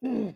Hi!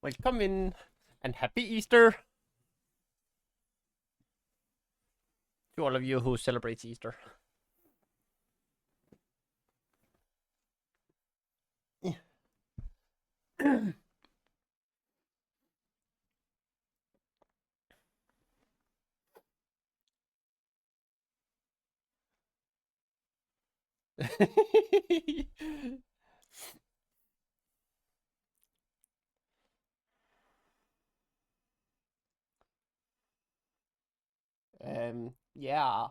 Welcome in and happy Easter to all of you who celebrate Easter. Yeah.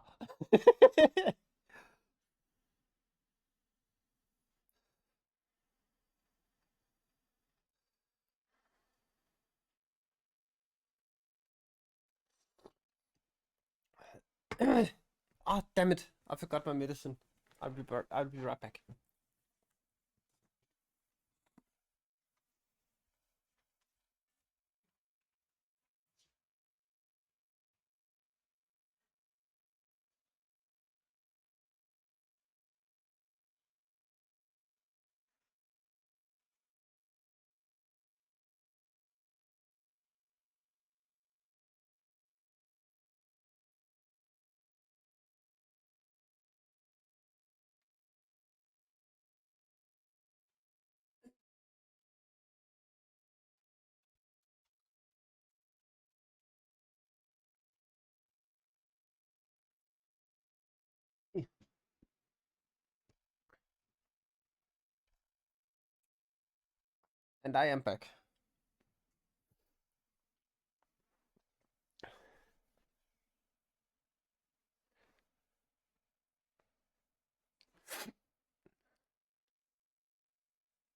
Ah, damn it. I forgot my medicine. I'll be right back. And I am back.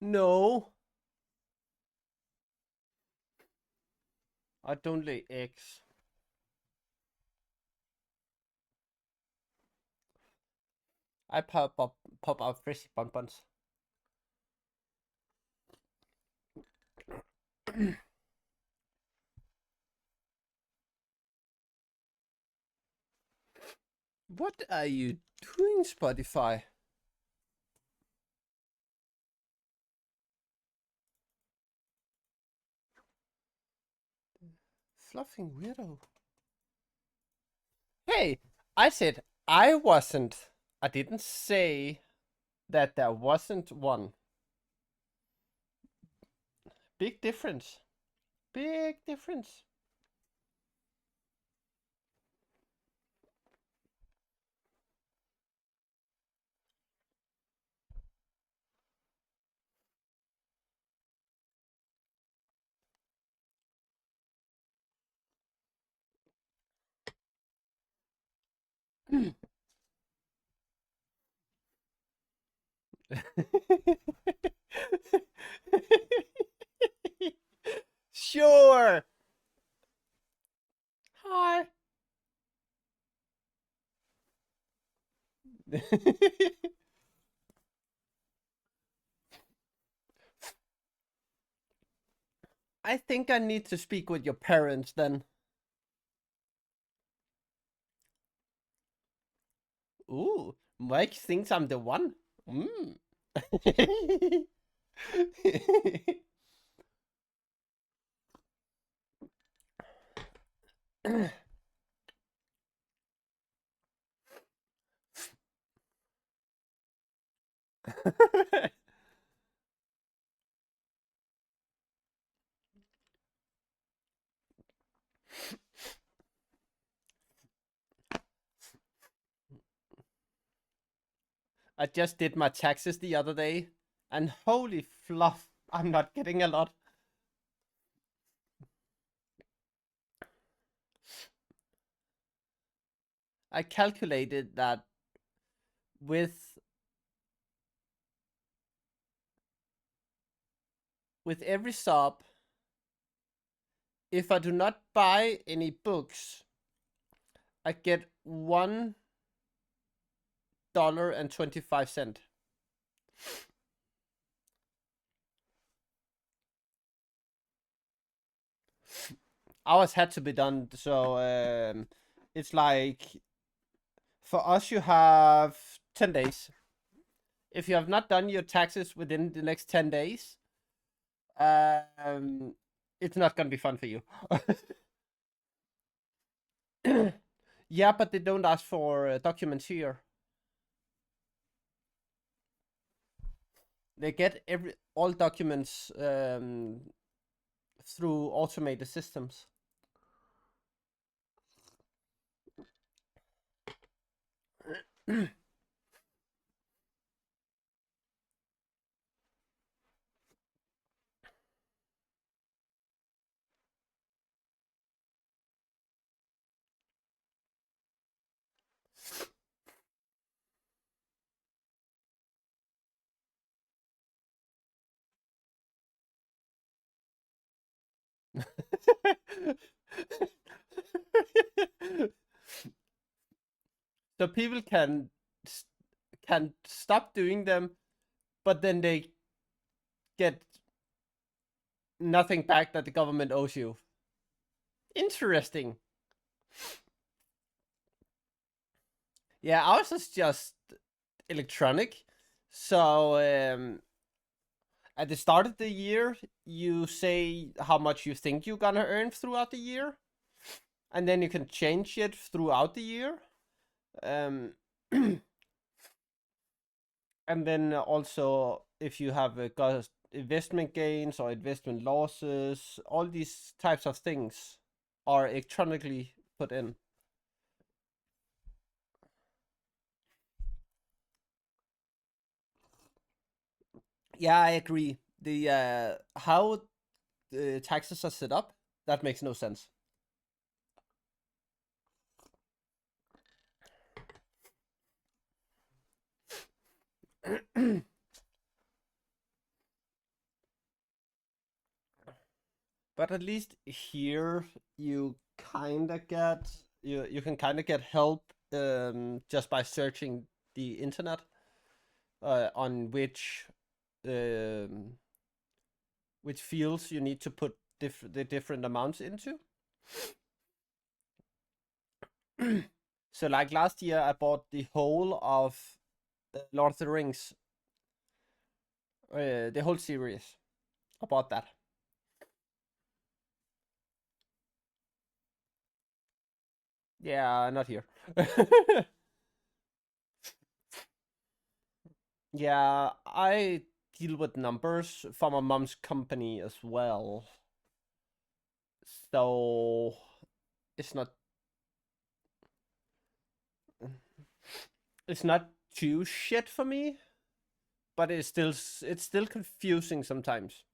No. I don't lay eggs. I pop out fresh bonbons. What are you doing, Spotify? Fluffing weirdo. Hey, I said I wasn't. I didn't say that there wasn't one. Big difference. Big difference. Sure. Hi. I think I need to speak with your parents then. Ooh, Mike thinks I'm the one. Mm. I just did my taxes the other day, and holy fluff, I'm not getting a lot. I calculated that with every sub, if I do not buy any books, I get $1.25. Ours had to be done, so it's like for us you have 10 days. If you have not done your taxes within the next 10 days, it's not gonna be fun for you. Yeah, but they don't ask for documents here. They get all documents through automated systems. So people can can stop doing them, but then they get nothing back that the government owes you. Interesting. Yeah, ours is just electronic. So at the start of the year, you say how much you think you're gonna earn throughout the year, and then you can change it throughout the year. Um, and then also, if you have got investment gains or investment losses, all these types of things are electronically put in. Yeah, I agree. The how the taxes are set up, that makes no sense. But at least here you kind of get you can kind of get help just by searching the internet on um, which fields you need to put the different amounts into. So like last year, I bought the whole of Lord of the Rings, the whole series. I bought that. Yeah, not here. Yeah, I deal with numbers for my mom's company as well. So it's not it's not too shit for me, but it's still confusing sometimes.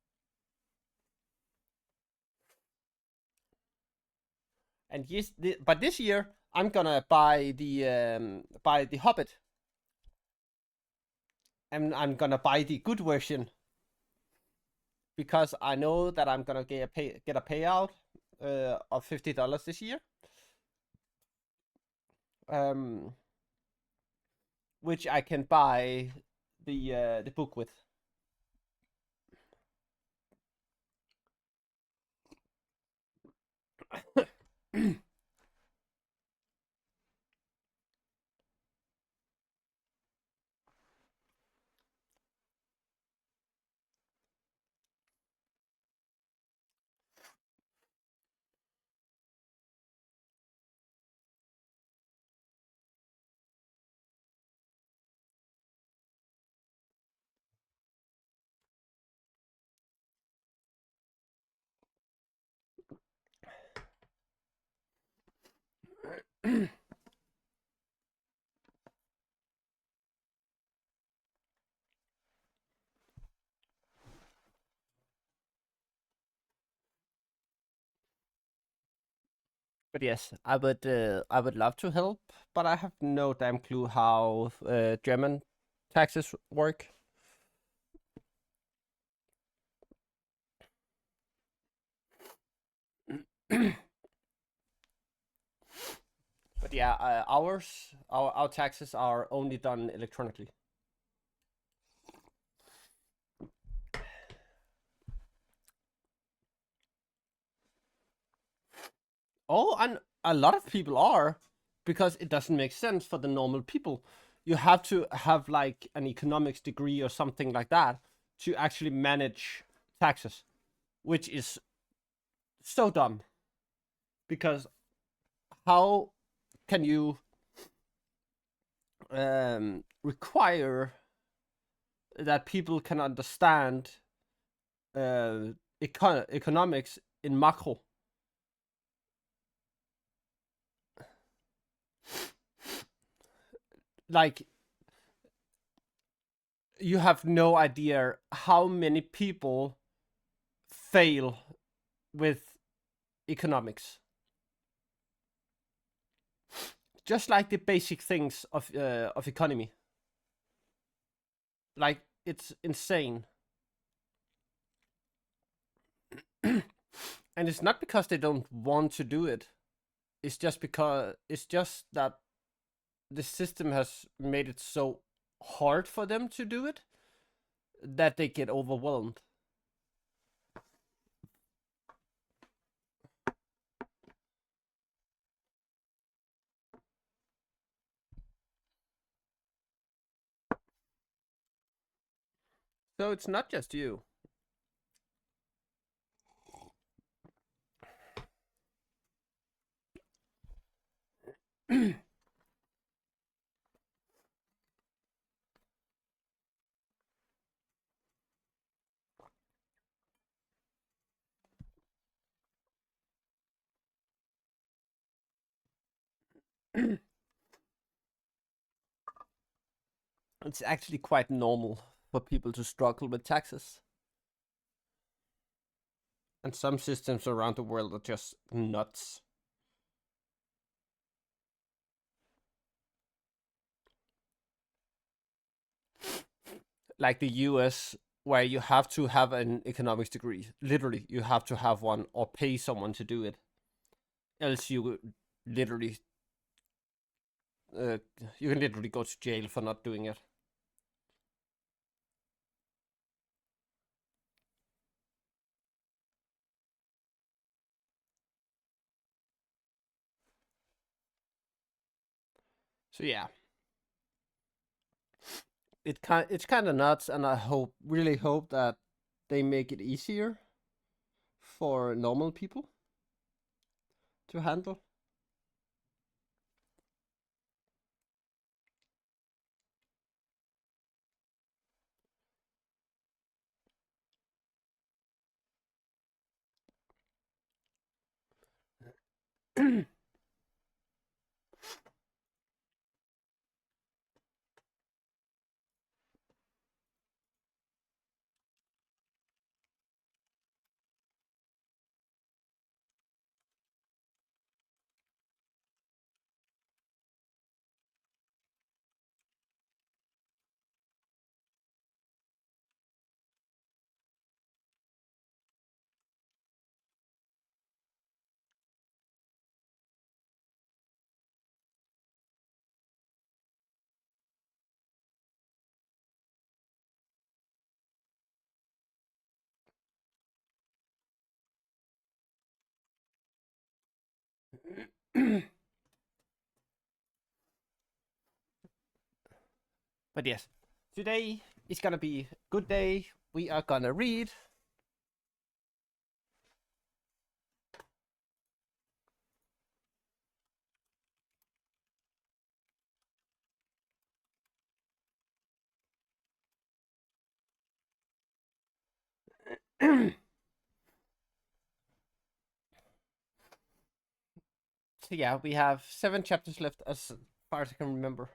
And yes, but this year I'm gonna buy the Hobbit, and I'm gonna buy the good version because I know that I'm gonna get a payout of $50 this year. Um, which I can buy the book with. But yes, I would love to help, but I have no damn clue how German taxes work. But yeah, our taxes are only done electronically. Oh, and a lot of people are, because it doesn't make sense for the normal people. You have to have like an economics degree or something like that to actually manage taxes, which is so dumb. Because how can you require that people can understand economics in macro? Like, you have no idea how many people fail with economics. Just like the basic things of economy. Like, it's insane. And it's not because they don't want to do it. It's just that the system has made it so hard for them to do it that they get overwhelmed. So it's not just you. It's actually quite normal for people to struggle with taxes. And some systems around the world are just nuts. Like the US, where you have to have an economics degree. Literally, you have to have one or pay someone to do it. Else literally, uh, you can literally go to jail for not doing it. So yeah, it's kind of nuts, and I really hope that they make it easier for normal people to handle. But yes, today is gonna be a good day. We are gonna read. So yeah, we have 7 chapters left as far as I can remember.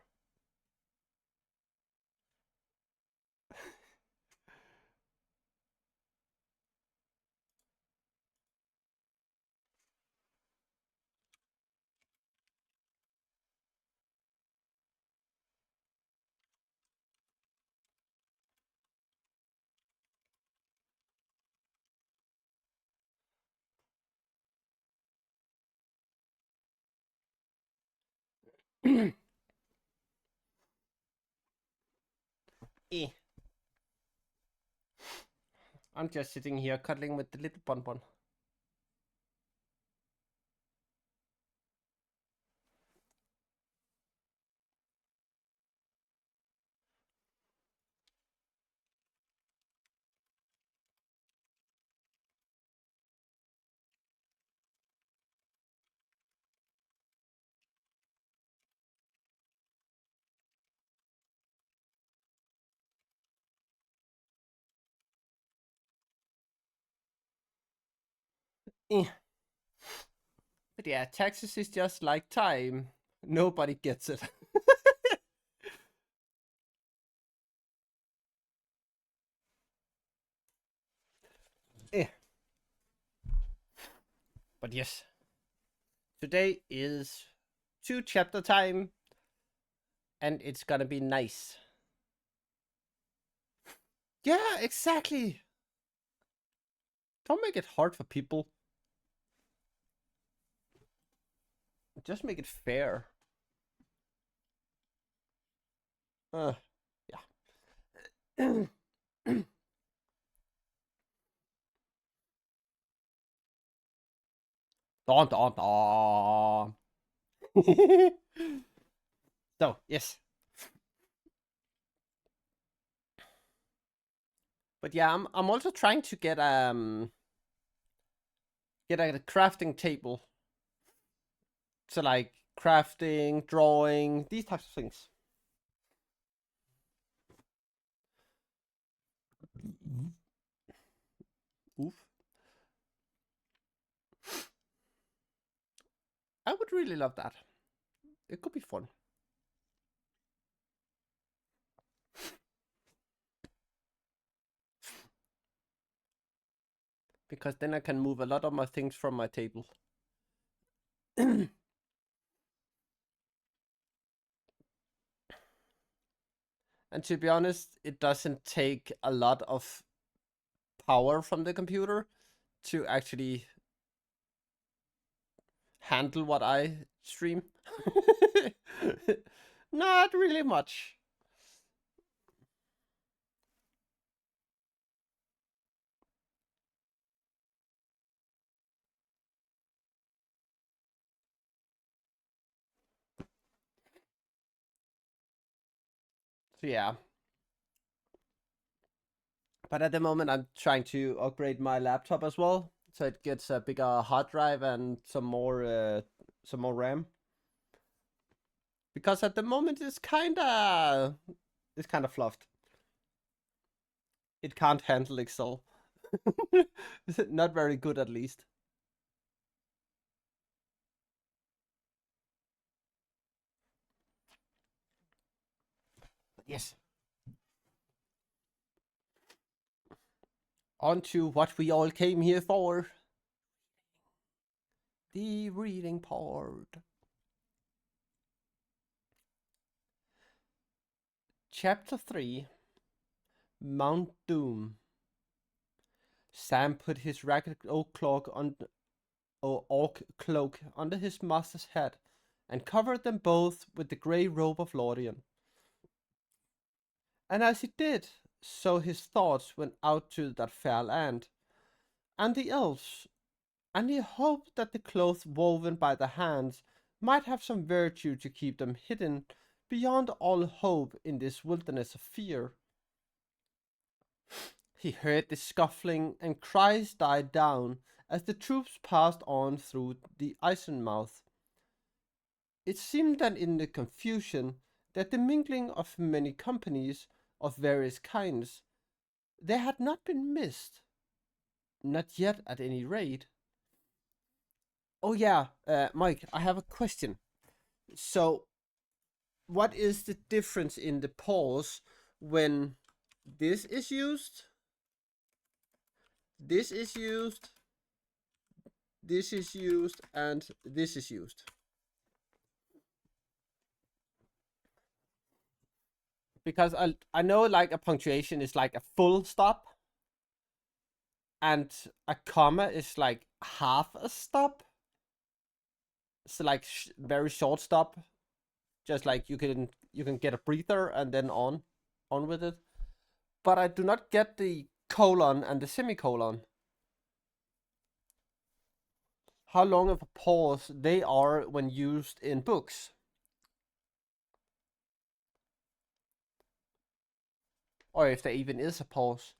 Eh, I'm just sitting here cuddling with the little bonbon. Eh. But yeah, taxes is just like time. Nobody gets it. Eh. But yes, today is 2 chapter time, and it's gonna be nice. Yeah, exactly. Don't make it hard for people. Just make it fair. Uh, Dun, dun, dun. So, yes. But yeah, I'm also trying to get a crafting table. So like crafting, drawing, these types of things. Oof. I would really love that. It could be fun. Because then I can move a lot of my things from my table. And to be honest, it doesn't take a lot of power from the computer to actually handle what I stream. Not really much. So yeah. But at the moment, I'm trying to upgrade my laptop as well, so it gets a bigger hard drive and some more RAM. Because at the moment, it's kind of fluffed. It can't handle Excel. Not very good, at least. Yes. On to what we all came here for. The reading part. Chapter 3. Mount Doom. Sam put his ragged oak cloak under his master's head and covered them both with the grey robe of Lorien. And as he did, so his thoughts went out to that fair land, and the elves, and he hoped that the cloth woven by the hands might have some virtue to keep them hidden beyond all hope in this wilderness of fear. He heard the scuffling, and cries died down as the troops passed on through the Eisenmouth. It seemed that in the confusion that the mingling of many companies of various kinds, they had not been missed, not yet at any rate. Oh yeah, Mike, I have a question. So, what is the difference in the pause when this is used, this is used, this is used, and this is used? Because I know like a punctuation is like a full stop, and a comma is like half a stop. So like very short stop, just like you can get a breather and then on with it. But I do not get the colon and the semicolon. How long of a pause they are when used in books, or if there even is a pause.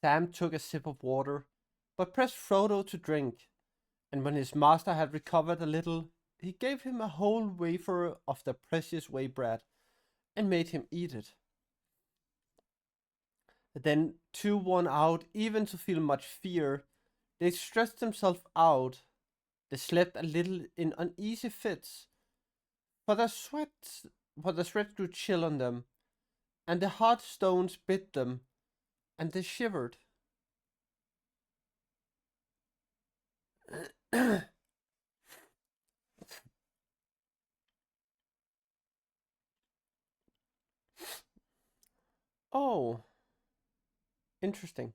Sam took a sip of water, but pressed Frodo to drink, and when his master had recovered a little, he gave him a whole wafer of the precious whey bread, and made him eat it. Then, too worn out even to feel much fear, they stretched themselves out. They slept a little in uneasy fits, for the sweat grew chill on them, and the hard stones bit them, and they shivered. Oh, interesting.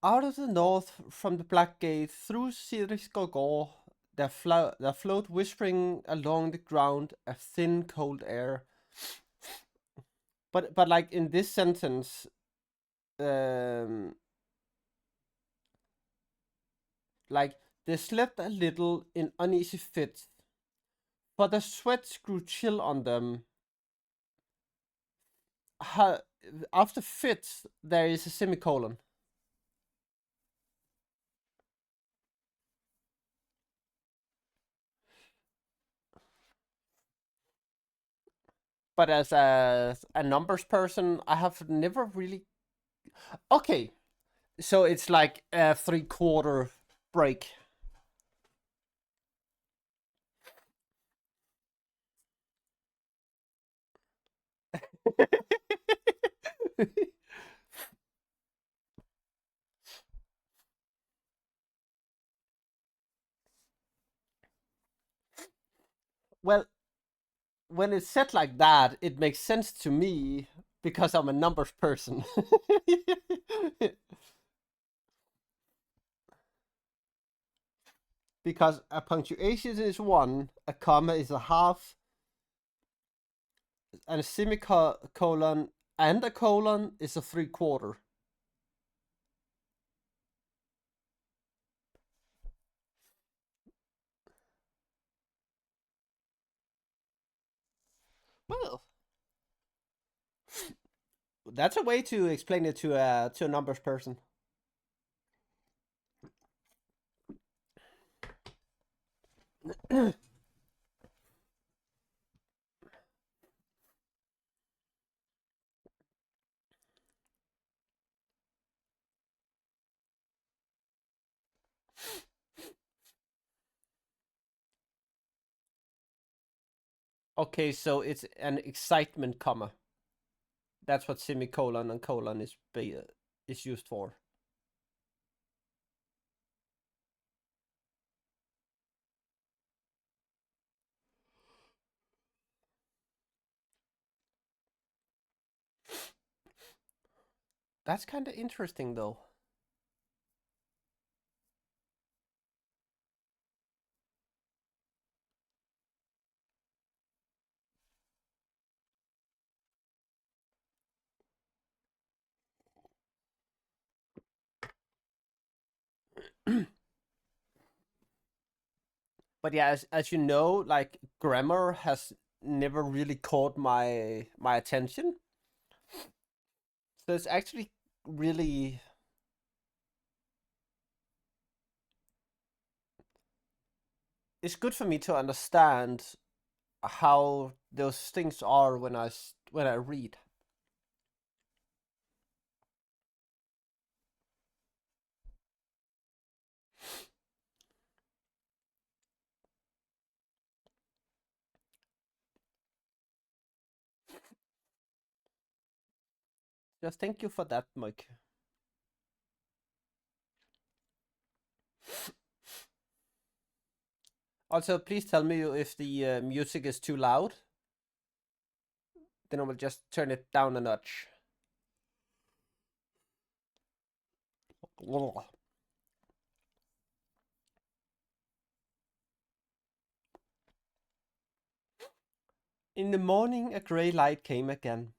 Out of the north, from the Black Gate, through Sirskogor, there flowed whispering along the ground a thin, cold air. But like in this sentence, um, like they slept a little in uneasy fits, for the sweat grew chill on them. Ha- After fits, there is a semicolon. But as a numbers person, I have never really. Okay, so it's like a 3/4 break. Well, when it's said like that, it makes sense to me because I'm a numbers person. Because a punctuation is one, a comma is a half, and a semicolon and a colon is a 3/4. Well, that's a way to explain it to a numbers person. Okay, so it's an excitement comma. That's what semicolon and colon is used for. That's kind of interesting, though. But yeah, as you know, like grammar has never really caught my attention. So it's actually really it's good for me to understand how those things are when I read. Just thank you for that, Mike. Also, please tell me if the music is too loud. Then I will just turn it down a notch. In the morning, a grey light came again,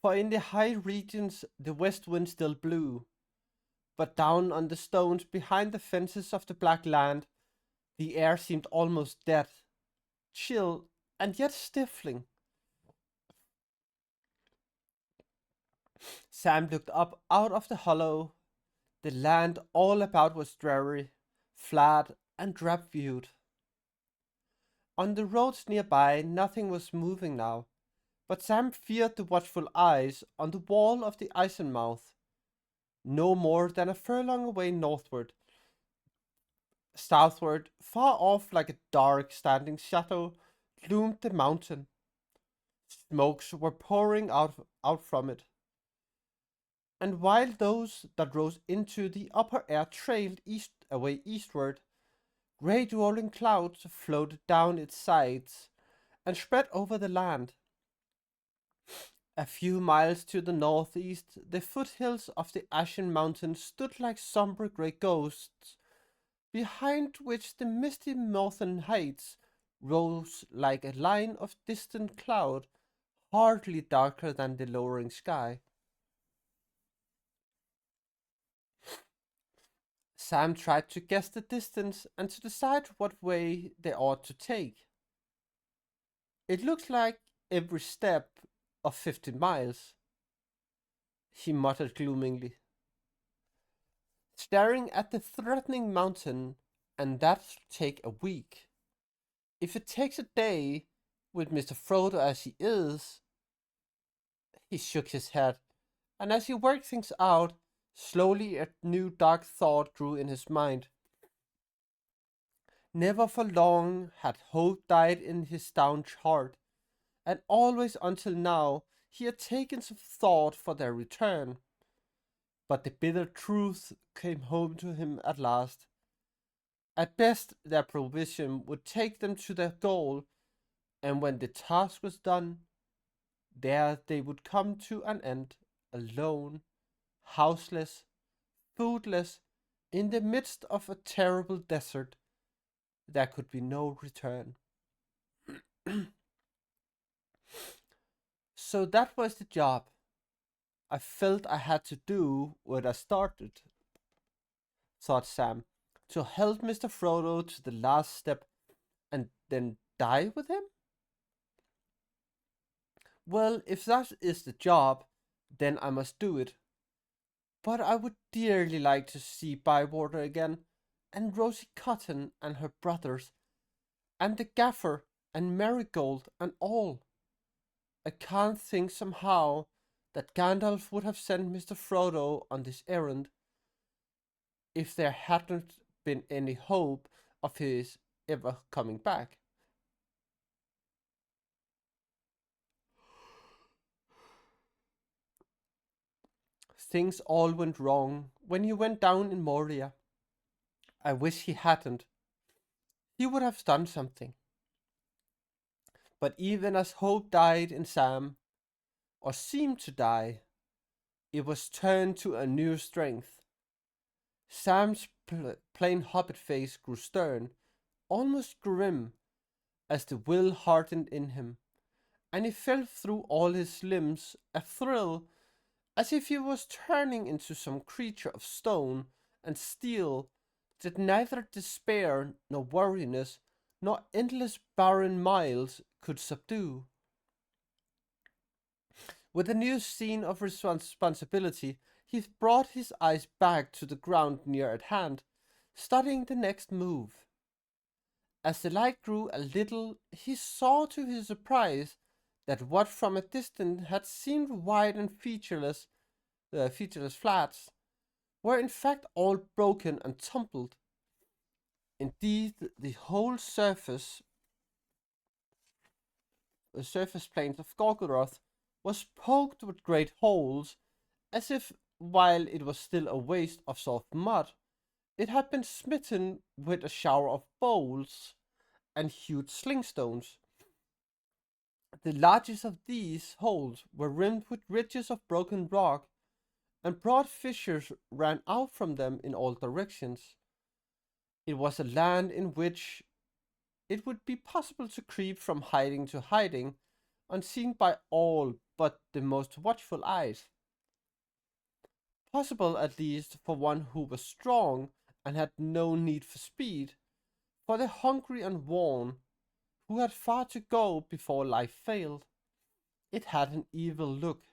for in the high regions the west wind still blew, but down on the stones behind the fences of the Black Land, the air seemed almost dead, chill and yet stifling. Sam looked up out of the hollow. The land all about was dreary, flat, and drab viewed. On the roads nearby, nothing was moving now, but Sam feared the watchful eyes on the wall of the Eisenmouth. No more than a furlong away northward, southward, far off like a dark standing shadow, loomed the mountain. Smokes were pouring out from it, and while those that rose into the upper air trailed away eastward, Great rolling clouds floated down its sides and spread over the land. A few miles to the northeast, the foothills of the Ashen Mountains stood like somber grey ghosts, behind which the misty northern heights rose like a line of distant cloud, hardly darker than the lowering sky. Sam tried to guess the distance and to decide what way they ought to take. It looked like every step of 50 miles, he muttered gloomingly, staring at the threatening mountain, and that'll take a week. If it takes a day, with Mr. Frodo as he is, he shook his head, and as he worked things out, slowly a new dark thought grew in his mind. Never for long had hope died in his staunch heart, and always until now he had taken some thought for their return. But the bitter truth came home to him at last. At best, their provision would take them to their goal, and when the task was done, there they would come to an end, alone, houseless, foodless, in the midst of a terrible desert. There could be no return. So that was the job. I felt I had to do what I started, thought Sam, to help Mr. Frodo to the last step and then die with him? Well, if that is the job, then I must do it. But I would dearly like to see Bywater again, and Rosie Cotton and her brothers, and the Gaffer and Marigold and all. I can't think somehow that Gandalf would have sent Mr. Frodo on this errand if there hadn't been any hope of his ever coming back. Things all went wrong when he went down in Moria. I wish he hadn't. He would have done something. But even as hope died in Sam, or seemed to die, it was turned to a new strength. Sam's plain hobbit face grew stern, almost grim, as the will hardened in him, and he felt through all his limbs a thrill as if he was turning into some creature of stone and steel that neither despair nor weariness nor endless barren miles could subdue. With a new scene of responsibility, he brought his eyes back to the ground near at hand, studying the next move. As the light grew a little, he saw to his surprise that what from a distance had seemed wide and featureless flats were in fact all broken and tumbled. Indeed, the whole surface plains of Gorgoroth was poked with great holes, as if, while it was still a waste of soft mud, it had been smitten with a shower of bowls and huge slingstones. The largest of these holes were rimmed with ridges of broken rock, and broad fissures ran out from them in all directions. It was a land in which it would be possible to creep from hiding to hiding, unseen by all but the most watchful eyes. Possible, at least, for one who was strong and had no need for speed, for the hungry and worn, who had far to go before life failed. It had an evil look.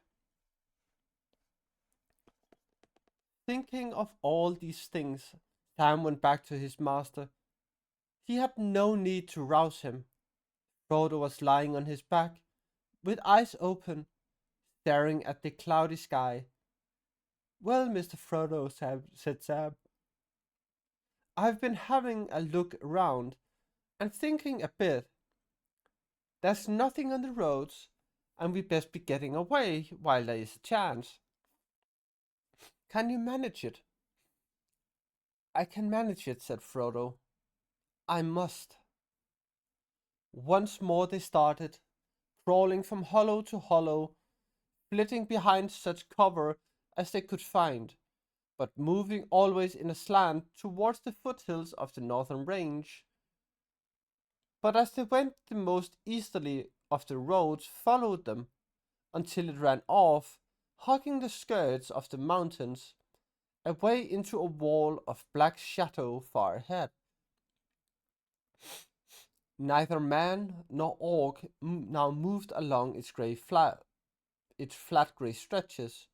Thinking of all these things, Sam went back to his master. He had no need to rouse him. Frodo was lying on his back, with eyes open, staring at the cloudy sky. Well, Mr. Frodo, said Sam, I've been having a look around and thinking a bit. There's nothing on the roads, and we best be getting away while there is a chance. Can you manage it? I can manage it, said Frodo. I must. Once more they started, crawling from hollow to hollow, flitting behind such cover as they could find, but moving always in a slant towards the foothills of the northern range. But as they went, the most easterly of the roads followed them until it ran off, hugging the skirts of the mountains, away into a wall of black shadow far ahead. Neither man nor orc now moved along its flat grey stretches,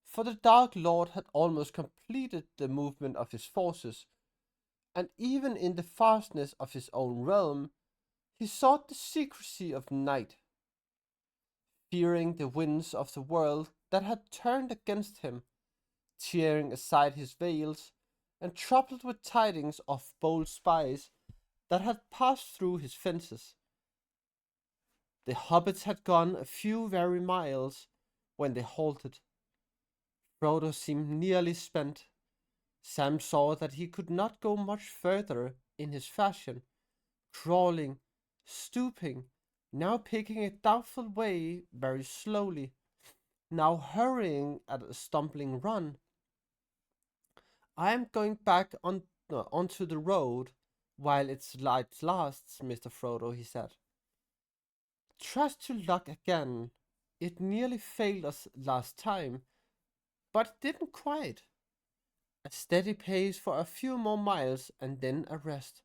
for the Dark Lord had almost completed the movement of his forces, and even in the fastness of his own realm, he sought the secrecy of night, fearing the winds of the world that had turned against him, tearing aside his veils, and troubled with tidings of bold spies that had passed through his fences. The hobbits had gone a few weary miles when they halted. Frodo seemed nearly spent. Sam saw that he could not go much further in his fashion, crawling, stooping, now picking a doubtful way very slowly, now hurrying at a stumbling run. I am going back onto the road while its light lasts, Mr. Frodo, he said. Trust to luck again. It nearly failed us last time, but it didn't quite. A steady pace for a few more miles and then a rest.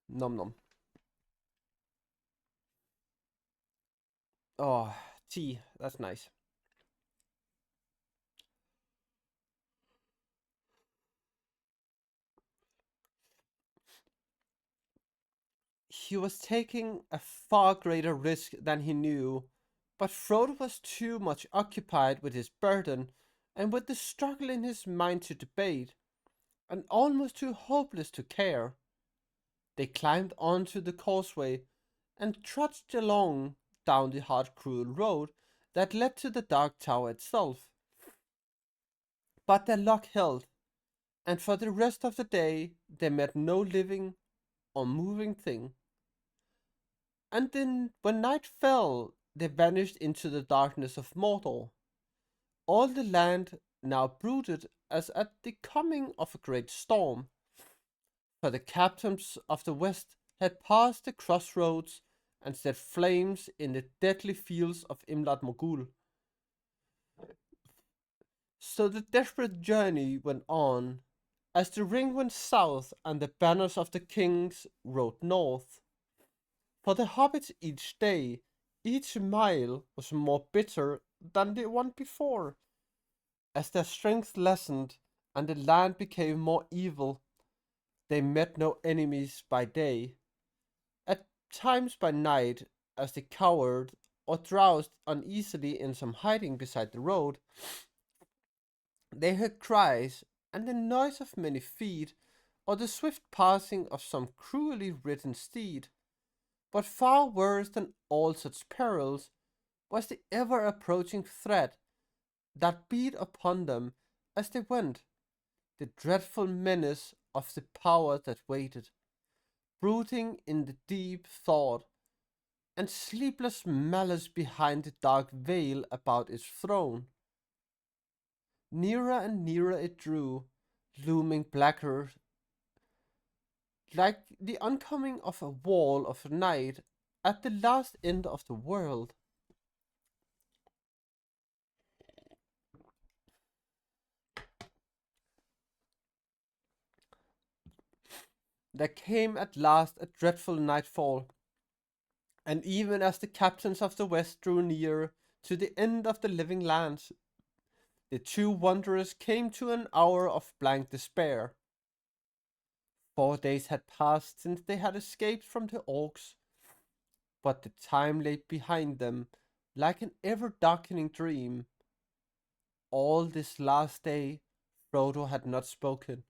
Nom nom. Oh, tea. That's nice. He was taking a far greater risk than he knew, but Frodo was too much occupied with his burden and with the struggle in his mind to debate, and almost too hopeless to care. They climbed onto the causeway and trudged along down the hard, cruel road that led to the Dark Tower itself. But their luck held, and for the rest of the day they met no living or moving thing. And then, when night fell, they vanished into the darkness of Mordor. All the land now brooded as at the coming of a great storm, for the captains of the West had passed the crossroads and set flames in the deadly fields of Imlad Mogul. So the desperate journey went on, as the ring went south and the banners of the kings rode north. For the hobbits each day, each mile was more bitter than the one before, as their strength lessened and the land became more evil. They met no enemies by day, at times by night, as they cowered or drowsed uneasily in some hiding beside the road. They heard cries and the noise of many feet, or the swift passing of some cruelly ridden steed. But far worse than all such perils was the ever approaching threat that beat upon them as they went, the dreadful menace of the power that waited, brooding in the deep thought and sleepless malice behind the dark veil about its throne. Nearer and nearer it drew, looming blacker, like the oncoming of a wall of night at the last end of the world. There came at last a dreadful nightfall, and even as the captains of the West drew near to the end of the living lands, the two wanderers came to an hour of blank despair. 4 days had passed since they had escaped from the orcs, but the time lay behind them like an ever darkening dream. All this last day Frodo had not spoken,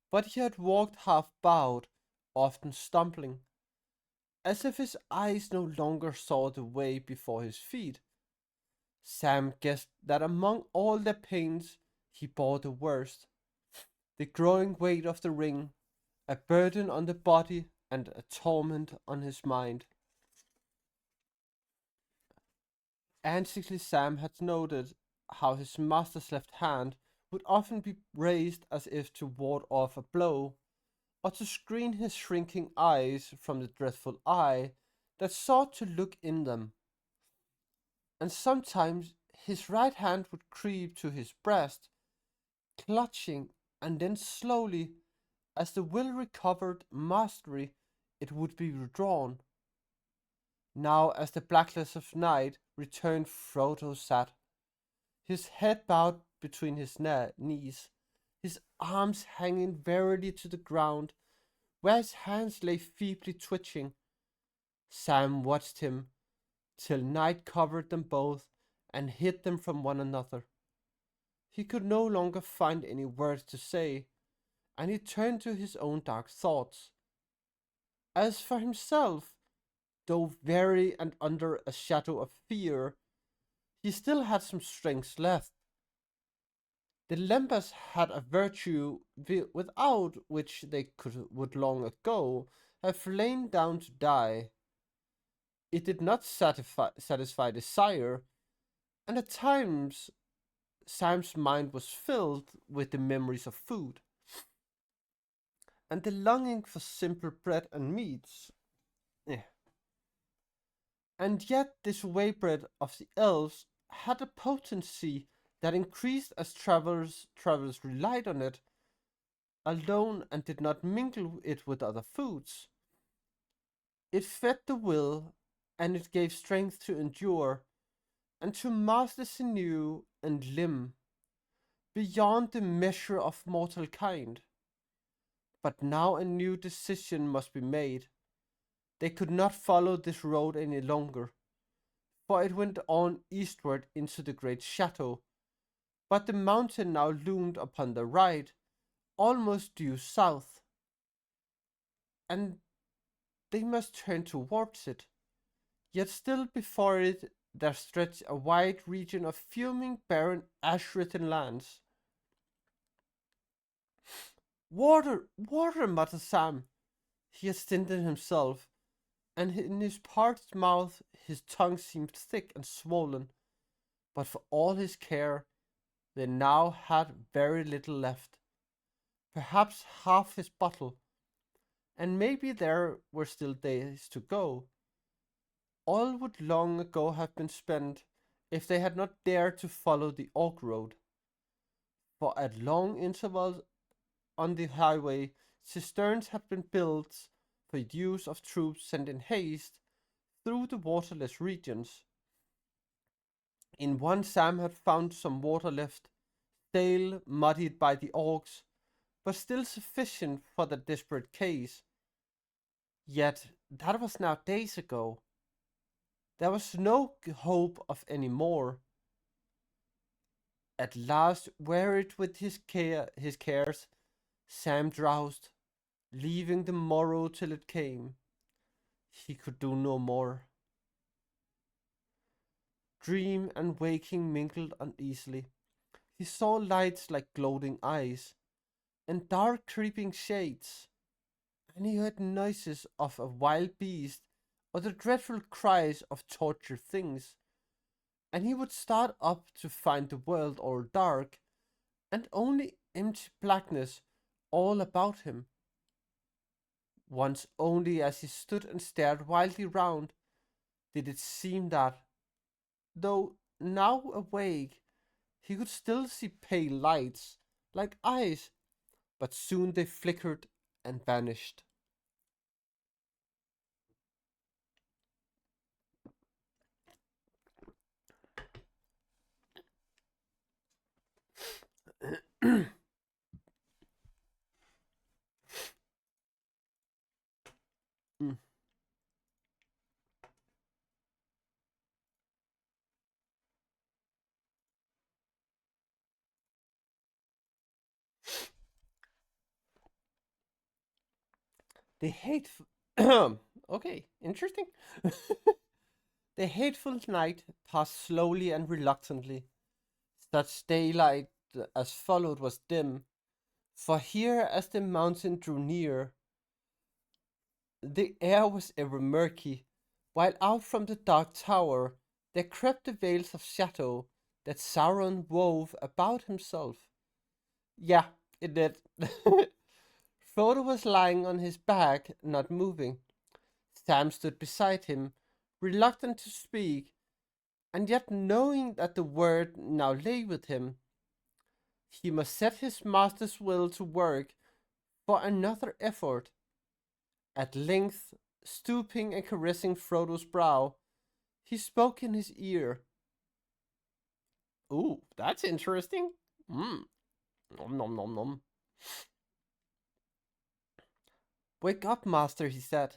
but he had walked half bowed, often stumbling, as if his eyes no longer saw the way before his feet. Sam guessed that among all the pains he bore the worst, the growing weight of the ring, a burden on the body and a torment on his mind. Anxiously Sam had noted how his master's left hand would often be raised as if to ward off a blow, or to screen his shrinking eyes from the dreadful eye that sought to look in them. And sometimes his right hand would creep to his breast, clutching, and then slowly, as the will recovered mastery, it would be withdrawn. Now, as the blackness of night returned, Frodo sat, his head bowed between his knees, his arms hanging wearily to the ground, where his hands lay feebly twitching. Sam watched him till night covered them both and hid them from one another. He could no longer find any words to say, and he turned to his own dark thoughts. As for himself, though weary and under a shadow of fear, he still had some strength left. The Lembas had a virtue without which they would long ago have lain down to die. It did not satisfy desire, and at times Sam's mind was filled with the memories of food, and the longing for simple bread and meats. Eh. And yet this waybread of the elves had a potency that increased as travelers relied on it alone and did not mingle it with other foods. It fed the will, and it gave strength to endure, and to master sinew and limb, beyond the measure of mortal kind. But now a new decision must be made. They could not follow this road any longer, for it went on eastward into the great shadow, but the mountain now loomed upon the right, almost due south, and they must turn towards it. Yet still before it there stretched a wide region of fuming, barren, ash-written lands. Water, water, muttered Sam. He had stinted himself, and in his parched mouth his tongue seemed thick and swollen. But for all his care, they now had very little left. Perhaps half his bottle, and maybe there were still days to go. All would long ago have been spent if they had not dared to follow the Orc road. For at long intervals on the highway, cisterns had been built for use of troops sent in haste through the waterless regions. In one Sam had found some water left, stale, muddied by the orcs, but still sufficient for the desperate case. Yet that was now days ago. There was no hope of any more. At last, wearied with his cares, Sam drowsed, leaving the morrow till it came. He could do no more. Dream and waking mingled uneasily. He saw lights like gloating eyes, and dark creeping shades, and he heard noises of a wild beast or the dreadful cries of tortured things, and he would start up to find the world all dark, and only empty blackness all about him. Once only as he stood and stared wildly round, did it seem that, though now awake, he could still see pale lights, like eyes, but soon they flickered and vanished. Mm. The hateful, Okay, interesting. The hateful night passed slowly and reluctantly. Such daylight as followed was dim, for here, as the mountain drew near, the air was ever murky, while out from the dark tower there crept the veils of shadow that Sauron wove about himself. Yeah, it did. Frodo was lying on his back, not moving. Sam stood beside him, reluctant to speak, and yet knowing that the word now lay with him. He must set his master's will to work for another effort. At length, stooping and caressing Frodo's brow, he spoke in his ear. Ooh, that's interesting. Mmm. Nom nom nom nom. Wake up, master, he said.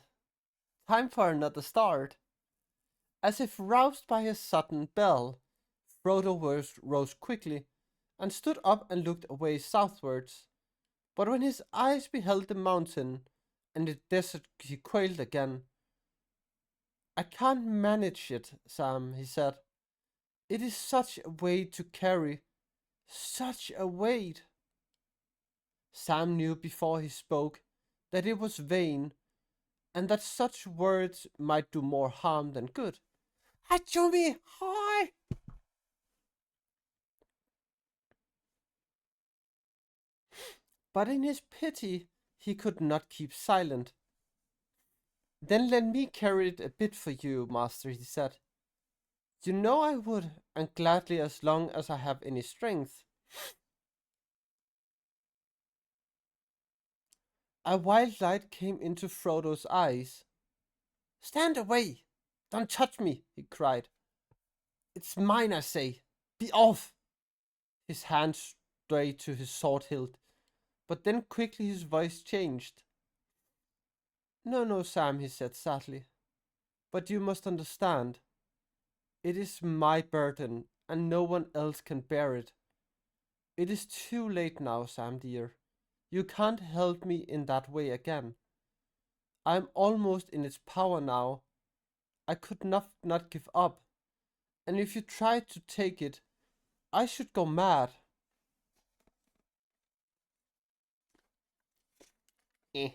Time for another start. As if roused by a sudden bell, Frodo rose quickly and stood up and looked away southwards. But when his eyes beheld the mountain and the desert, he quailed again. I can't manage it, Sam, he said. It is such a weight to carry. Such a weight. Sam knew before he spoke that it was vain, and that such words might do more harm than good. Hi, Jimmy! Hi! But in his pity, he could not keep silent. Then let me carry it a bit for you, master, he said. You know I would, and gladly as long as I have any strength. A wild light came into Frodo's eyes. Stand away! Don't touch me, he cried. It's mine, I say. Be off! His hand strayed to his sword hilt, but then quickly his voice changed. No, no, Sam, he said sadly. But you must understand. It is my burden, and no one else can bear it. It is too late now, Sam dear. You can't help me in that way again. I am almost in its power now. I could not give up. And if you tried to take it, I should go mad. Eh.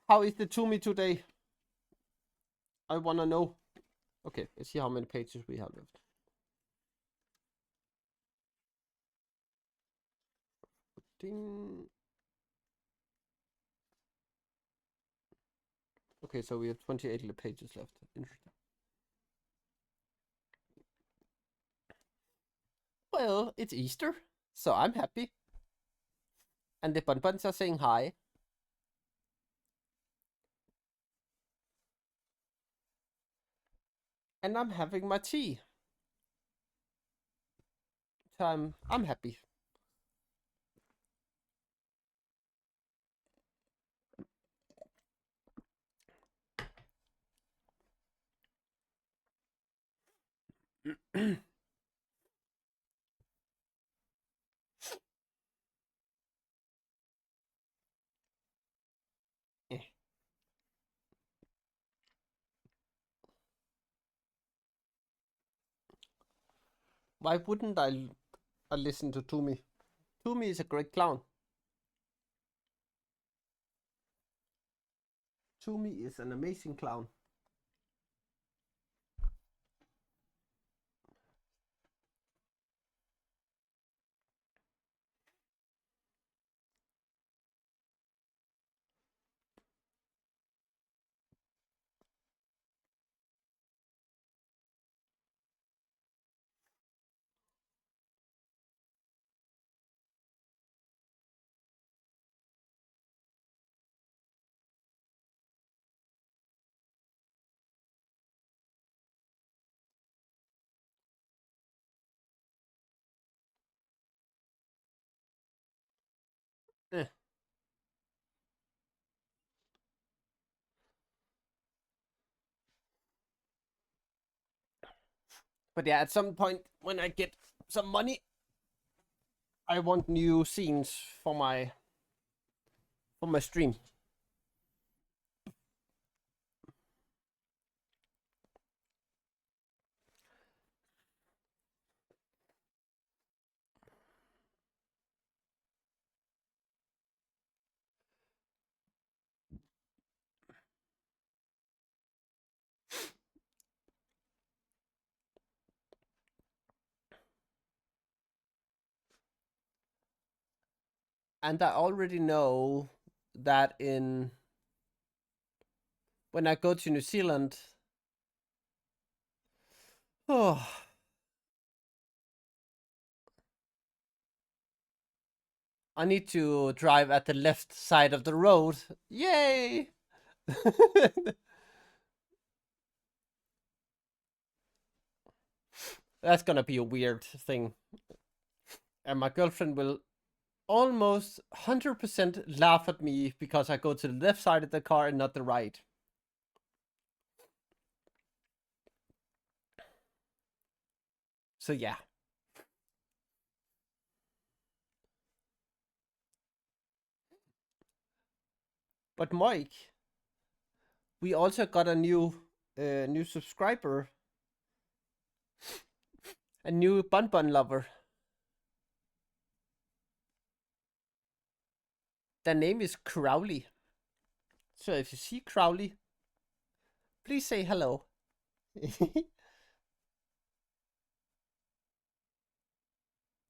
How is the Toomey today? I wanna know. Okay, let's see how many pages we have left. Ding. Okay, so we have 28 pages left. Interesting. Well, it's Easter, so I'm happy. And the bonbons are saying hi. And I'm having my tea. So I'm happy. Eh. Why wouldn't I listen to Toomey? Toomey is a great clown. Toomey is an amazing clown. Eh. But yeah, at some point when I get some money, I want new scenes for my stream. And I already know that when I go to New Zealand, oh, I need to drive at the left side of the road. Yay! That's gonna be a weird thing. And my girlfriend will almost 100% laugh at me because I go to the left side of the car and not the right. So yeah. But Mike, we also got a new subscriber, a new bun bun lover. The name is Crowley. So if you see Crowley, please say hello.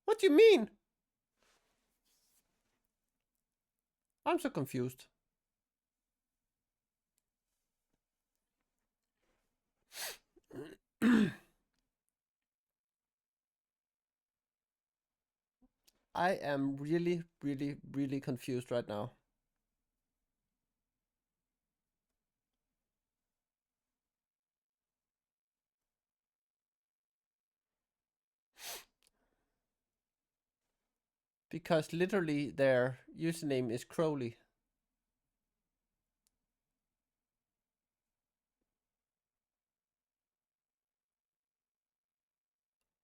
What do you mean? I'm so confused. I am really, really, really confused right now. Because literally their username is Crowley.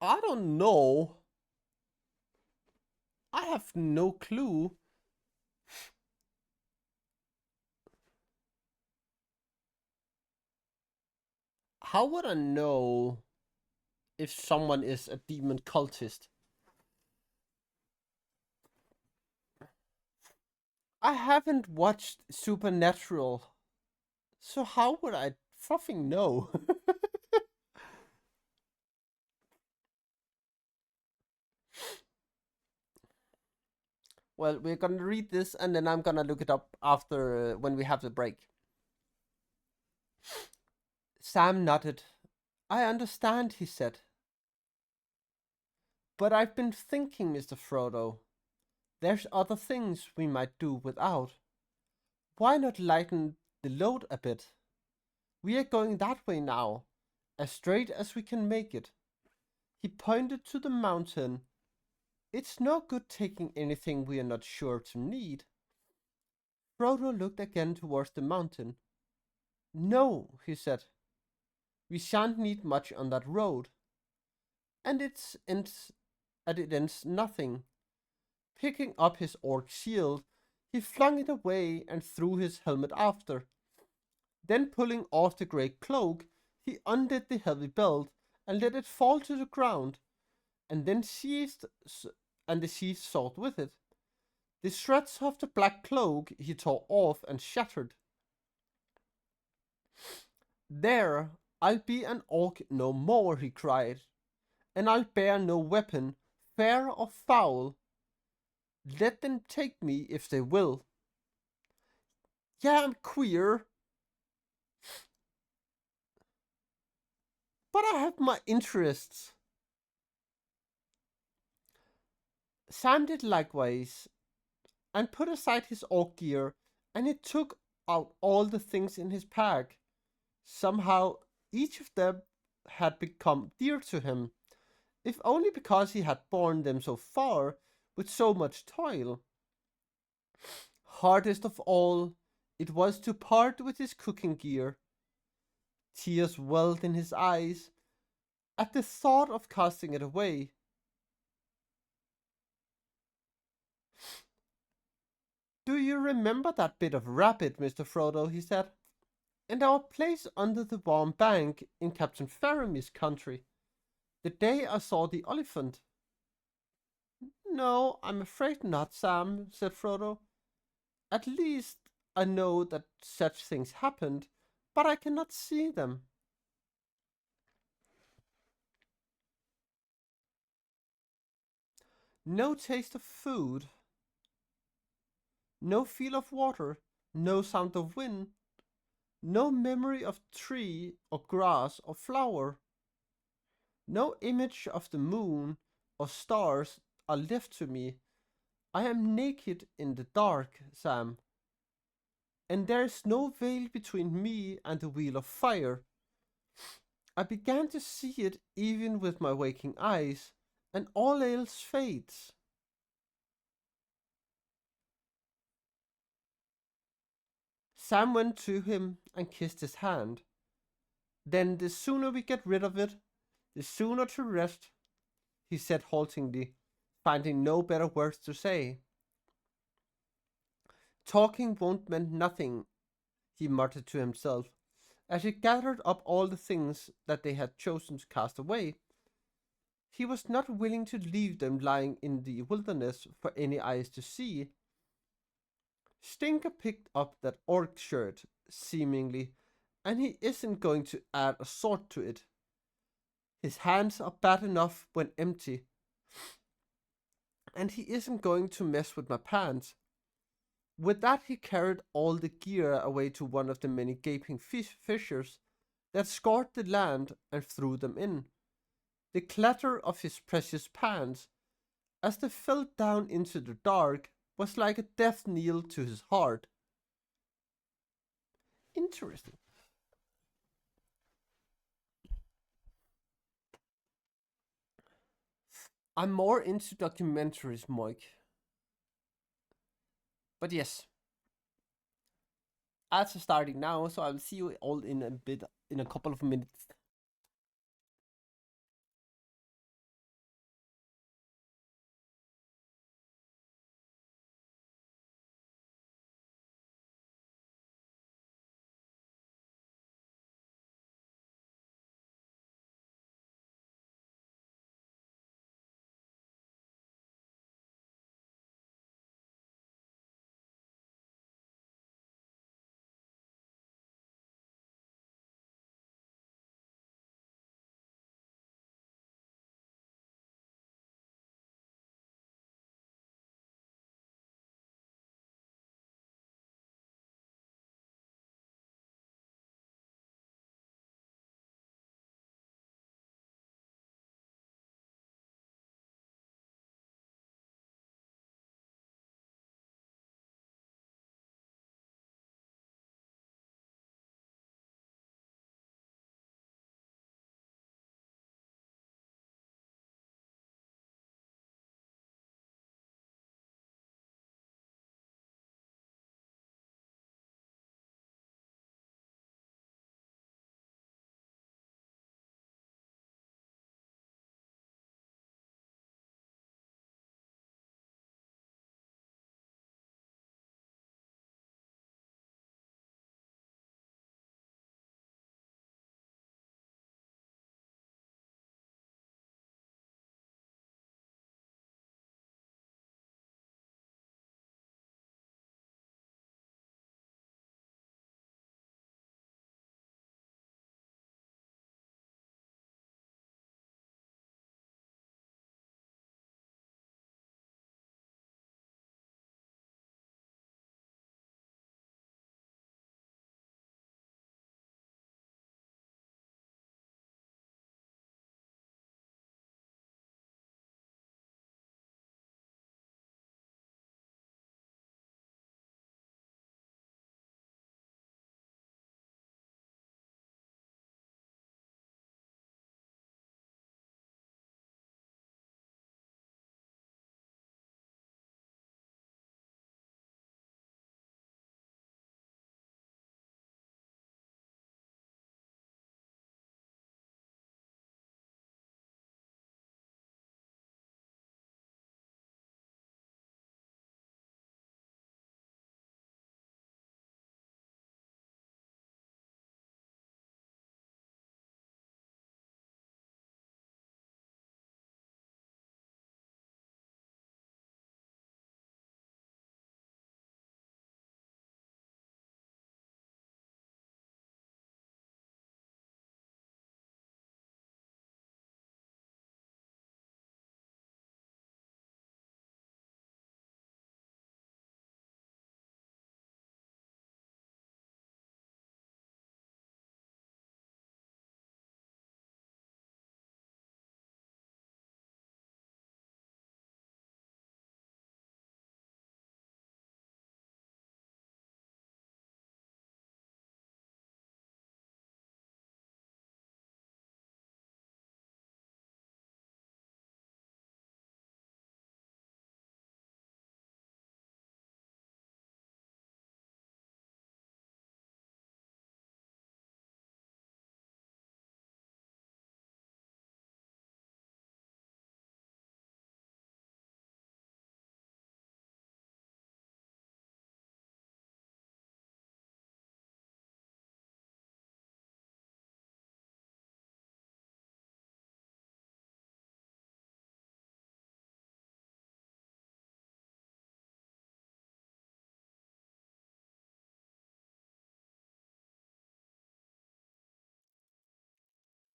I don't know. I have no clue. How would I know if someone is a demon cultist? I haven't watched Supernatural, so how would I fucking know? Well, we're gonna read this and then I'm gonna look it up after when we have the break. Sam nodded. I understand, he said. But I've been thinking, Mr. Frodo. There's other things we might do without. Why not lighten the load a bit? We are going that way now, as straight as we can make it. He pointed to the mountain. It's no good taking anything we are not sure to need. Frodo looked again towards the mountain. No, he said. We shan't need much on that road. And it ends nothing. Picking up his orc shield, he flung it away and threw his helmet after. Then pulling off the grey cloak, he undid the heavy belt and let it fall to the ground, and then seized the sheathed sword with it. The shreds of the black cloak he tore off and shattered. There, I'll be an orc no more, he cried, and I'll bear no weapon, fair or foul. Let them take me if they will. Yeah, I'm queer, but I have my interests. Sam did likewise, and put aside his orc gear, and he took out all the things in his pack. Somehow, each of them had become dear to him, if only because he had borne them so far with so much toil. Hardest of all, it was to part with his cooking gear. Tears welled in his eyes at the thought of casting it away. Do you remember that bit of rabbit, Mr. Frodo? He said. And our place under the warm bank in Captain Faramir's country. The day I saw the elephant. No, I'm afraid not, Sam, said Frodo. At least I know that such things happened, but I cannot see them. No taste of food. No feel of water, no sound of wind, no memory of tree or grass or flower. No image of the moon or stars are left to me. I am naked in the dark, Sam, and there is no veil between me and the wheel of fire. I began to see it even with my waking eyes, and all else fades. Sam went to him and kissed his hand. Then the sooner we get rid of it, the sooner to rest, he said haltingly, finding no better words to say. Talking won't mean nothing, he muttered to himself, as he gathered up all the things that they had chosen to cast away. He was not willing to leave them lying in the wilderness for any eyes to see. Stinker picked up that orc shirt, seemingly, and he isn't going to add a sword to it. His hands are bad enough when empty, and he isn't going to mess with my pants. With that, he carried all the gear away to one of the many gaping fissures that scored the land and threw them in. The clatter of his precious pants, as they fell down into the dark, was like a death knell to his heart. Interesting. I'm more into documentaries, Mike. But yes, ads are starting now, so I'll see you all in a bit, in a couple of minutes.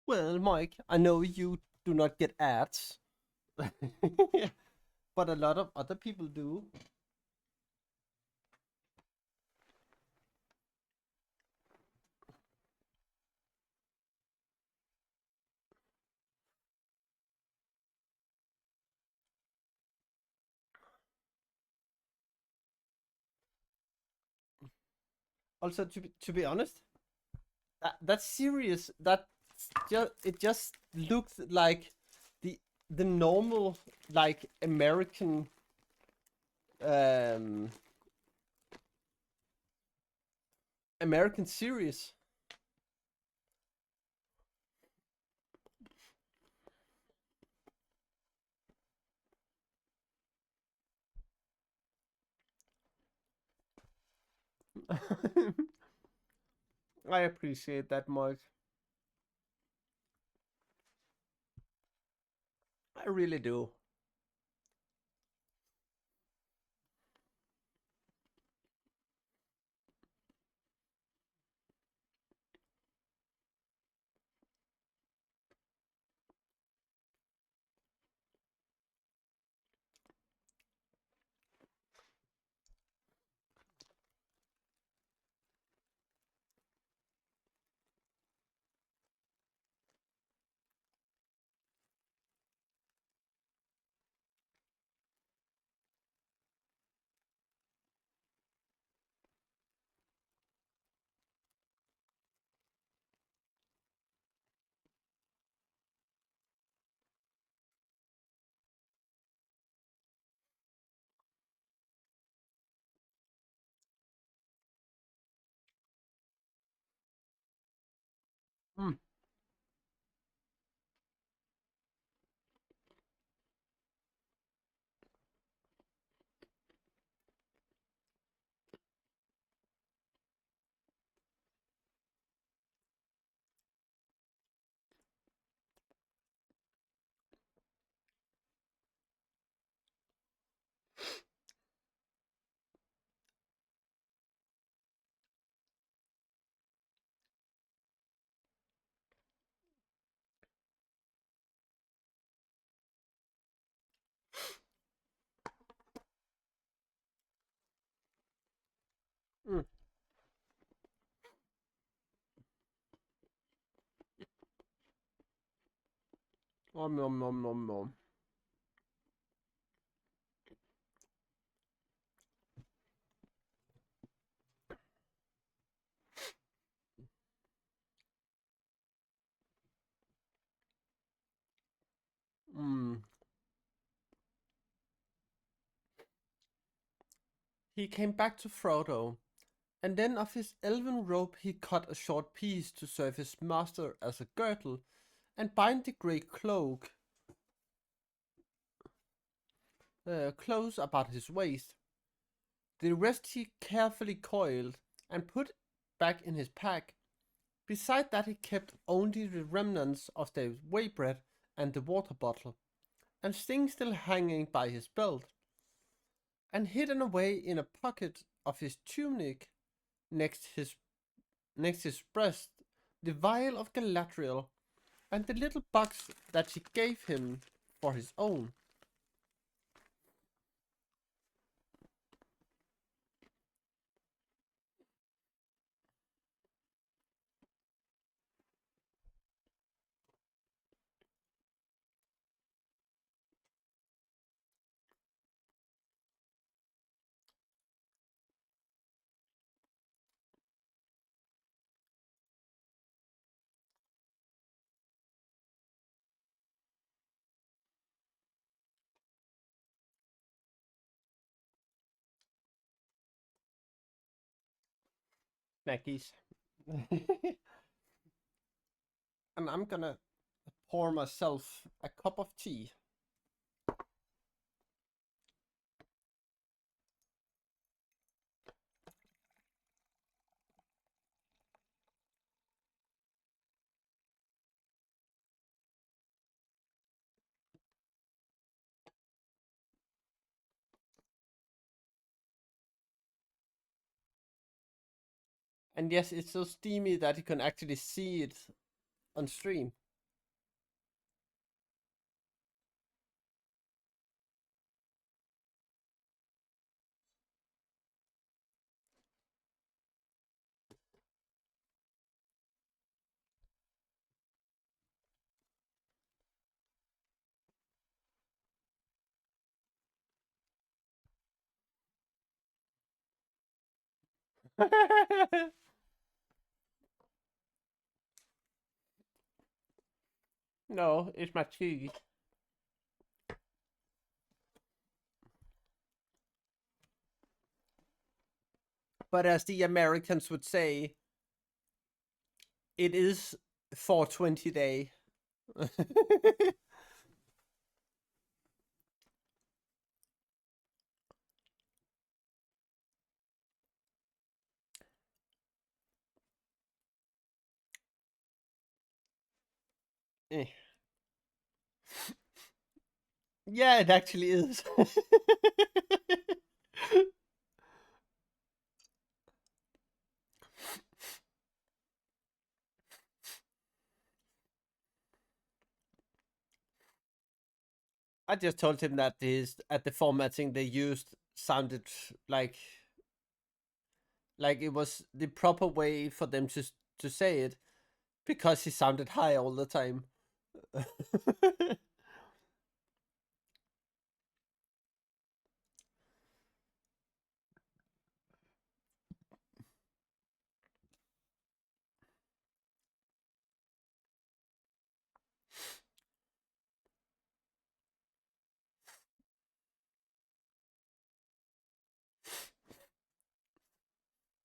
Well, Mike, I know you do not get ads, but a lot of other people do. Also, to be honest, that's serious. That just it just looks like the the normal like um American series. I appreciate that, Mike. I really do. Mm, mm. Nom, nom, nom, nom. Mm. He came back to Frodo, and then of his elven robe he cut a short piece to serve his master as a girdle, and bind the grey cloak close about his waist. The rest he carefully coiled and put back in his pack. Beside that he kept only the remnants of the whey bread and the water bottle, and Sting still hanging by his belt, and hidden away in a pocket of his tunic next his breast, the vial of Galadriel and the little box that she gave him for his own. Snackies. And I'm gonna pour myself a cup of tea. And yes, it's so steamy that you can actually see it on stream. No, it's my cheese. But as the Americans would say, it is 420 day. Eh. Yeah, it actually is. I just told him that his at the formatting they used sounded like like it was the proper way for them to say it because he sounded high all the time.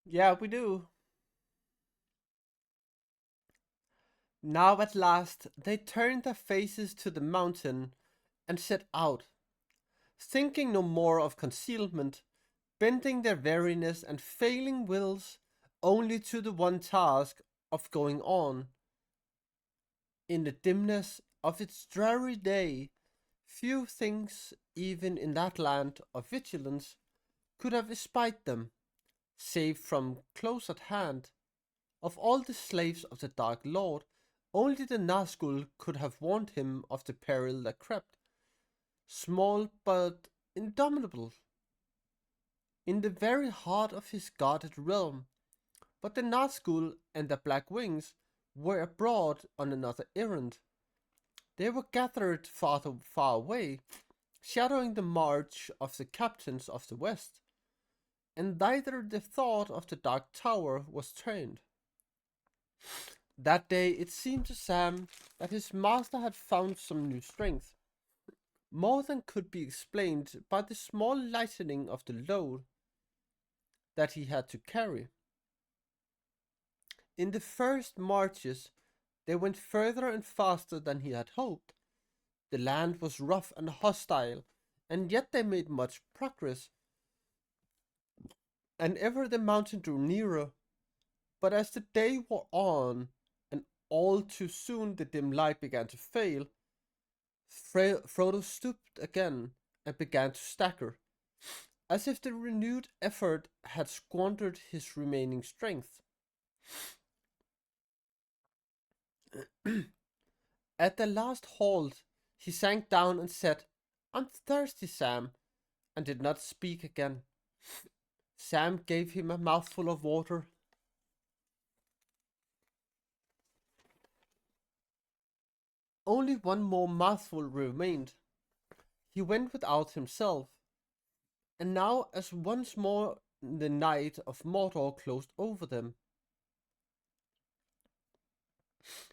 Yeah, we do. Now at last they turned their faces to the mountain and set out, thinking no more of concealment, bending their weariness and failing wills only to the one task of going on. In the dimness of its dreary day, few things, even in that land of vigilance, could have espied them, save from close at hand. Of all the slaves of the Dark Lord, only the Nazgul could have warned him of the peril that crept, small but indomitable, in the very heart of his guarded realm. But the Nazgul and the Black Wings were abroad on another errand. They were gathered far away, shadowing the march of the captains of the West, and neither the thought of the Dark Tower was turned. That day it seemed to Sam that his master had found some new strength, more than could be explained by the small lightening of the load that he had to carry. In the first marches, they went further and faster than he had hoped. The land was rough and hostile, and yet they made much progress, and ever the mountain drew nearer. But as the day wore on, and all too soon the dim light began to fail, Frodo stooped again and began to stagger, as if the renewed effort had squandered his remaining strength. At the last halt, he sank down and said, "I'm thirsty, Sam," and did not speak again. Sam gave him a mouthful of water. Only one more mouthful remained. He went without himself, and now as once more the night of Mordor closed over them,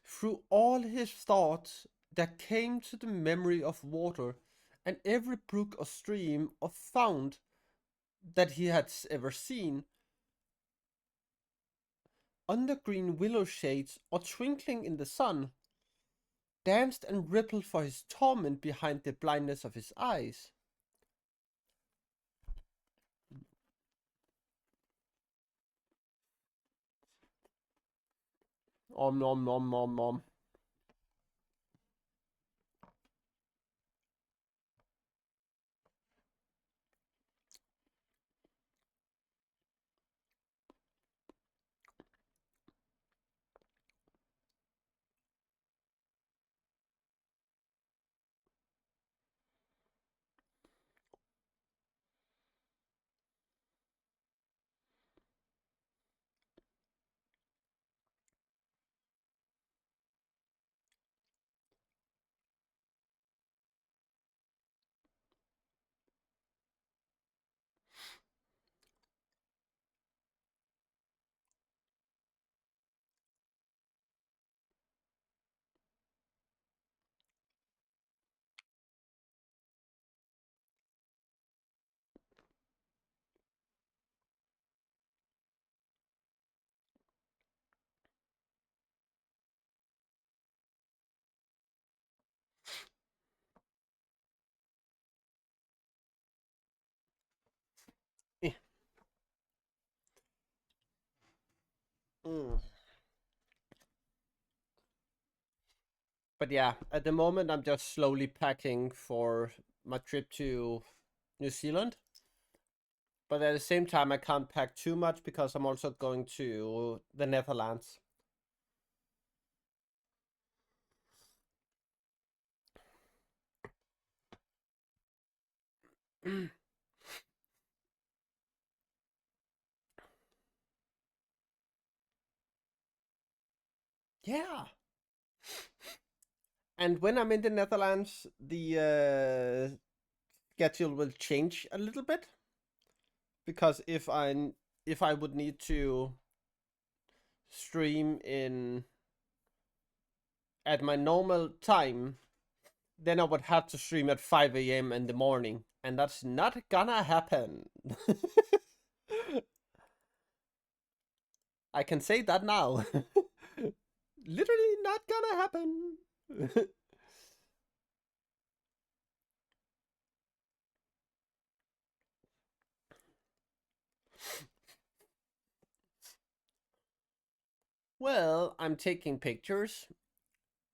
through all his thoughts there came to the memory of water, and every brook or stream or fount that he had ever seen, under green willow shades or twinkling in the sun, danced and rippled for his torment behind the blindness of his eyes. Om nom nom nom nom. Mm. But yeah, at the moment I'm just slowly packing for my trip to New Zealand. But at the same time, I can't pack too much because I'm also going to the Netherlands. Yeah. And when I'm in the Netherlands, the schedule will change a little bit because if I would need to stream in at my normal time, then I would have to stream at 5 a.m. in the morning, and that's not gonna happen. I can say that now. Literally not gonna happen. Well, I'm taking pictures,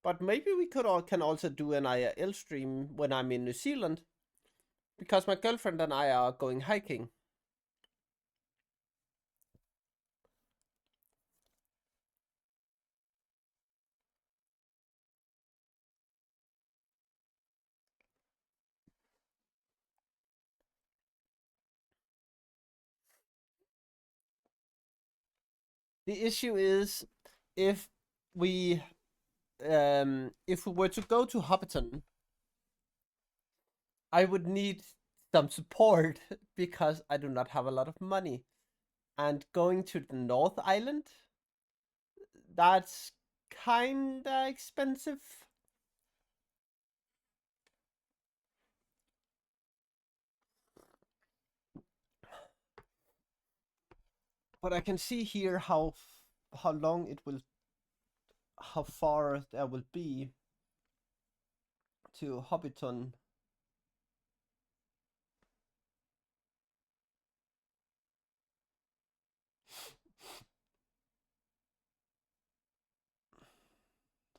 but maybe we can also do an IRL stream when I'm in New Zealand because my girlfriend and I are going hiking. The issue is if we if we were to go to Hobbiton, I would need some support because I do not have a lot of money. And going to the North Island, that's kinda expensive. But I can see here how long it will, how far there will be to Hobbiton.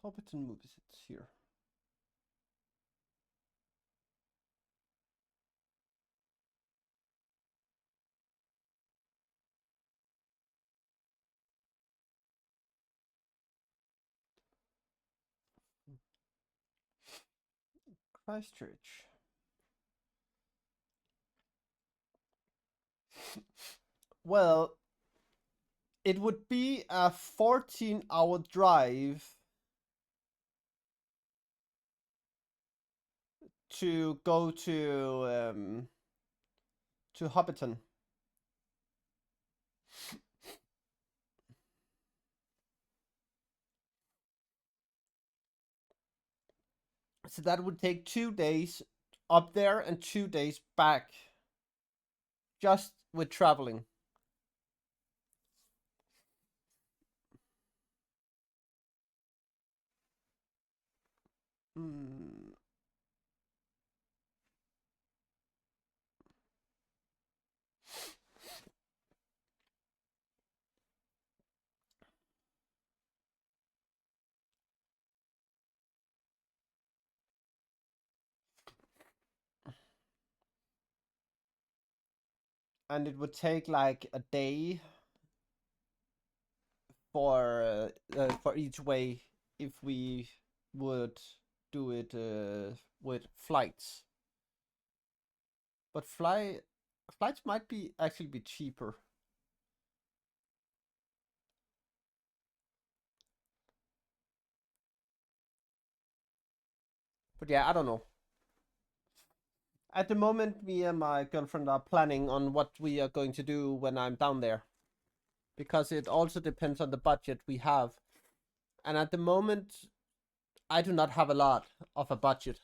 Hobbiton movies, it's here. Christchurch. Well, it would be a 14-hour drive to go to Hobbiton. So that would take 2 days up there and 2 days back just with traveling. Mm. And it would take like a day for each way if we would do it with flights. But flights might be actually be cheaper. But yeah, I don't know. At the moment, me and my girlfriend are planning on what we are going to do when I'm down there. Because it also depends on the budget we have. And at the moment, I do not have a lot of a budget.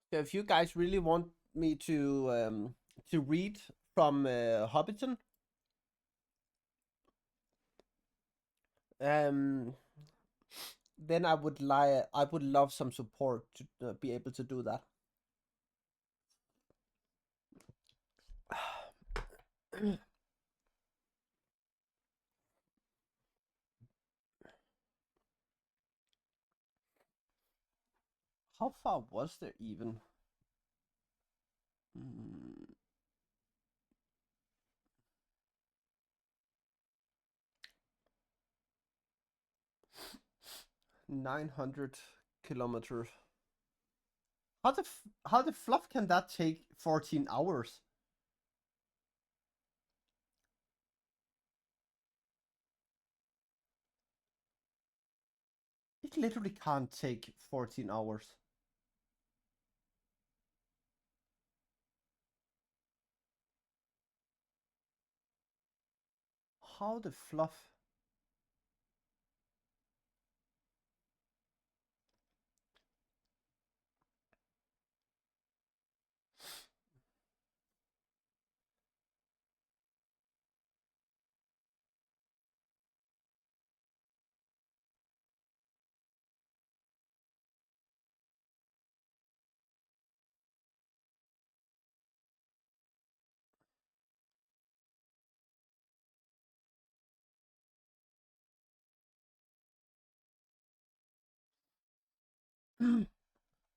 So if you guys really want me to read from Hobbiton. Um, then I would love some support to be able to do that. How far was there even? Mm, 900 kilometers. How the fluff can that take 14 hours? It literally can't take 14 hours. How the fluff?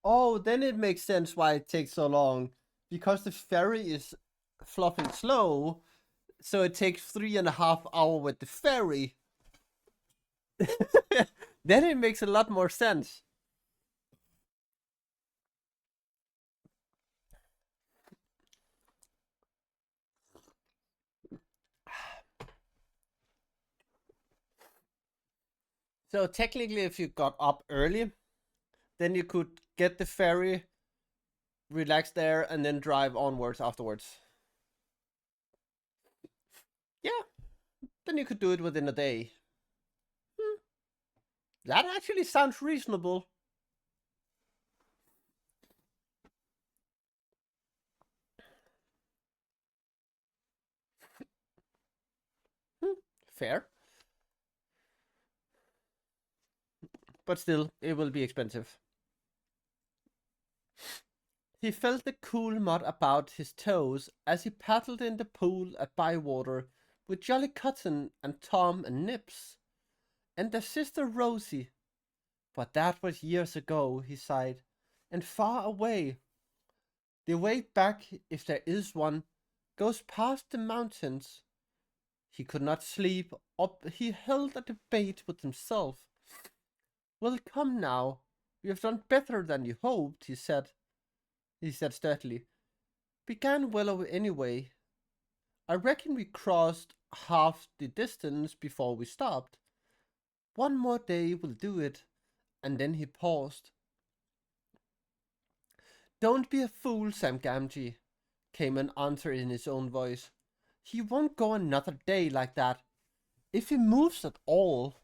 Oh, then it makes sense why it takes so long. Because the ferry is fluffing slow, so it takes 3.5 hours with the ferry. Then it makes a lot more sense. So technically, if you got up early, then you could get the ferry, relax there, and then drive onwards afterwards. Yeah, then you could do it within a day. Hmm, that actually sounds reasonable. Hmm, fair. But still, it will be expensive. He felt the cool mud about his toes as he paddled in the pool at Bywater with Jolly Cotton and Tom and Nips and their sister Rosie. But that was years ago, he sighed, and far away. The way back, if there is one, goes past the mountains. He could not sleep, up he held a debate with himself. Well, come now, you have done better than you hoped, he said. He said steadily. Began well anyway. I reckon we crossed half the distance before we stopped. One more day will do it. And then he paused. Don't be a fool, Sam Gamgee, came an answer in his own voice. He won't go another day like that. If he moves at all,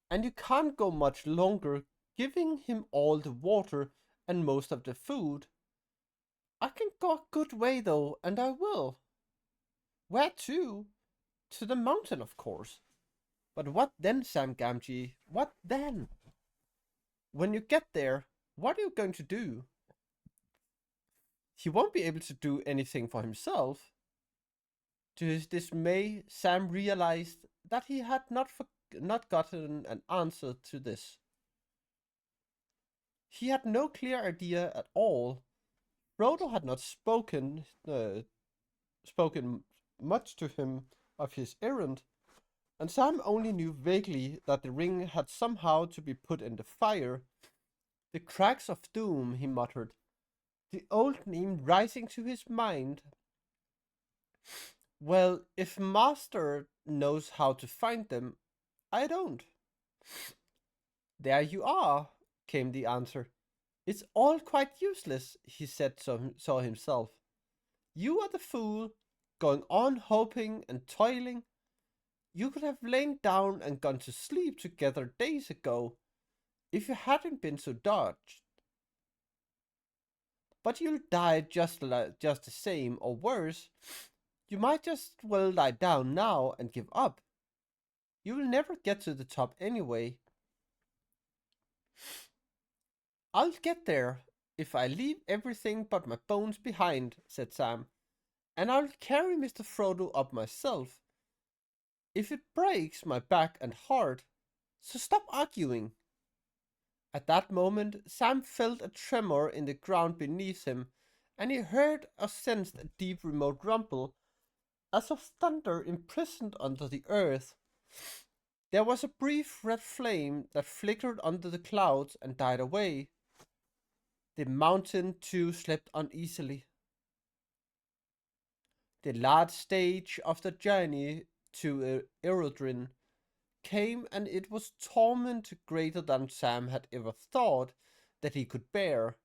and you can't go much longer giving him all the water and most of the food. I can go a good way though, and I will. Where to? To the mountain, of course. But what then, Sam Gamgee? What then? When you get there, what are you going to do? He won't be able to do anything for himself. To his dismay, Sam realized that he had not gotten an answer to this. He had no clear idea at all. Frodo had not spoken much to him of his errand, and Sam only knew vaguely that the ring had somehow to be put in the fire. The cracks of doom, he muttered, the old name rising to his mind. Well, if Master knows how to find them, I don't. There you are, came the answer. It's all quite useless, he said so himself. You are the fool, going on hoping and toiling. You could have lain down and gone to sleep together days ago, if you hadn't been so dodged. But you'll die just the same, or worse. You might just well lie down now and give up. You will never get to the top anyway. I'll get there if I leave everything but my bones behind, said Sam, and I'll carry Mr. Frodo up myself if it breaks my back and heart. So stop arguing. At that moment, Sam felt a tremor in the ground beneath him, and he heard or sensed a deep remote rumble, as of thunder imprisoned under the earth. There was a brief red flame that flickered under the clouds and died away. The mountain too slept uneasily. The last stage of the journey to Erodrin came, and it was torment greater than Sam had ever thought that he could bear.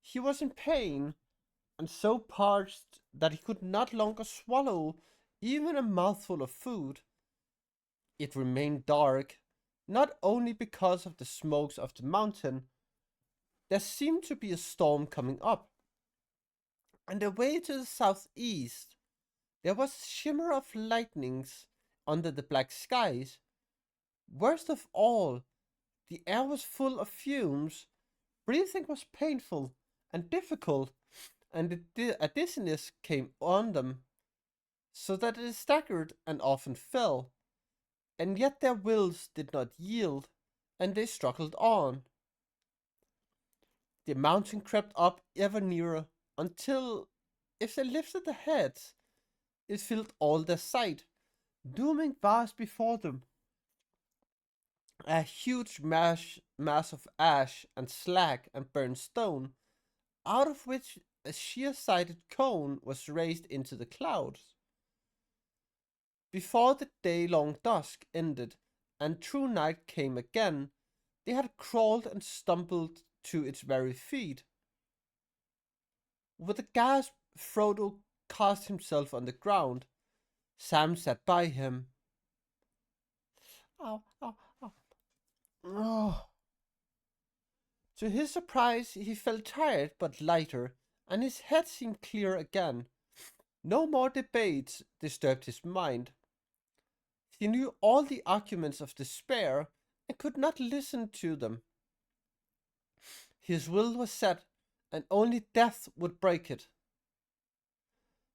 He was in pain, and so parched that he could not longer swallow even a mouthful of food. It remained dark, not only because of the smokes of the mountain. There seemed to be a storm coming up, and away to the southeast there was a shimmer of lightnings under the black skies. Worst of all, the air was full of fumes. Breathing was painful and difficult, and a dizziness came on them, so that they staggered and often fell. And yet their wills did not yield, and they struggled on. The mountain crept up ever nearer, until, if they lifted their heads, it filled all their sight, looming vast before them. A huge mass of ash and slag and burnt stone, out of which a sheer-sided cone was raised into the clouds. Before the day-long dusk ended and true night came again, they had crawled and stumbled to its very feet. With a gasp, Frodo cast himself on the ground. Sam sat by him. Ow, ow, ow. Oh. To his surprise, he felt tired but lighter, and his head seemed clear again. No more debates disturbed his mind. He knew all the arguments of despair and could not listen to them. His will was set, and only death would break it.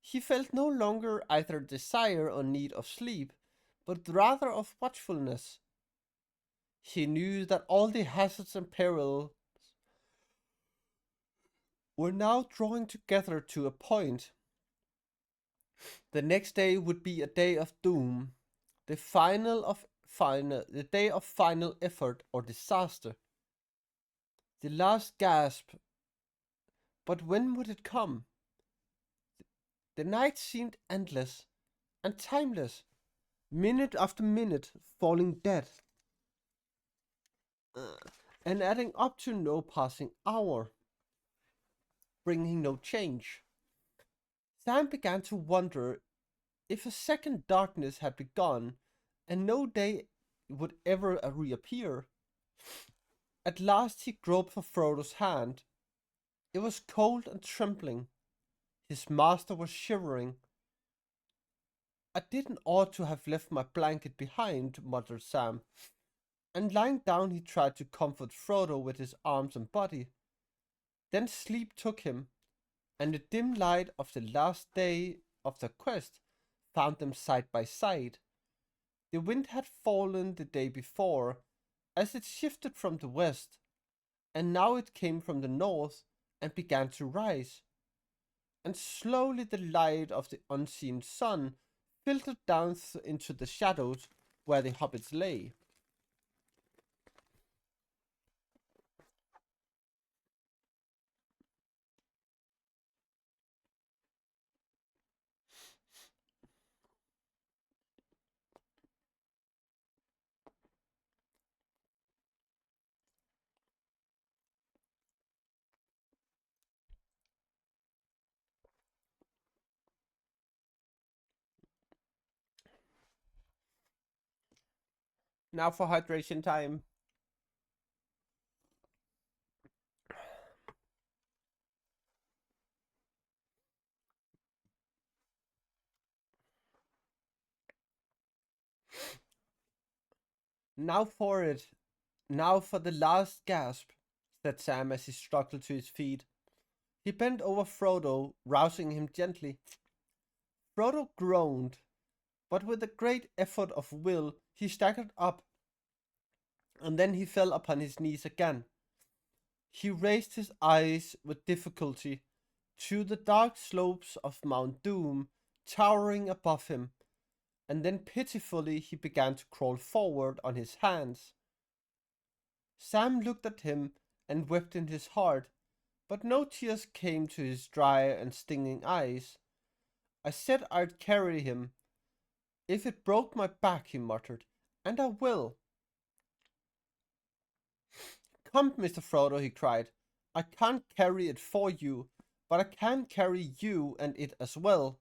He felt no longer either desire or need of sleep, but rather of watchfulness. He knew that all the hazards and perils were now drawing together to a point. The next day would be a day of doom, the day of final effort or disaster. The last gasp. But when would it come? The night seemed endless and timeless, minute after minute falling dead, and adding up to no passing hour, bringing no change. Sam began to wonder if a second darkness had begun and no day would ever reappear. At last he groped for Frodo's hand. It was cold and trembling. His master was shivering. I didn't ought to have left my blanket behind, muttered Sam, and lying down he tried to comfort Frodo with his arms and body. Then sleep took him, and the dim light of the last day of their quest found them side by side. The wind had fallen the day before, as it shifted from the west, and now it came from the north and began to rise. And slowly the light of the unseen sun filtered down into the shadows where the hobbits lay. Now for hydration time. Now for it. Now for the last gasp, said Sam as he struggled to his feet. He bent over Frodo, rousing him gently. Frodo groaned, but with a great effort of will he staggered up, and then he fell upon his knees again. He raised his eyes with difficulty to the dark slopes of Mount Doom towering above him, and then pitifully he began to crawl forward on his hands. Sam looked at him and wept in his heart, but no tears came to his dry and stinging eyes. I said I'd carry him. If it broke my back, he muttered, and I will. Come, Mr. Frodo, he cried. I can't carry it for you, but I can carry you and it as well.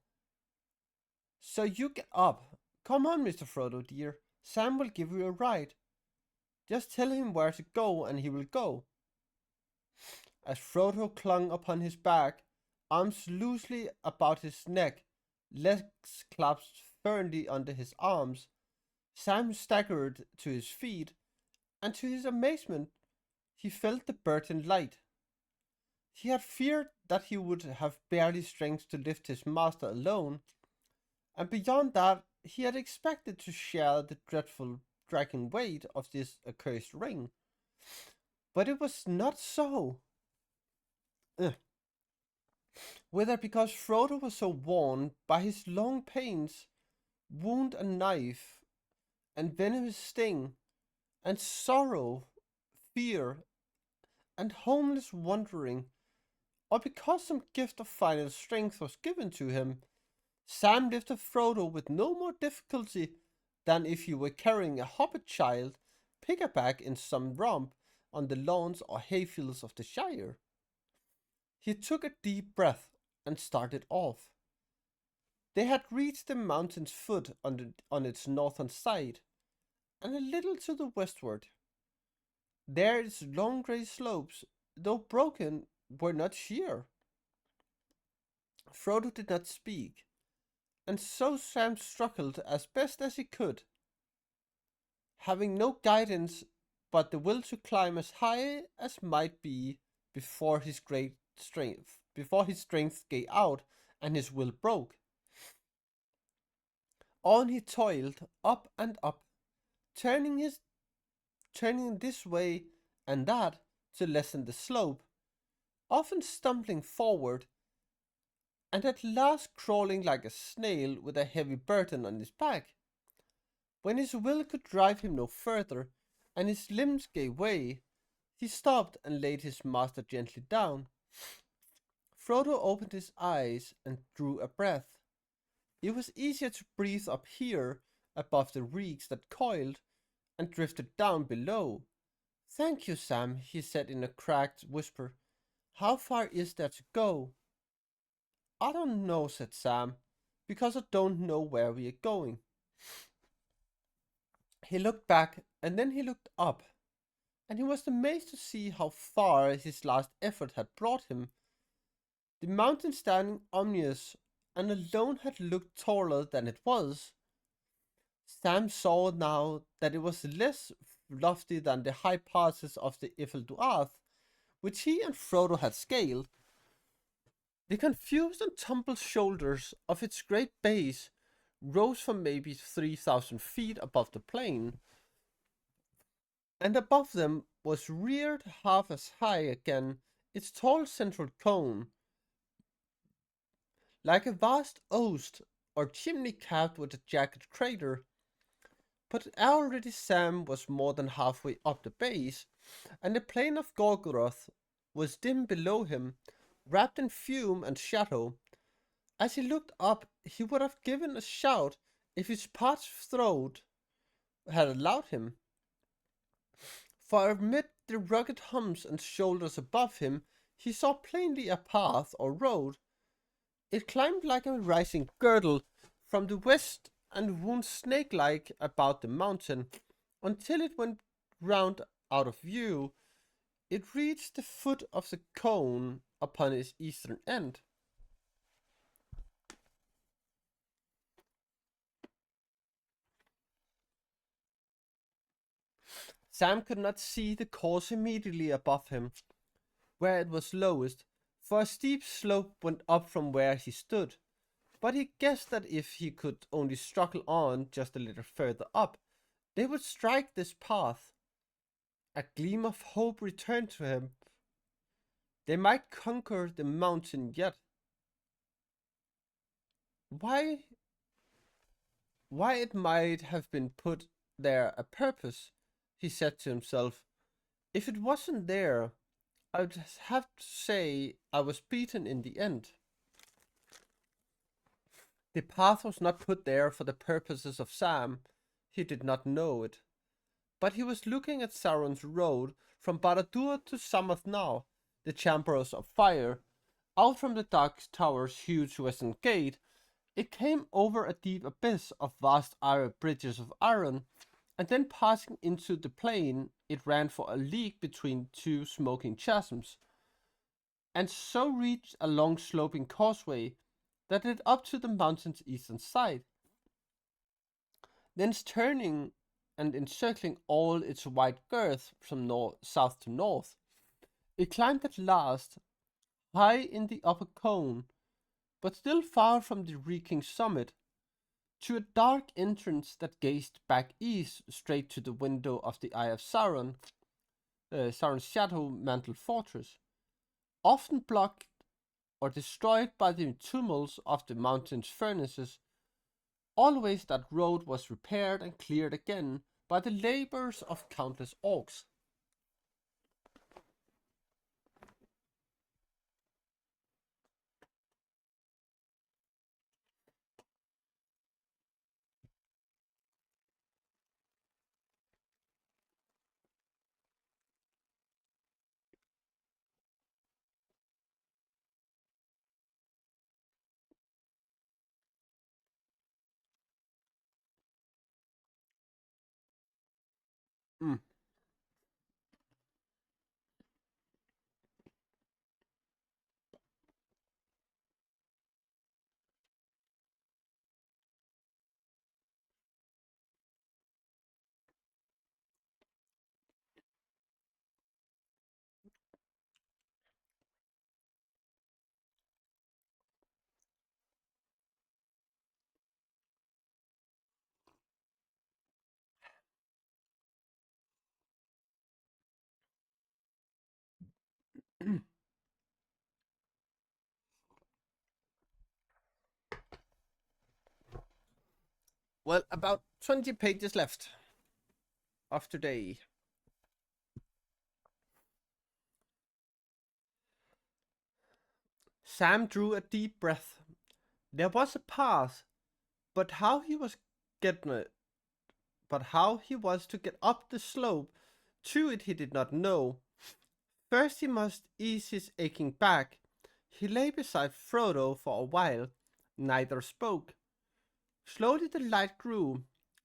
So you get up. Come on, Mr. Frodo, dear. Sam will give you a ride. Just tell him where to go and he will go. As Frodo clung upon his back, arms loosely about his neck, legs clasped firmly under his arms, Sam staggered to his feet, and to his amazement, he felt the burden light. He had feared that he would have barely strength to lift his master alone, and beyond that, he had expected to share the dreadful dragging weight of this accursed ring. But it was not so. Whether because Frodo was so worn by his long pains, wound and knife, and venomous sting, and sorrow, fear, and homeless wandering, or because some gift of final strength was given to him, Sam lifted Frodo with no more difficulty than if he were carrying a hobbit child pickaback in some romp on the lawns or hayfields of the Shire. He took a deep breath and started off. They had reached the mountain's foot on its northern side, and a little to the westward. There its long grey slopes, though broken, were not sheer. Frodo did not speak, and so Sam struggled as best as he could, having no guidance but the will to climb as high as might be before his strength gave out and his will broke. On he toiled, up and up, turning this way and that to lessen the slope, often stumbling forward, and at last crawling like a snail with a heavy burden on his back. When his will could drive him no further, and his limbs gave way, he stopped and laid his master gently down. Frodo opened his eyes and drew a breath. It was easier to breathe up here above the reeks that coiled and drifted down below. Thank you, Sam, he said in a cracked whisper. How far is there to go? I don't know, said Sam, because I don't know where we are going. He looked back and then he looked up, and he was amazed to see how far his last effort had brought him. The mountain standing ominous and alone had looked taller than it was. Sam saw now that it was less lofty than the high passes of the Ifeldoarth, which he and Frodo had scaled. The confused and tumbled shoulders of its great base rose from maybe 3,000 feet above the plain, and above them was reared half as high again its tall central cone, like a vast oast or chimney capped with a jagged crater. But already Sam was more than halfway up the base, and the plain of Gorgoroth was dim below him, wrapped in fume and shadow. As he looked up, he would have given a shout if his parched throat had allowed him. For amid the rugged humps and shoulders above him, he saw plainly a path or road. It climbed like a rising girdle from the west and wound snake-like about the mountain until it went round out of view. It reached the foot of the cone upon its eastern end. Sam could not see the course immediately above him, where it was lowest, for a steep slope went up from where he stood. But he guessed that if he could only struggle on just a little further up, they would strike this path. A gleam of hope returned to him. They might conquer the mountain yet. Why why it might have been put there a purpose, he said to himself. If it wasn't there, I would have to say I was beaten in the end. The path was not put there for the purposes of Sam. He did not know it. But he was looking at Sauron's road from Barad-dûr to Samath now, the Chambers of Fire. Out from the Dark Tower's huge western gate, it came over a deep abyss of vast iron bridges of iron, and then passing into the plain, it ran for a league between two smoking chasms, and so reached a long sloping causeway that led up to the mountain's eastern side. Thence turning and encircling all its wide girth from south to north, it climbed at last, high in the upper cone, but still far from the reeking summit, to a dark entrance that gazed back east straight to the window of the Eye of Sauron, Sauron's shadow-mantled fortress, often blocked or destroyed by the tumults of the mountain's furnaces. Always that road was repaired and cleared again by the labors of countless orcs. Mm. Well, about 20 pages left of today. Sam drew a deep breath. There was a path, but how he was getting it, but how he was to get up the slope to it he did not know. First he must ease his aching back. He lay beside Frodo for a while. Neither spoke. Slowly the light grew.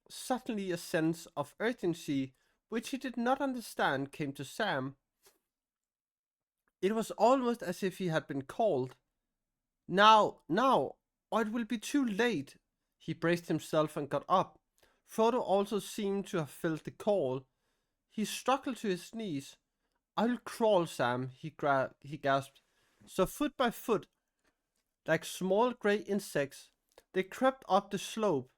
Suddenly a sense of urgency, which he did not understand, came to Sam. It was almost as if he had been called. Now, or it will be too late. He braced himself and got up. Frodo also seemed to have felt the call. He struggled to his knees. I'll crawl, Sam, he gasped. So foot by foot, like small grey insects, they crept up the slope.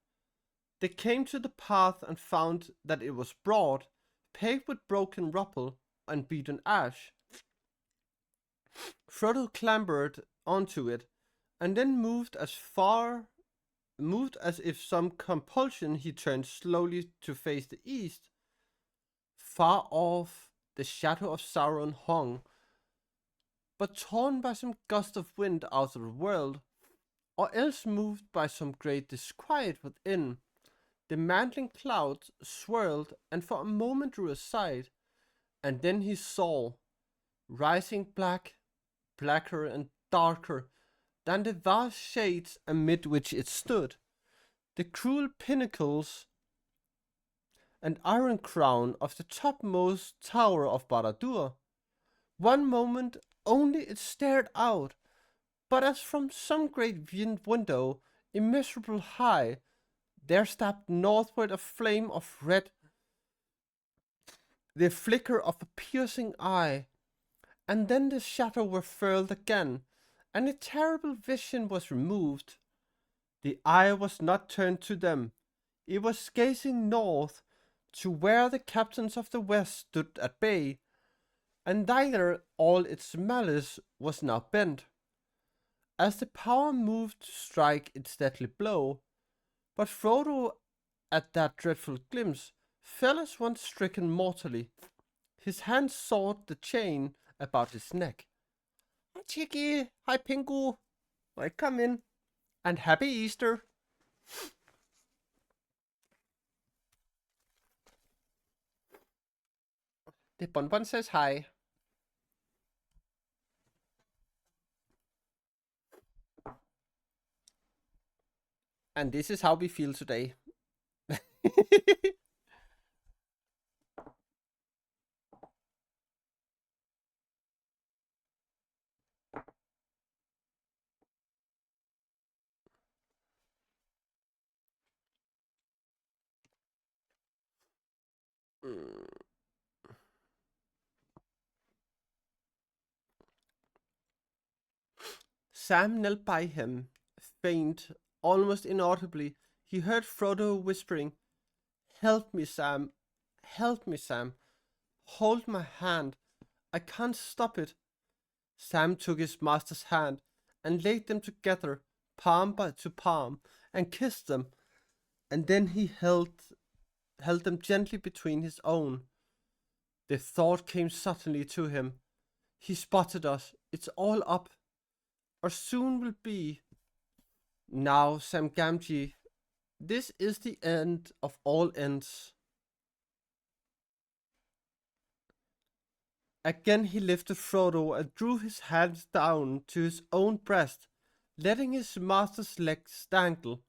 They came to the path and found that it was broad, paved with broken rubble and beaten ash. Frodo clambered onto it, and then moved as if some compulsion, he turned slowly to face the east. Far off, the shadow of Sauron hung, but torn by some gust of wind out of the world, or else moved by some great disquiet within. The mantling clouds swirled and for a moment drew aside, and then he saw, rising blacker and darker than the vast shades amid which it stood, the cruel pinnacles and iron crown of the topmost tower of Barad-dûr. One moment only it stared out, but as from some great window, immeasurable high, there stabbed northward a flame of red the flicker of a piercing eye, and then the shadow were furled again, and a terrible vision was removed. The eye was not turned to them, it was gazing north to where the captains of the west stood at bay, and thither all its malice was now bent, as the power moved to strike its deadly blow. But Frodo, at that dreadful glimpse, fell as one stricken mortally. His hand sought the chain about his neck. Hi, Chicky. Hi, Pingu. Welcome in. And happy Easter. The Bonbon says hi. And this is how we feel today. Sam knelt by him, faint, almost inaudibly. He heard Frodo whispering, "Help me, Sam. Help me, Sam. Hold my hand. I can't stop it." Sam took his master's hand and laid them together, palm to palm, and kissed them, and then he held them gently between his own. The thought came suddenly to him. He spotted us. It's all up, or soon will be. Now, Sam Gamgee, this is the end of all ends. Again he lifted Frodo and drew his hands down to his own breast, letting his master's legs dangle.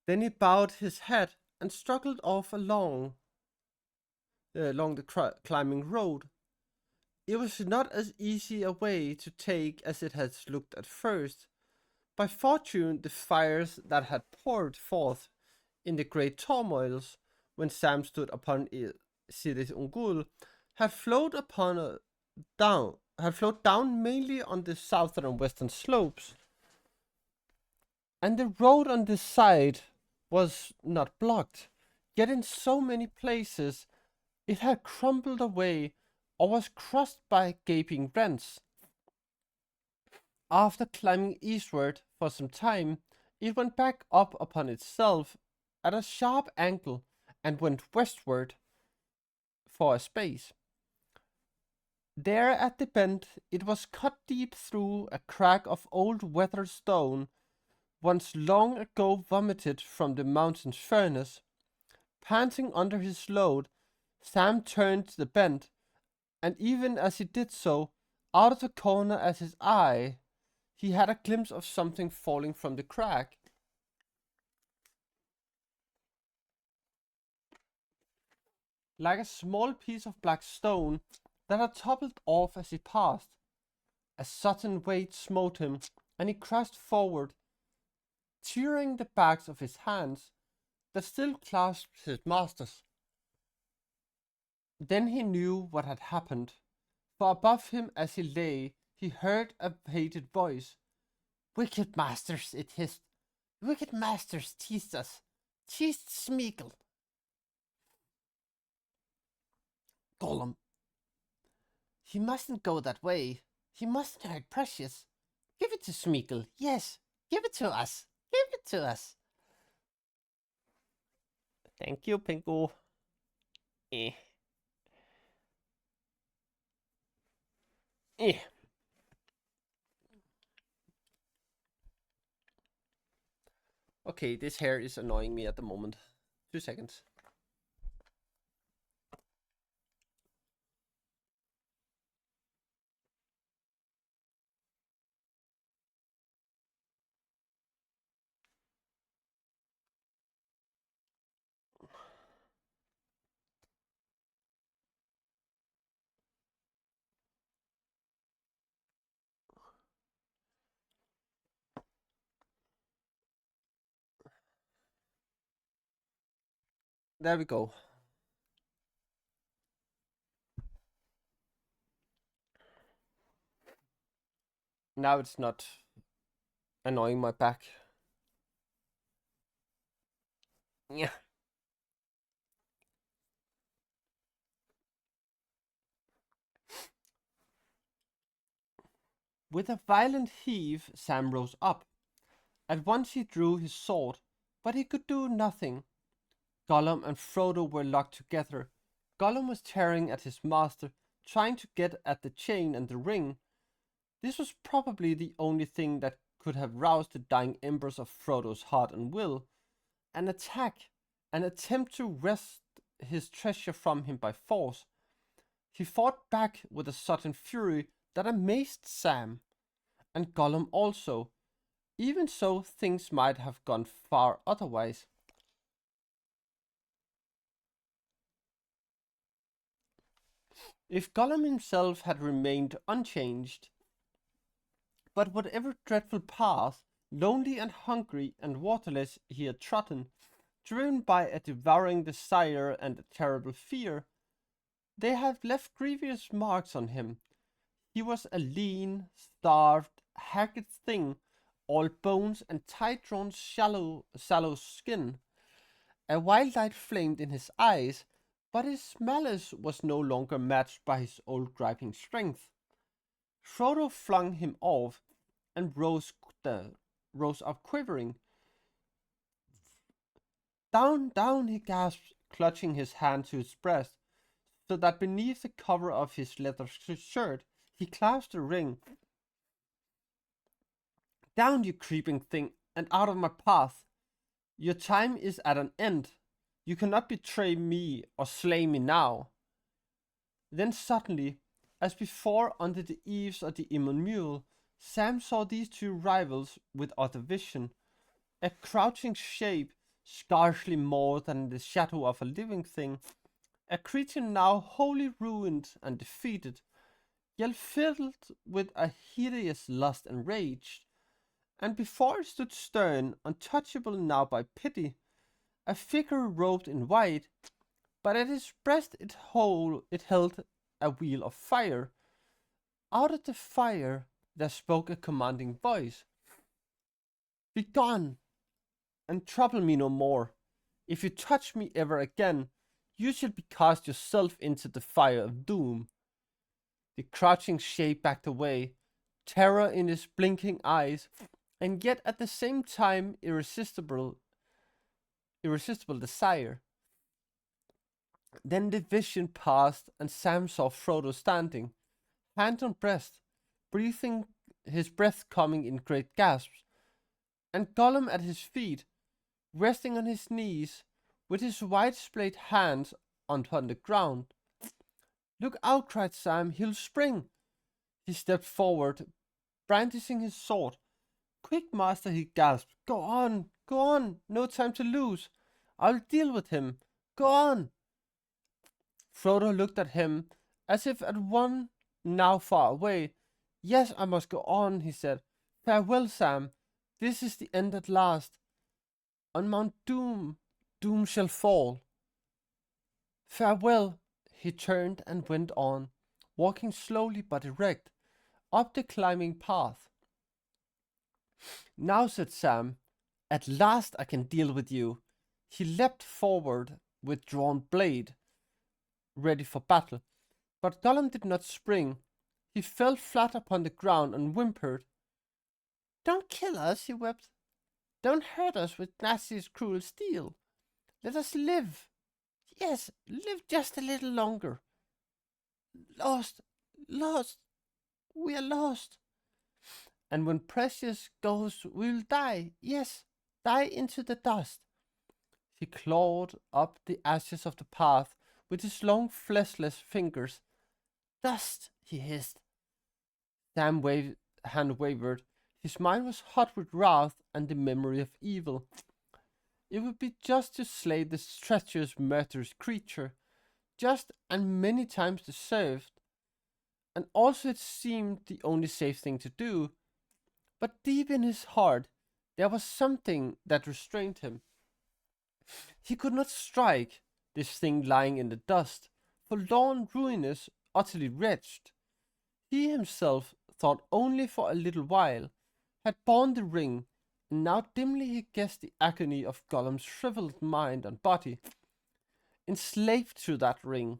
Then he bowed his head and struggled off along the climbing road. It was not as easy a way to take as it had looked at first. By fortune, the fires that had poured forth in the great turmoils when Sam stood upon Sidis Ungul had flowed down mainly on the southern and western slopes, and the road on this side was not blocked. Yet in so many places it had crumbled away or was crossed by gaping rents. After climbing eastward for some time, it went back up upon itself at a sharp angle and went westward for a space. There at the bend it was cut deep through a crack of old weathered stone, once long ago vomited from the mountain's furnace. Panting under his load, Sam turned the bend, and even as he did so, out of the corner of his eye, he had a glimpse of something falling from the crack. Like a small piece of black stone that had toppled off as he passed. A sudden weight smote him, and he crashed forward, tearing the backs of his hands that still clasped his master's. Then he knew what had happened, for above him as he lay, he heard a hated voice. "Wicked masters," it hissed. "Wicked masters teased us. Teased Smeagol." Gollum. "He mustn't go that way. He mustn't hurt Precious. Give it to Smeagol. Yes, give it to us. Give it to us." Thank you, Pingu. Eh. Eh. Okay, this hair is annoying me at the moment. 2 seconds. There we go. Now it's not annoying my back. Yeah. With a violent heave, Sam rose up. At once he drew his sword, but he could do nothing. Gollum and Frodo were locked together. Gollum was tearing at his master, trying to get at the chain and the ring. This was probably the only thing that could have roused the dying embers of Frodo's heart and will. An attack, an attempt to wrest his treasure from him by force. He fought back with a sudden fury that amazed Sam, and Gollum also. Even so, things might have gone far otherwise. If Gollum himself had remained unchanged, but whatever dreadful path, lonely and hungry and waterless, he had trodden, driven by a devouring desire and a terrible fear, they had left grievous marks on him. He was a lean, starved, haggard thing, all bones and tight-drawn, sallow skin. A wild light flamed in his eyes, but his malice was no longer matched by his old griping strength. Frodo flung him off and rose up quivering. Down, down, he gasped, clutching his hand to his breast, so that beneath the cover of his leather shirt he clasped a ring. Down, you creeping thing, and out of my path. Your time is at an end. You cannot betray me or slay me now. Then suddenly, as before under the eaves of the Immon Mule, Sam saw these two rivals with other vision. A crouching shape, scarcely more than the shadow of a living thing. A creature now wholly ruined and defeated, yet filled with a hideous lust and rage. And before it stood stern, untouchable now by pity, a figure robed in white, but at his breast it held a wheel of fire. Out of the fire there spoke a commanding voice. Begone, and trouble me no more. If you touch me ever again, you shall be cast yourself into the fire of doom. The crouching shape backed away, terror in his blinking eyes, and yet at the same time irresistible desire. Then the vision passed, and Sam saw Frodo standing, hand on breast, breathing, his breath coming in great gasps, and Gollum at his feet, resting on his knees, with his wide-splayed hands upon the ground. Look out, cried Sam, he'll spring. He stepped forward, brandishing his sword. Quick, master, he gasped. Go on, no time to lose. I'll deal with him. Go on. Frodo looked at him, as if at one now far away. Yes, I must go on, he said. Farewell, Sam. This is the end at last. On Mount Doom, doom shall fall. Farewell. He turned and went on, walking slowly but erect, up the climbing path. Now, said Sam, at last I can deal with you. He leapt forward with drawn blade, ready for battle. But Gollum did not spring. He fell flat upon the ground and whimpered. Don't kill us, he wept. Don't hurt us with Nazi's cruel steel. Let us live. Yes, live just a little longer. Lost, lost, we are lost. And when Precious goes, we'll die. Yes, die into the dust. He clawed up the ashes of the path with his long fleshless fingers. Dust, he hissed. Sam's hand wavered. His mind was hot with wrath and the memory of evil. It would be just to slay this treacherous, murderous creature, just and many times deserved, and also it seemed the only safe thing to do. But deep in his heart, there was something that restrained him. He could not strike this thing lying in the dust, forlorn, ruinous, utterly wretched. He himself thought only for a little while, had borne the ring, and now dimly he guessed the agony of Gollum's shriveled mind and body, enslaved to that ring,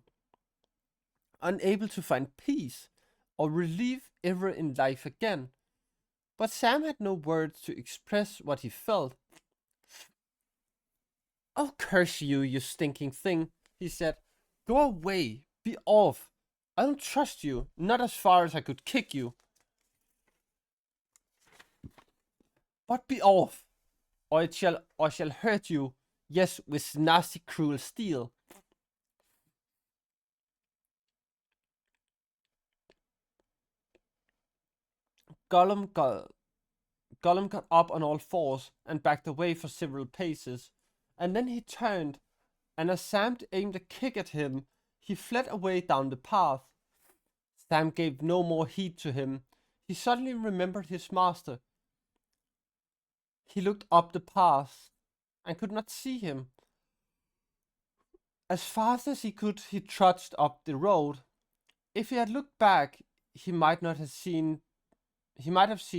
unable to find peace or relief ever in life again. But Sam had no words to express what he felt. "Oh, curse you, you stinking thing," he said. "Go away, be off. I don't trust you, not as far as I could kick you. But be off, or I shall hurt you, yes, with nasty cruel steel." Gollum got, Gollum got up on all fours and backed away for several paces, and then he turned, and as Sam aimed a kick at him, he fled away down the path. Sam gave no more heed to him. He suddenly remembered his master. He looked up the path and could not see him. As fast as he could, he trudged up the road. If he had looked back, he might have seen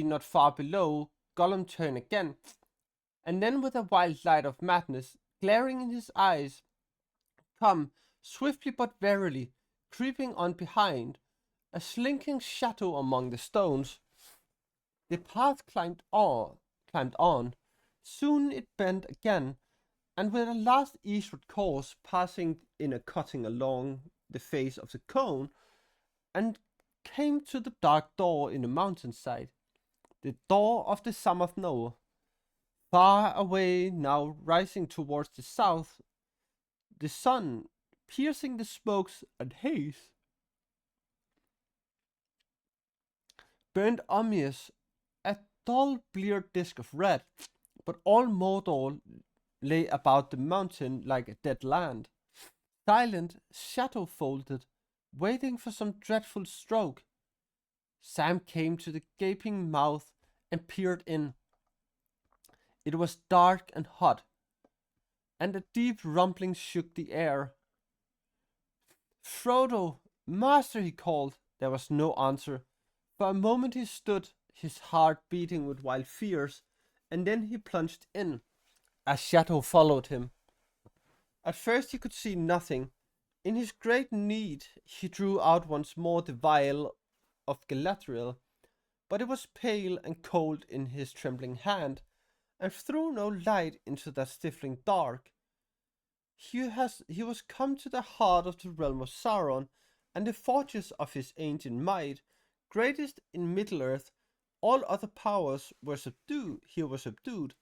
not far below Gollum turn again, and then with a wild light of madness glaring in his eyes, come, swiftly but warily, creeping on behind, a slinking shadow among the stones. The path climbed on. Soon it bent again, and with a last eastward course, passing in a cutting along the face of the cone, and came to the dark door in the mountainside, the door of the Son of Noah. Far away now, rising towards the south, the sun, piercing the smokes and haze, burned ominous, a dull bleared disk of red, but all Mordor lay about the mountain like a dead land, silent, shadow-folded, waiting for some dreadful stroke. Sam came to the gaping mouth and peered in. It was dark and hot, and a deep rumbling shook the air. "Frodo, master," he called. There was no answer. For a moment he stood, his heart beating with wild fears, and then he plunged in. A shadow followed him. At first he could see nothing. In his great need he drew out once more the vial of Galadriel, but it was pale and cold in his trembling hand, and threw no light into that stifling dark. He was come to the heart of the realm of Sauron, and the fortress of his ancient might, greatest in Middle-earth. All other powers were subdued. He was subdued.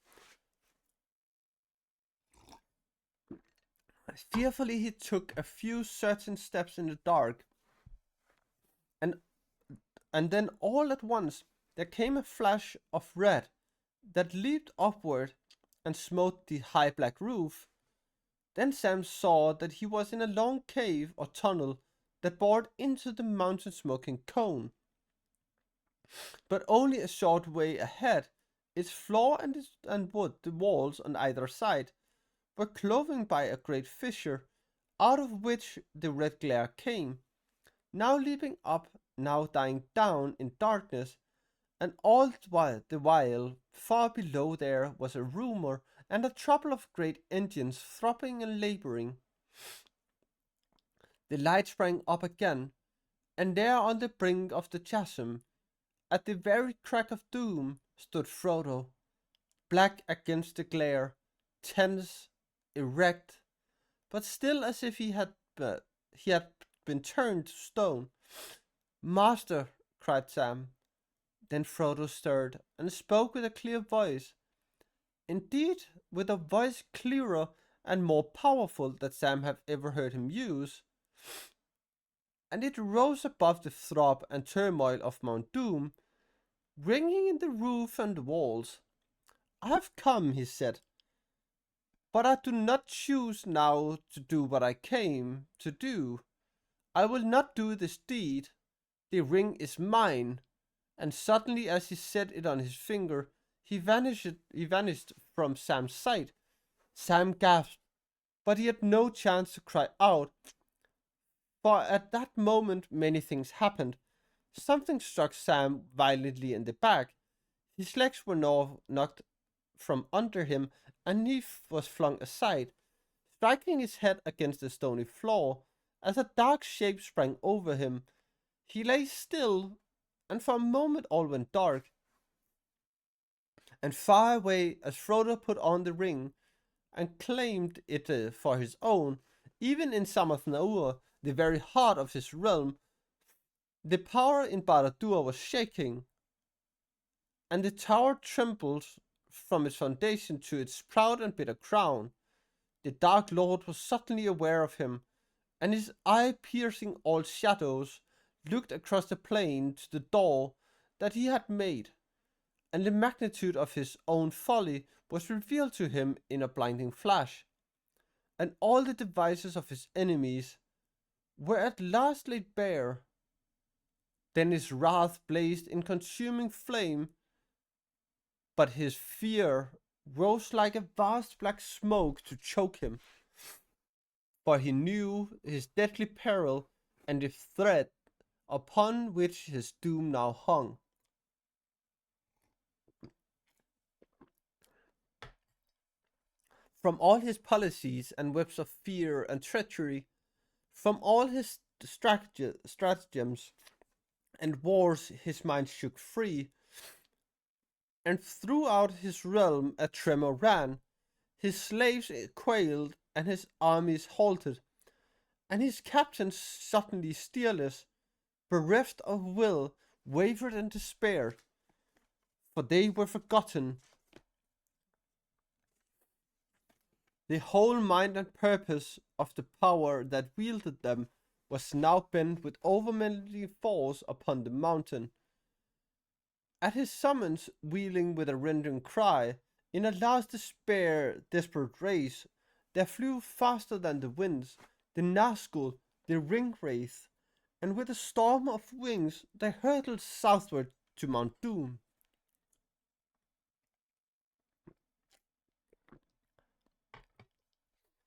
Fearfully he took a few certain steps in the dark, and then all at once there came a flash of red that leaped upward and smote the high black roof. Then Sam saw that he was in a long cave or tunnel that bored into the mountain-smoking cone. But only a short way ahead, its floor and wood, the walls on either side, were cloven by a great fissure, out of which the red glare came, now leaping up, now dying down in darkness, and all the while far below there was a rumour and a trouble of great engines throbbing and labouring. The light sprang up again, and there on the brink of the chasm, at the very crack of doom, stood Frodo, black against the glare, tense, erect, but still as if he had been turned to stone. "Master," cried Sam. Then Frodo stirred and spoke with a clear voice. Indeed, with a voice clearer and more powerful than Sam had ever heard him use, and it rose above the throb and turmoil of Mount Doom, ringing in the roof and the walls. "I have come," he said, "but I do not choose now to do what I came to do. I will not do this deed. The ring is mine." And suddenly, as he set it on his finger, he vanished from Sam's sight. Sam gasped, but he had no chance to cry out, for at that moment many things happened. Something struck Sam violently in the back. His legs were now knocked from under him, and he was flung aside, striking his head against the stony floor. As a dark shape sprang over him, he lay still, and for a moment all went dark. And far away, as Frodo put on the ring and claimed it for his own, even in Samathnaur, the very heart of his realm, the power in Barad-dûr was shaking, and the tower trembled from its foundation to its proud and bitter crown. The Dark Lord was suddenly aware of him, and his eye, piercing all shadows, looked across the plain to the door that he had made, and the magnitude of his own folly was revealed to him in a blinding flash, and all the devices of his enemies were at last laid bare. Then his wrath blazed in consuming flame, but his fear rose like a vast black smoke to choke him, for he knew his deadly peril and the threat upon which his doom now hung. From all his policies and webs of fear and treachery, from all his stratagems and wars, his mind shook free, and throughout his realm a tremor ran. His slaves quailed, and his armies halted, and his captains, suddenly steerless, bereft of will, wavered and despaired, for they were forgotten. The whole mind and purpose of the power that wielded them was now bent with overwhelming force upon the mountain. At his summons, wheeling with a rending cry, in a last desperate race, there flew faster than the winds the Nazgul, the Ringwraith, and with a storm of wings they hurtled southward to Mount Doom.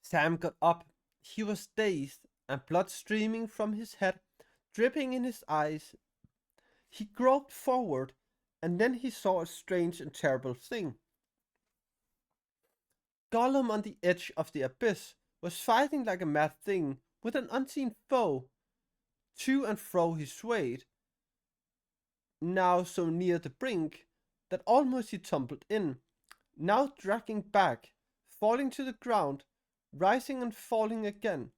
Sam got up. He was dazed, and blood streaming from his head, dripping in his eyes. He groped forward, and then he saw a strange and terrible thing. Gollum on the edge of the abyss was fighting like a mad thing with an unseen foe. To and fro he swayed, now so near the brink that almost he tumbled in, now dragging back, falling to the ground, rising and falling again,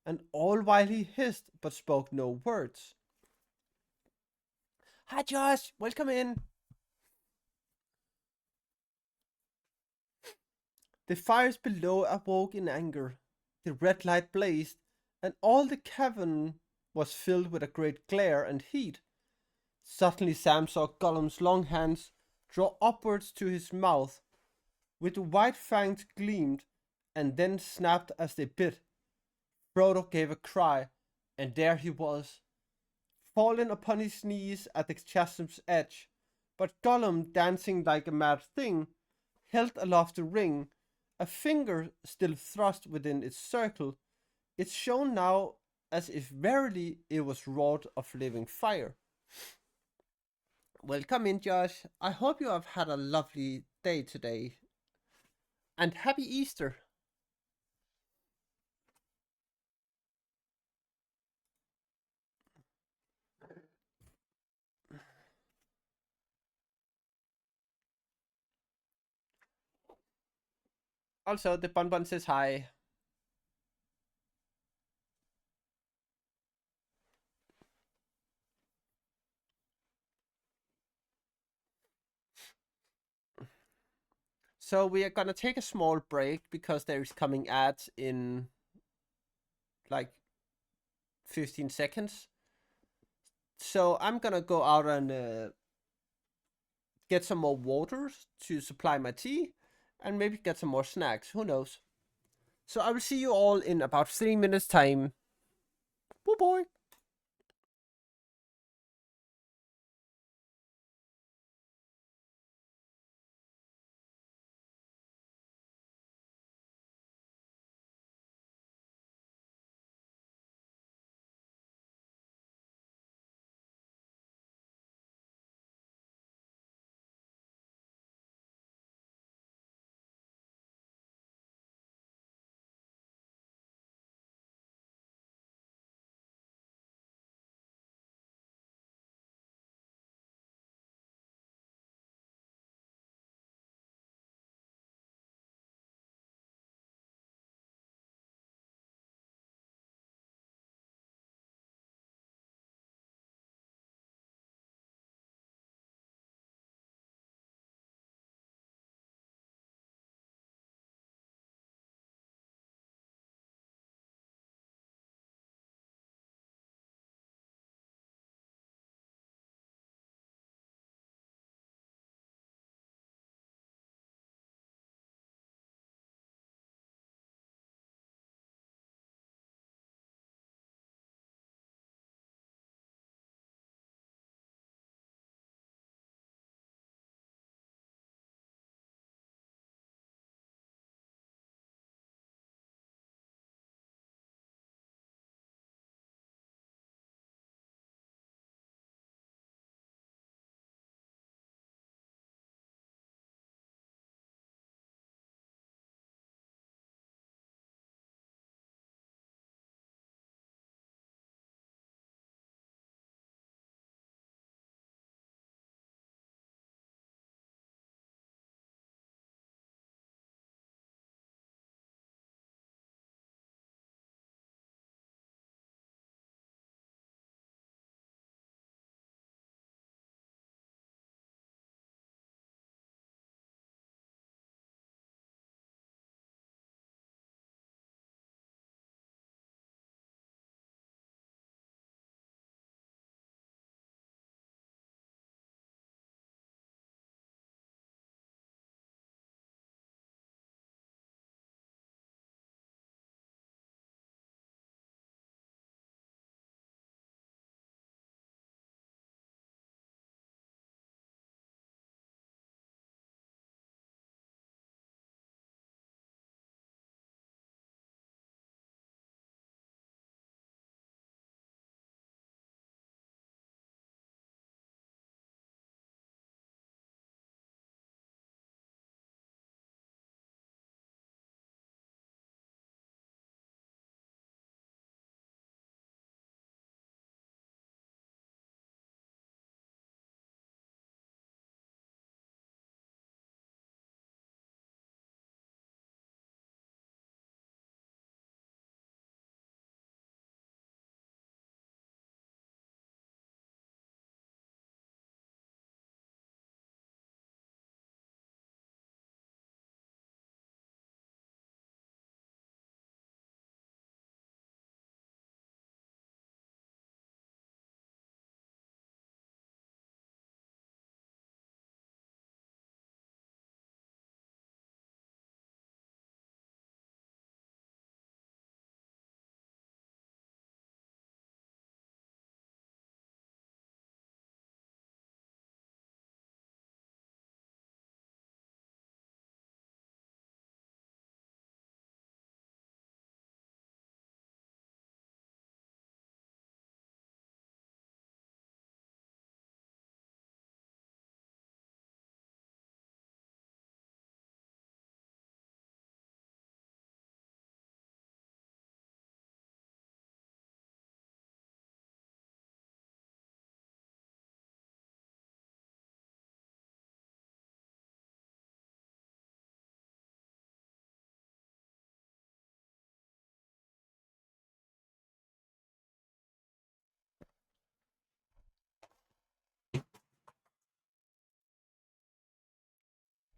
and all while he hissed but spoke no words. Hi Josh, welcome in. The fires below awoke in anger. The red light blazed, and all the cavern was filled with a great glare and heat. Suddenly Sam saw Gollum's long hands draw upwards to his mouth, with the white fangs gleamed, and then snapped as they bit. Frodo gave a cry, and there he was, fallen upon his knees at the chasm's edge. But Gollum, dancing like a mad thing, held aloft the ring, a finger still thrust within its circle. It shone now as if verily it was wrought of living fire. Welcome in, Josh. I hope you have had a lovely day today. And happy Easter. Also, the Bonbon says hi. So we are gonna take a small break because there is coming ads in like 15 seconds. So I'm gonna go out and get some more water to supply my tea and maybe get some more snacks. Who knows? So I will see you all in about 3 minutes time. Bye bye.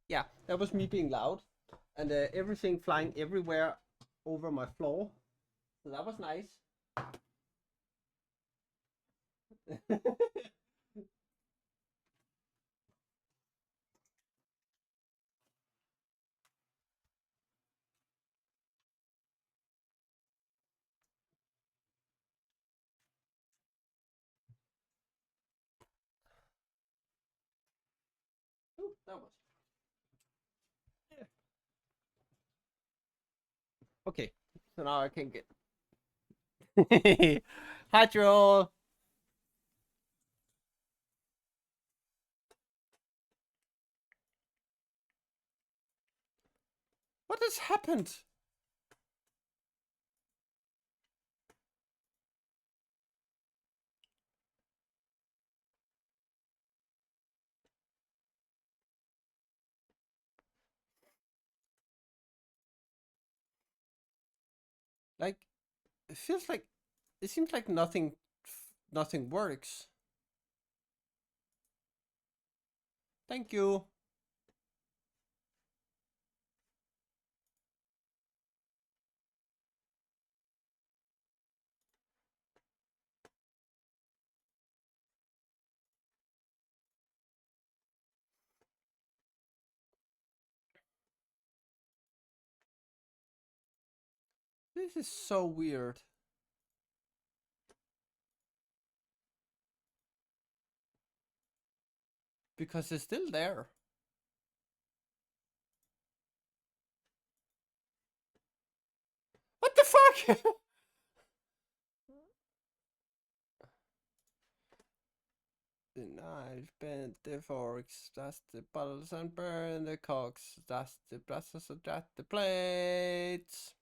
Yeah, that was me being loud, and everything flying everywhere over my floor. So that was nice. Ooh, that was. Yeah. Okay, so now I can get. Hi, Joel. What has happened? Like, it feels like it seems like nothing works. Thank you. This is so weird. Because it's still there. What the fuck? I've bent the forks, that's the bottles and burn the cocks, that's the brasses and that's the plates.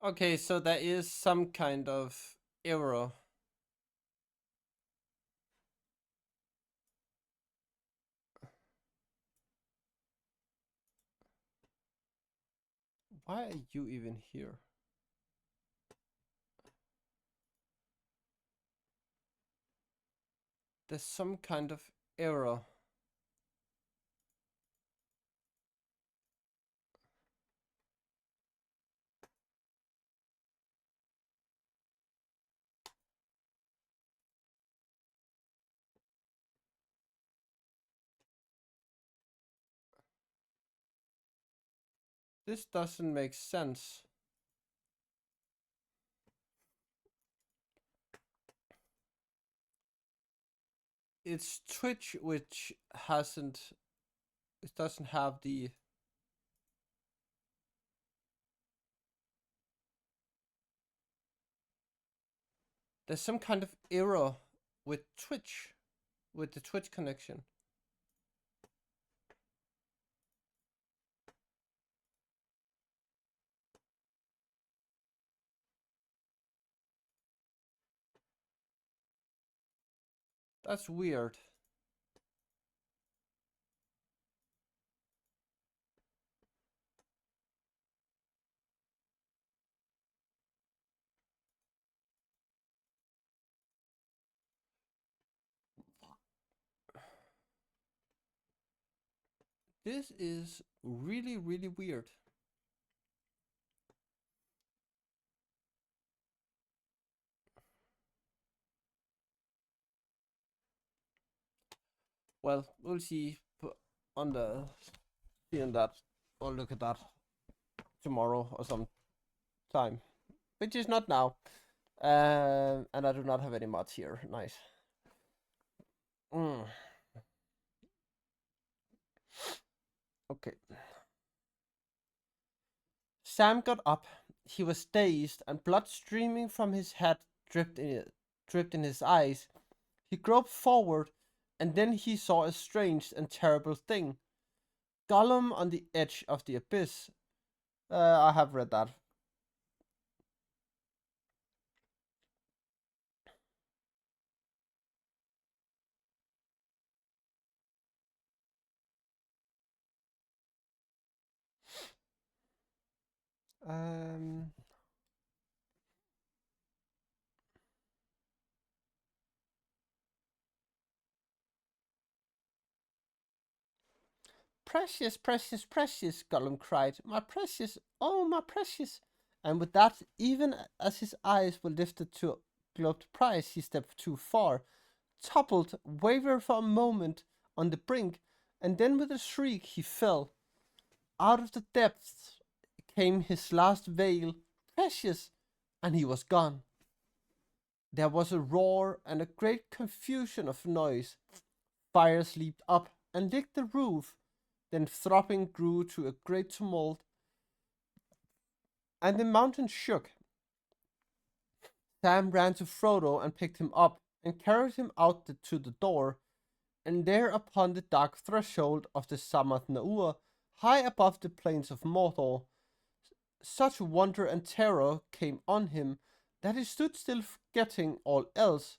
Okay, so there is some kind of error. Why are you even here? There's some kind of error. This doesn't make sense. It's Twitch which it doesn't have the. There's some kind of error with Twitch, with the Twitch connection. That's weird. This is really, really weird. Well, we'll see on the seeing that or look at that tomorrow or some time, which is not now. And I do not have any mods here. Nice. Mm. Okay. Sam got up. He was dazed, and blood streaming from his head dripped in his eyes. He groped forward, and then he saw a strange and terrible thing. Gollum on the edge of the abyss. I have read that. Um, Precious, precious, precious, Gollum cried. My precious, oh, my precious. And with that, even as his eyes were lifted to globed prize, he stepped too far, toppled, wavered for a moment on the brink, and then with a shriek he fell. Out of the depths came his last veil, precious, and he was gone. There was a roar and a great confusion of noise. Fires leaped up and licked the roof, then throbbing grew to a great tumult, and the mountain shook. Sam ran to Frodo and picked him up and carried him out to the door, and there upon the dark threshold of the Samath Naur, high above the plains of Mordor, such wonder and terror came on him that he stood still forgetting all else,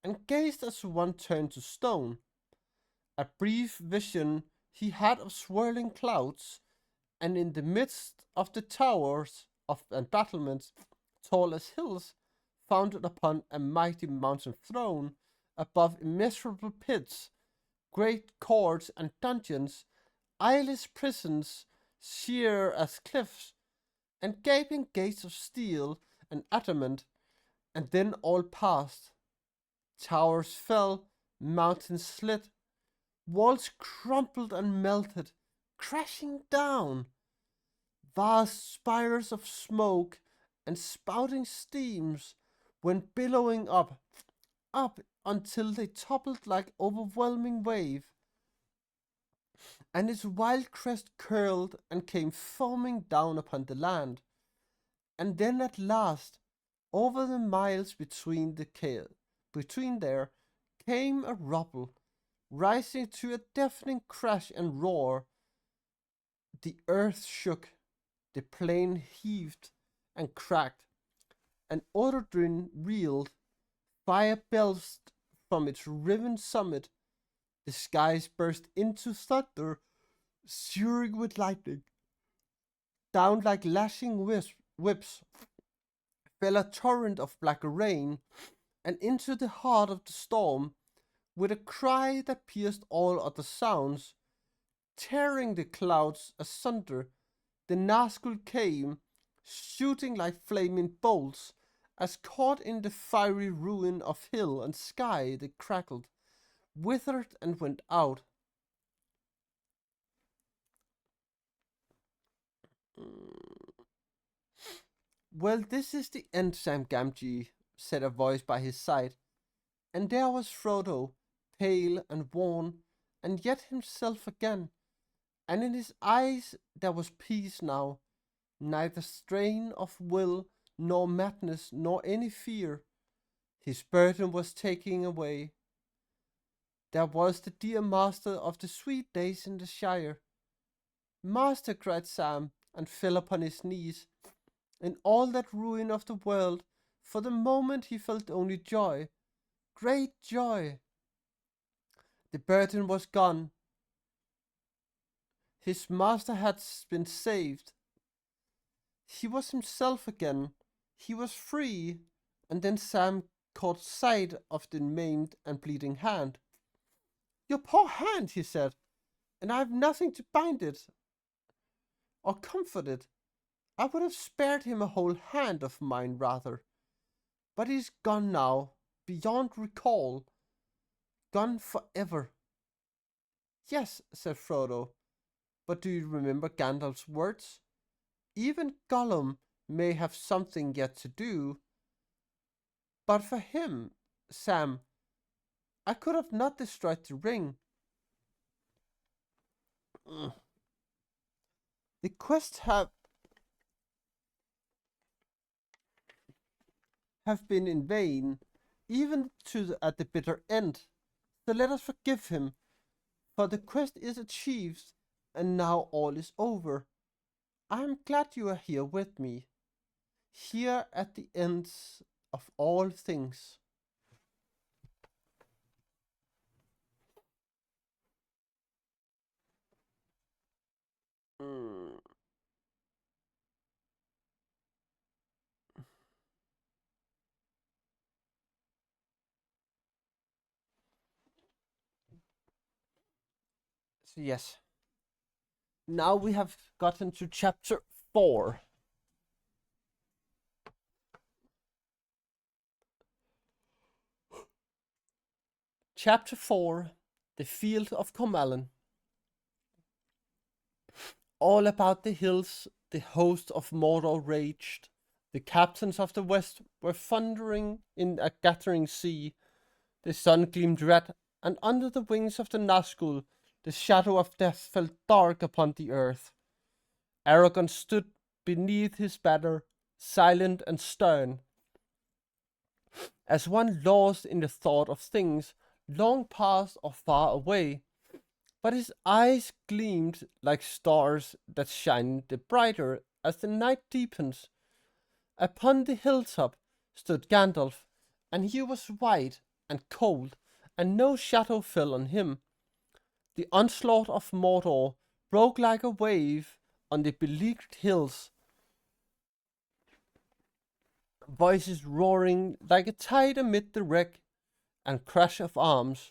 and gazed as one turned to stone. A brief vision he had of swirling clouds, and in the midst of the towers of and battlements, tall as hills, founded upon a mighty mountain throne, above immeasurable pits, great courts and dungeons, eyeless prisons, sheer as cliffs, and gaping gates of steel and adamant, and then all passed. Towers fell, mountains slid, walls crumpled and melted, crashing down. Vast spirals of smoke and spouting steams went billowing up, up until they toppled like overwhelming wave, and its wild crest curled and came foaming down upon the land. And then at last, over the miles between there, came a rubble, rising to a deafening crash and roar. The earth shook, the plain heaved and cracked, and Orodrin reeled. Fire belched from its riven summit. The skies burst into thunder, soaring with lightning. Down like lashing whips fell a torrent of black rain, and into the heart of the storm, with a cry that pierced all other sounds, tearing the clouds asunder, the Nazgul came, shooting like flaming bolts, as caught in the fiery ruin of hill and sky they crackled, withered and went out. Well, this is the end, Sam Gamgee, said a voice by his side, and there was Frodo, pale and worn, and yet himself again, and in his eyes there was peace now, neither strain of will, nor madness, nor any fear. His burden was taken away. There was the dear master of the sweet days in the Shire. Master, cried Sam, and fell upon his knees. In all that ruin of the world, for the moment he felt only joy, great joy. The burden was gone. His master had been saved. He was himself again. He was free. And then Sam caught sight of the maimed and bleeding hand. Your poor hand, he said, and I have nothing to bind it or comfort it. I would have spared him a whole hand of mine rather. But he's gone now, beyond recall, gone forever. Yes, said Frodo, but do you remember Gandalf's words? Even Gollum may have something yet to do. But for him, Sam, I could have not destroyed the ring. The quest have been in vain, even at the bitter end. So let us forgive him, for the quest is achieved, and now all is over. I'm glad you are here with me, here at the ends of all things. Mm, so yes, now we have gotten to chapter 4. Chapter 4, The Field of Cormallen. All about the hills, the host of Mordor raged. The captains of the west were thundering in a gathering sea. The sun gleamed red, and under the wings of the Nazgul, the shadow of death fell dark upon the earth. Aragorn stood beneath his banner, silent and stern, as one lost in the thought of things long past or far away. But his eyes gleamed like stars that shine the brighter as the night deepens. Upon the hilltop stood Gandalf, and he was white and cold, and no shadow fell on him. The onslaught of Mordor broke like a wave on the beleaguered hills, voices roaring like a tide amid the wreck and crash of arms.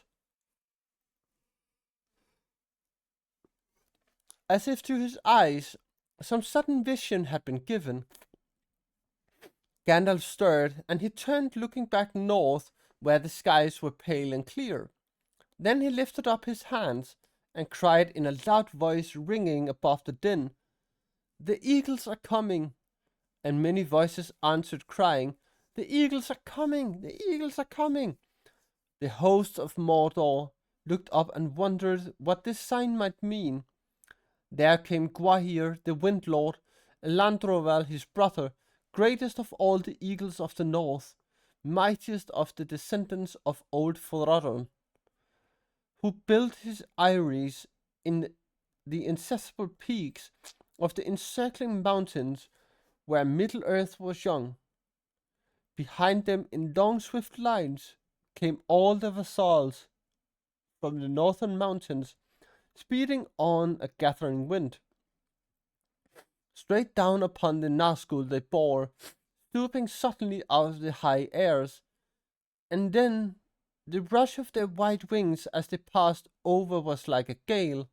As if to his eyes some sudden vision had been given, Gandalf stirred, and he turned looking back north where the skies were pale and clear. Then he lifted up his hands and cried in a loud voice ringing above the din, "The eagles are coming!" And many voices answered, crying, "The eagles are coming! The eagles are coming!" The hosts of Mordor looked up and wondered what this sign might mean. There came Gwahir, the Wind Lord, Elandroval his brother, greatest of all the eagles of the north, mightiest of the descendants of old Thorodon, who built his eyries in the inaccessible peaks of the encircling mountains where Middle-earth was young. Behind them in long swift lines came all the vassals from the northern mountains, speeding on a gathering wind. Straight down upon the Nazgul they bore, stooping suddenly out of the high airs, and then the rush of their white wings as they passed over was like a gale.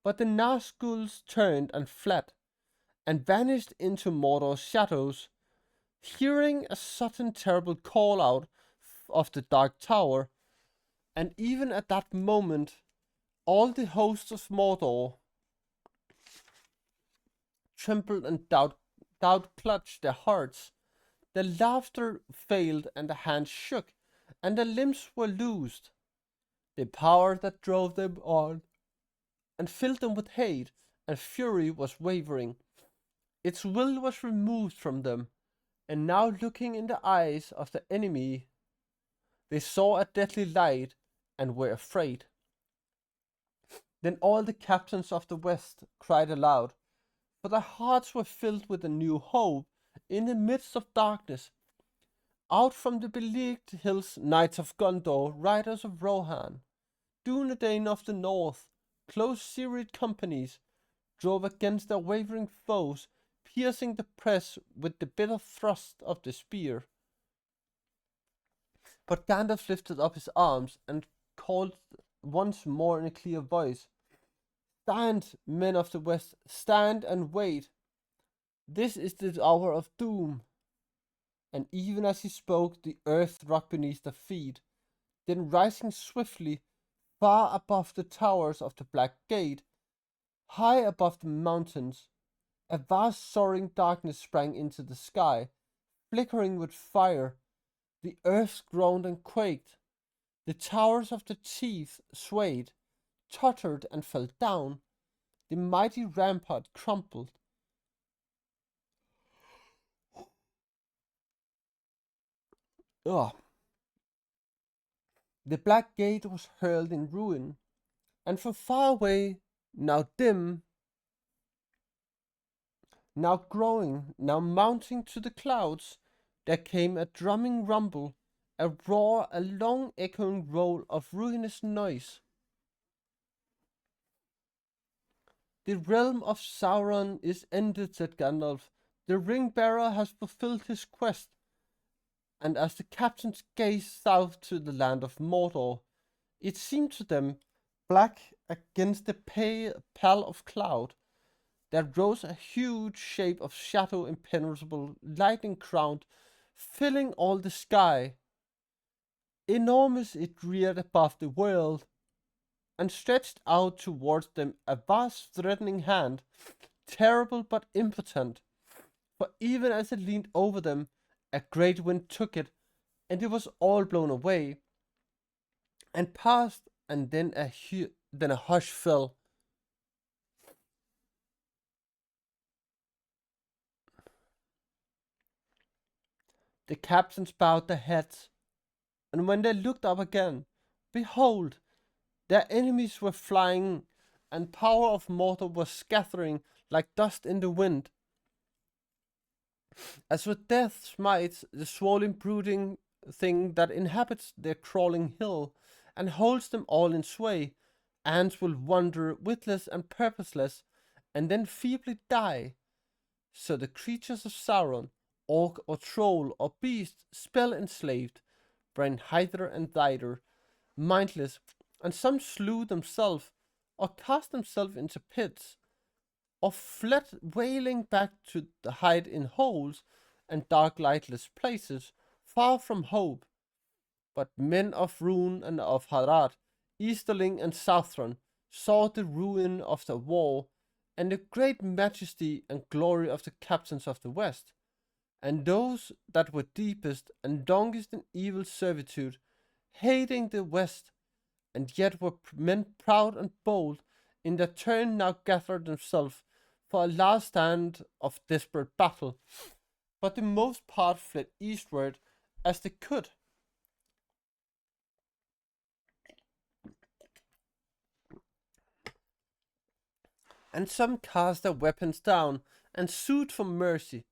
But the Nazguls turned and fled, and vanished into Mordor's shadows, hearing a sudden terrible call out of the Dark Tower, and even at that moment all the hosts of Mordor trembled and doubt clutched their hearts. Their laughter failed, and the hands shook, and the limbs were loosed. The power that drove them on and filled them with hate and fury was wavering. Its will was removed from them, and now looking in the eyes of the enemy, they saw a deadly light and were afraid. Then all the captains of the West cried aloud, for their hearts were filled with a new hope in the midst of darkness. Out from the beleaguered hills, knights of Gondor, riders of Rohan, Dunedain of the north, close serried companies, drove against their wavering foes, piercing the press with the bitter thrust of the spear. But Gandalf lifted up his arms and called once more in a clear voice, "Stand, men of the West, stand and wait. This is the hour of doom." And even as he spoke, the earth rocked beneath their feet. Then rising swiftly, far above the towers of the Black Gate, high above the mountains, a vast soaring darkness sprang into the sky, flickering with fire. The earth groaned and quaked. The towers of the Teeth swayed, tottered, and fell down. The mighty rampart crumpled. Ugh. The Black Gate was hurled in ruin, and from far away, now dim, Now growing, now mounting to the clouds, there came a drumming rumble, a roar, a long echoing roll of ruinous noise. The realm of Sauron is ended, said Gandalf. The ring bearer has fulfilled his quest. And as the captains gazed south to the land of Mordor, it seemed to them, black against the pale of cloud, there rose a huge shape of shadow impenetrable, lightning crowned, filling all the sky. Enormous it reared above the world, and stretched out towards them a vast threatening hand, terrible but impotent. For even as it leaned over them, a great wind took it, and it was all blown away, and passed, and then a hush fell. The captains bowed their heads, and when they looked up again, behold, their enemies were flying, and power of Mordor was scattering like dust in the wind. As with death smites the swollen brooding thing that inhabits their crawling hill, and holds them all in sway, ants will wander witless and purposeless, and then feebly die. So the creatures of Sauron, orc or troll or beast, spell enslaved, ran hither and thither, mindless, and some slew themselves, or cast themselves into pits, or fled wailing back to hide in holes and dark lightless places, far from hope. But men of Rhûn and of Harad, Easterling and Southron, saw the ruin of the war, and the great majesty and glory of the captains of the West, and those that were deepest and longest in evil servitude, hating the West, and yet were men proud and bold, in their turn now gathered themselves for a last stand of desperate battle, but the most part fled eastward as they could. And some cast their weapons down and sued for mercy.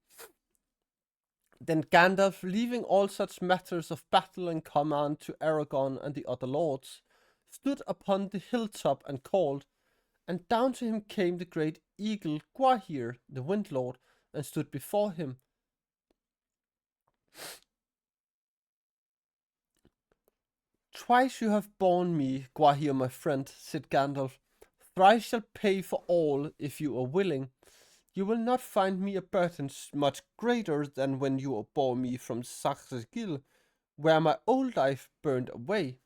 Then Gandalf, leaving all such matters of battle and command to Aragorn and the other lords, stood upon the hilltop and called, and down to him came the great eagle Gwahir, the Wind Lord, and stood before him. Twice you have borne me, Gwahir, my friend, said Gandalf. Thrice shall pay for all, if you are willing. You will not find me a burden much greater than when you bore me from Saxagil, where my old life burned away.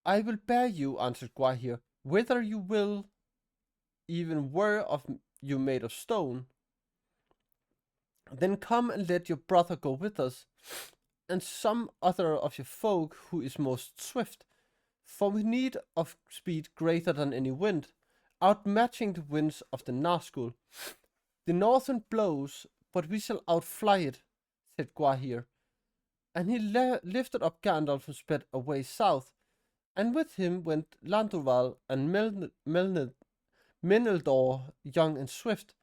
I will bear you, answered Gwahir, whither you will, even were of you made of stone. Then come and let your brother go with us, and some other of your folk who is most swift, for we need of speed greater than any wind, outmatching the winds of the Nazgul. The northern blows, but we shall outfly it, said Gwahir, and he lifted up Gandalf and sped away south, and with him went Landurval and Meneldur, young and swift,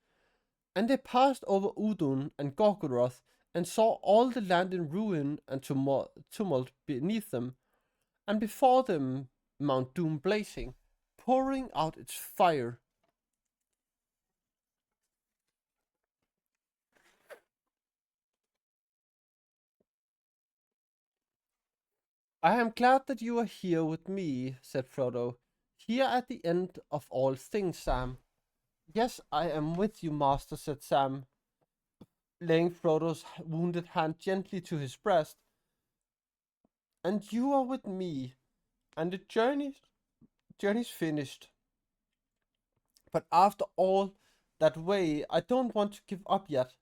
and they passed over Udun and Gorgoroth, and saw all the land in ruin and tumult beneath them, and before them Mount Doom blazing, pouring out its fire. I am glad that you are here with me, said Frodo, here at the end of all things, Sam. Yes, I am with you, master, said Sam, laying Frodo's wounded hand gently to his breast. And you are with me, and the journey's finished. But after all that way, I don't want to give up yet.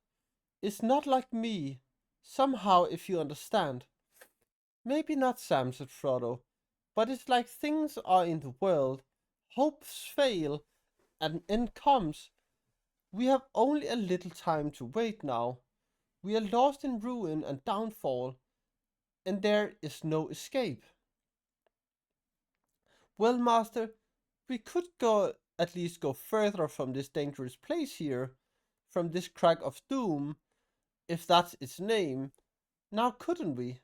It's not like me, somehow, if you understand. Maybe not, Sam, said Frodo, but it's like things are in the world. Hopes fail, and end comes. We have only a little time to wait now. We are lost in ruin and downfall, and there is no escape. Well, master, we could at least go further from this dangerous place here. from this crack of doom, if that's its name, now couldn't we?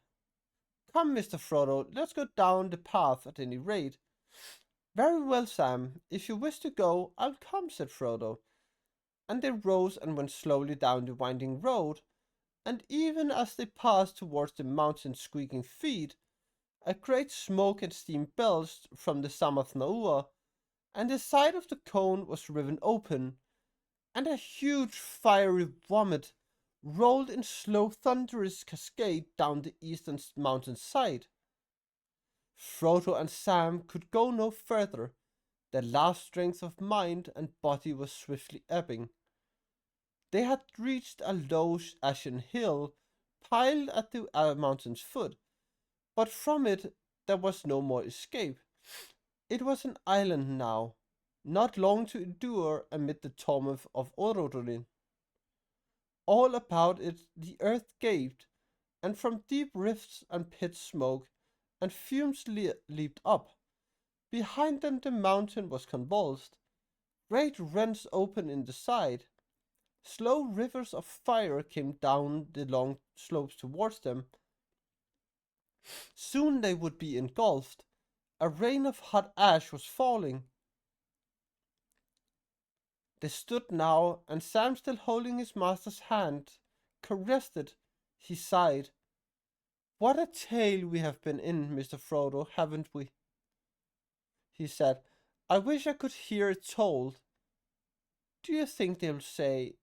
Come, Mr. Frodo, let's go down the path at any rate. Very well, Sam. If you wish to go, I'll come, said Frodo. And they rose and went slowly down the winding road, and even as they passed towards the mountain's squeaking feet, a great smoke and steam belched from the Samath Naua, and the side of the cone was riven open, and a huge fiery vomit rolled in slow thunderous cascade down the eastern mountain side. Frodo and Sam could go no further. Their last strength of mind and body was swiftly ebbing. They had reached a low ashen hill piled at the mountain's foot, but from it there was no more escape. It was an island now, not long to endure amid the torment of Orodurin. All about it the earth gaped, and from deep rifts and pit smoke and fumes leaped up. Behind them the mountain was convulsed. Great rents opened in the side. Slow rivers of fire came down the long slopes towards them. Soon they would be engulfed. A rain of hot ash was falling. They stood now, and Sam, still holding his master's hand, caressed it. He sighed. What a tale we have been in, Mr. Frodo, haven't we? He said. I wish I could hear it told. Do you think they'll say,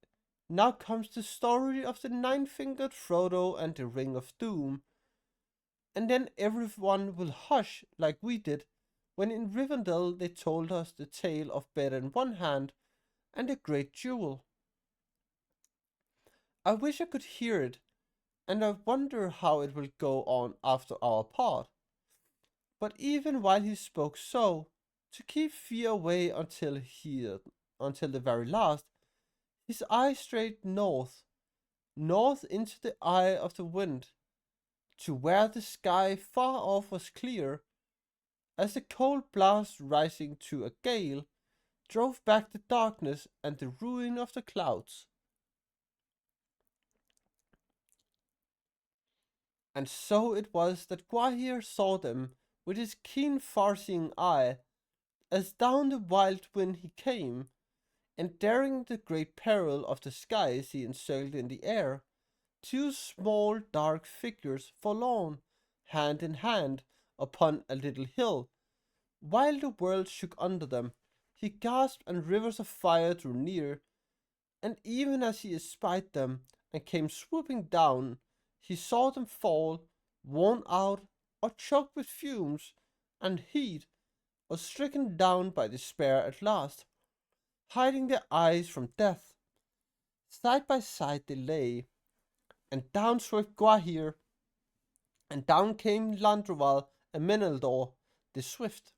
now comes the story of the nine-fingered Frodo and the Ring of Doom, and then everyone will hush like we did when in Rivendell they told us the tale of Bear in One Hand and the Great Jewel. I wish I could hear it, and I wonder how it will go on after our part. But even while he spoke so, to keep fear away until the very last, his eye strayed north, north into the eye of the wind, to where the sky far off was clear, as the cold blast rising to a gale drove back the darkness and the ruin of the clouds. And so it was that Gwahir saw them with his keen far-seeing eye, as down the wild wind he came, and daring the great peril of the skies he encircled in the air, two small dark figures forlorn, hand in hand, upon a little hill, while the world shook under them. He gasped, and rivers of fire drew near, and even as he espied them and came swooping down, he saw them fall, worn out or choked with fumes and heat, or stricken down by despair at last, hiding their eyes from death. Side by side they lay, and down swept Gwahir, and down came Landroval and Meneldur the Swift.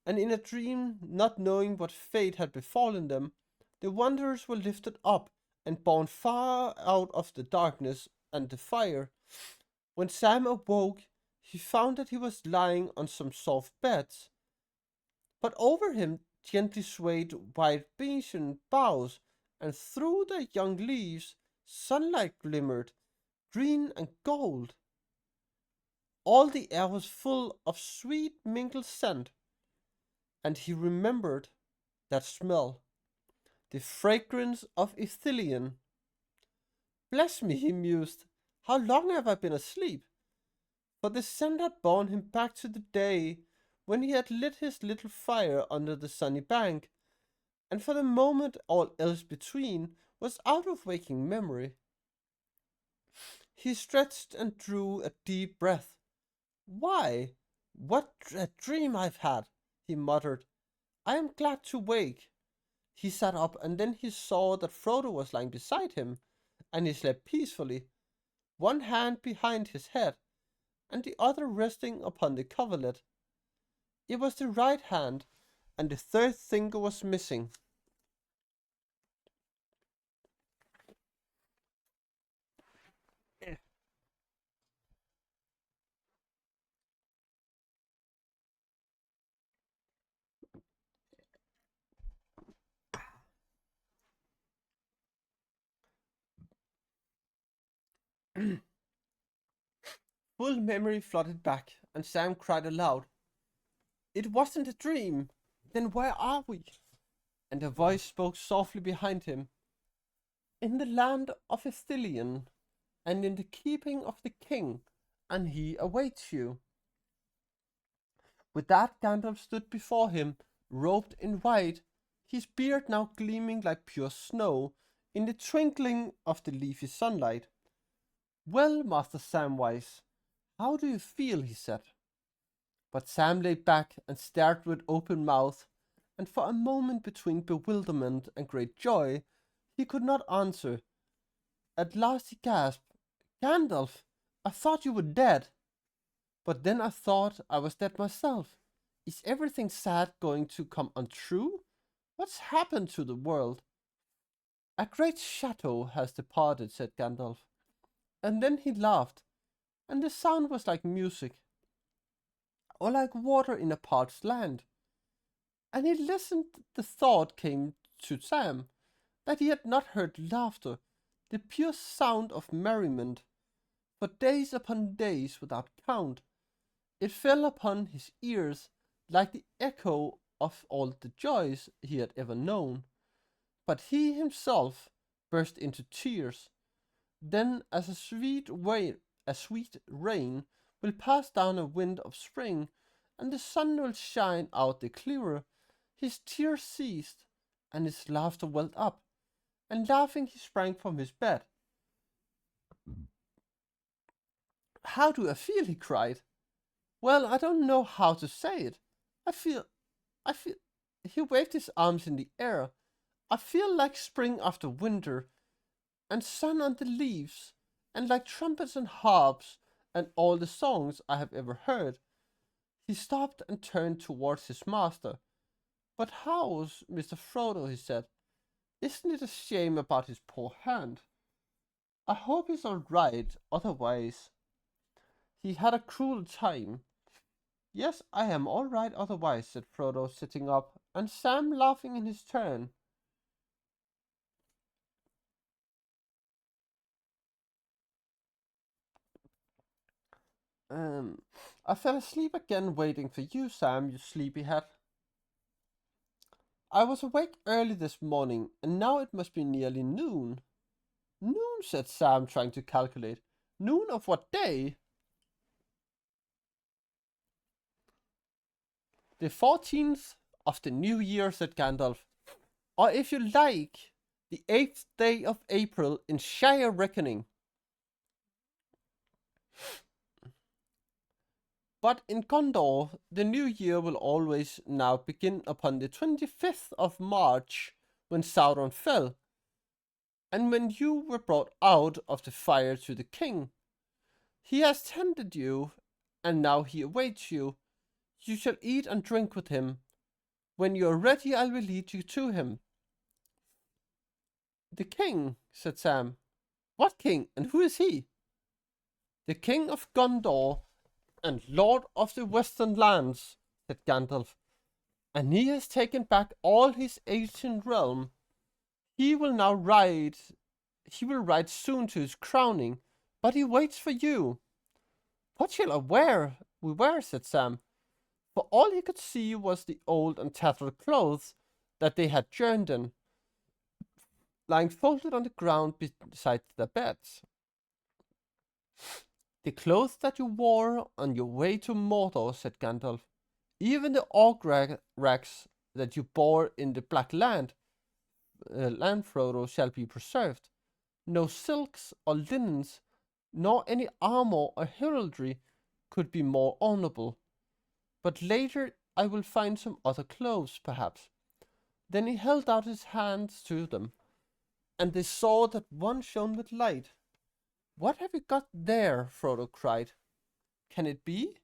And in a dream, not knowing what fate had befallen them, the wanderers were lifted up and borne far out of the darkness and the fire. When Sam awoke, he found that he was lying on some soft beds, but over him gently swayed white beechen boughs, and through their young leaves sunlight glimmered, green and gold. All the air was full of sweet mingled scent, and he remembered that smell, the fragrance of Ithilien. Bless me, he mused, how long have I been asleep? For the scent had borne him back to the day when he had lit his little fire under the sunny bank, and for the moment all else between was out of waking memory. He stretched and drew a deep breath. Why, what a dream I've had, he muttered. I am glad to wake. He sat up, and then he saw that Frodo was lying beside him, and he slept peacefully, one hand behind his head, and the other resting upon the coverlet. It was the right hand, and the third finger was missing. Full memory flooded back, and Sam cried aloud, "It wasn't a dream! Then where are we?" And a voice spoke softly behind him, "In the land of Ithilien, and in the keeping of the king, and he awaits you." With that, Gandalf stood before him, robed in white, his beard now gleaming like pure snow in the twinkling of the leafy sunlight. "Well, Master Samwise, how do you feel?" he said. But Sam lay back and stared with open mouth, and for a moment between bewilderment and great joy, he could not answer. At last he gasped, "Gandalf, I thought you were dead. But then I thought I was dead myself. Is everything sad going to come untrue? What's happened to the world?" "A great shadow has departed," said Gandalf. And then he laughed, and the sound was like music, or like water in a parched land. And he listened. The thought came to Sam that he had not heard laughter, the pure sound of merriment, for days upon days without count. It fell upon his ears like the echo of all the joys he had ever known. But he himself burst into tears. Then, as a sweet rain will pass down a wind of spring, and the sun will shine out the clearer, his tears ceased, and his laughter welled up, and laughing he sprang from his bed. "How do I feel?" he cried. "Well, I don't know how to say it. I feel, he waved his arms in the air. "I feel like spring after winter, and sun on the leaves, and like trumpets and harps, and all the songs I have ever heard." He stopped and turned towards his master. "But how's Mr. Frodo?" he said. "Isn't it a shame about his poor hand? I hope he's all right, otherwise he had a cruel time." "Yes, I am all right otherwise," said Frodo, sitting up, and Sam laughing in his turn. I fell asleep again waiting for you, Sam, you sleepyhead. I was awake early this morning, and now it must be nearly noon." "Noon," said Sam, trying to calculate. "Noon of what day?" "The 14th of the new year," said Gandalf. "Or if you like, the 8th day of April in Shire reckoning." "But in Gondor, the new year will always now begin upon the 25th of March, when Sauron fell, and when you were brought out of the fire to the king. He has tended you, and now he awaits you. You shall eat and drink with him. When you are ready, I will lead you to him." "The king," said Sam. "What king, and who is he?" "The king of Gondor, and lord of the western lands," said Gandalf. "And he has taken back all his ancient realm. He will now ride. He will ride soon to his crowning, but he waits for you." "What shall I wear?" said Sam, for all he could see was the old and tattered clothes that they had journeyed in, lying folded on the ground beside their beds. "The clothes that you wore on your way to Mordor," said Gandalf. "Even the orc rags that you bore in the Black Land, Frodo, shall be preserved. No silks or linens, nor any armor or heraldry could be more honorable. But later I will find some other clothes, perhaps." Then he held out his hands to them, and they saw that one shone with light. "What have you got there?" Frodo cried. "Can it be?"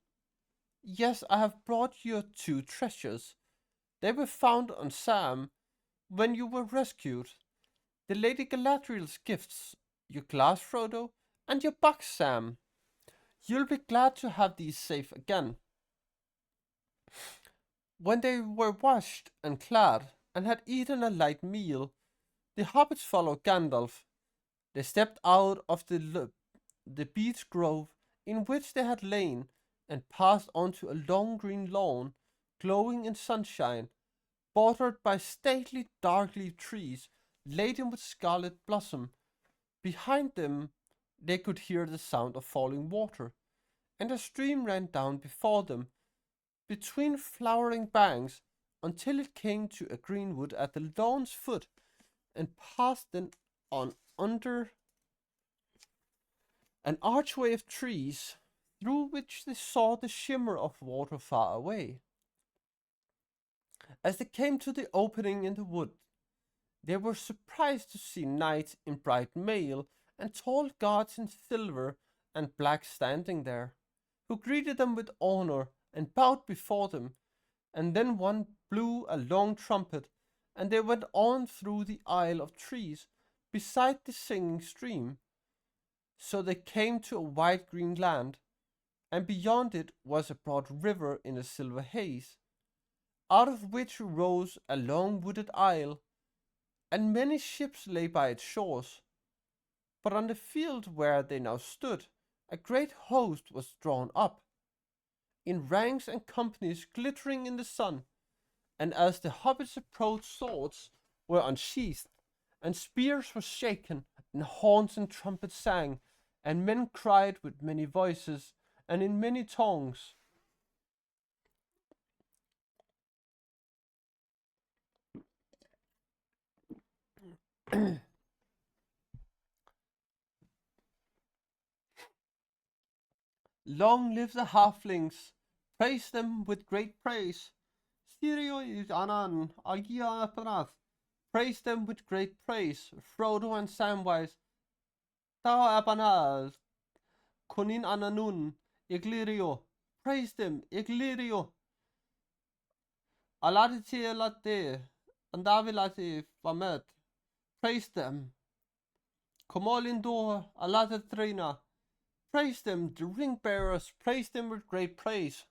"Yes, I have brought your two treasures. They were found on Sam when you were rescued. The Lady Galadriel's gifts, your glass, Frodo, and your box, Sam. You'll be glad to have these safe again." When they were washed and clad, and had eaten a light meal, the hobbits followed Gandalf. They stepped out of the the beech grove in which they had lain, and passed on to a long green lawn, glowing in sunshine, bordered by stately dark-leaved trees, laden with scarlet blossom. Behind them they could hear the sound of falling water, and a stream ran down before them, between flowering banks, until it came to a green wood at the lawn's foot, and passed then on under an archway of trees, through which they saw the shimmer of water far away. As they came to the opening in the wood, they were surprised to see knights in bright mail and tall guards in silver and black standing there, who greeted them with honor and bowed before them, and then one blew a long trumpet, and they went on through the aisle of trees beside the singing stream. So they came to a wide green land, and beyond it was a broad river in a silver haze, out of which rose a long wooded isle, and many ships lay by its shores. But on the field where they now stood, a great host was drawn up, in ranks and companies glittering in the sun, and as the hobbits approached, swords were unsheathed, and spears were shaken, and horns and trumpets sang, and men cried with many voices, and in many tongues. Long live the halflings! Praise them with great praise! Praise them with great praise! Frodo and Samwise, Tao Abanaz, Kunin Ananun, Iglirio! Praise them, Iglirio! Aladiti Alate, Andavilati Vamet! Praise them! Komolindor, Alatatrina! Praise them, the ring bearers! Praise them with great praise!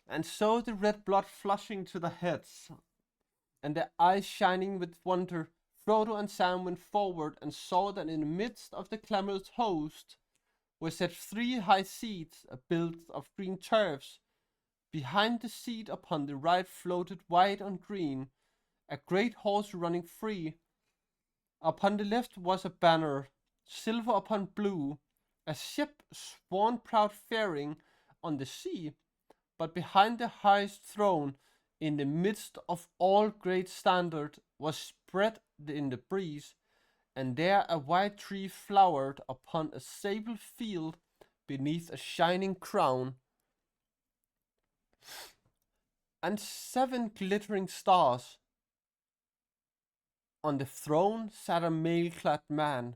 And so the red blood flushing to their heads, and their eyes shining with wonder, Frodo and Sam went forward and saw that in the midst of the clamorous host were set 3 high seats built of green turfs. Behind the seat upon the right floated white on green a great horse running free. Upon the left was a banner, silver upon blue, a ship swan proud faring on the sea. But behind the highest throne, in the midst of all great standard, was spread in the breeze, and there a white tree flowered upon a sable field beneath a shining crown, and 7 glittering stars. On the throne sat a mail-clad man.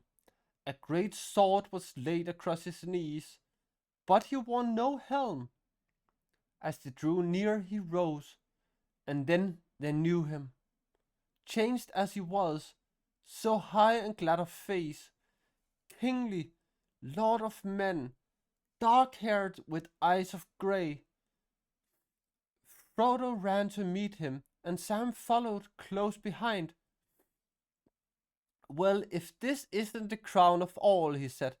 A great sword was laid across his knees, but he wore no helm. As they drew near he rose, and then they knew him, changed as he was, so high and glad of face, kingly, lord of men, dark-haired with eyes of grey. Frodo ran to meet him, and Sam followed close behind. "Well, if this isn't the crown of all," he said.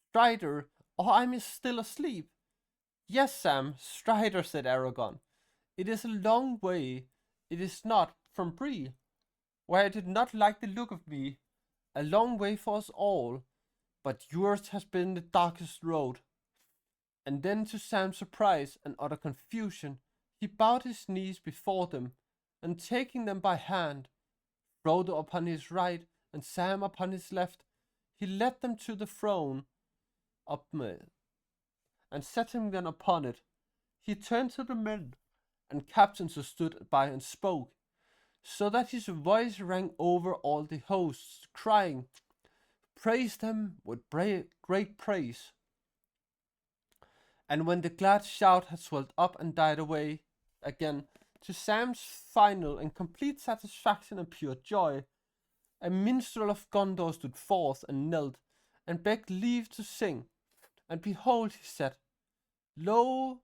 "Strider, or I'm still asleep." "Yes, Sam, Strider," said Aragorn. "It is a long way, it is not, from Bree, where I did not like the look of me. A long way for us all, but yours has been the darkest road." And then, to Sam's surprise and utter confusion, he bowed his knees before them, and taking them by hand, Frodo upon his right and Sam upon his left, he led them to the throne and setting them upon it, he turned to the men and captains who stood by and spoke, so that his voice rang over all the hosts, crying, "Praise them with great praise." And when the glad shout had swelled up and died away again, to Sam's final and complete satisfaction and pure joy, a minstrel of Gondor stood forth and knelt, and begged leave to sing. And behold, he said, "Lo,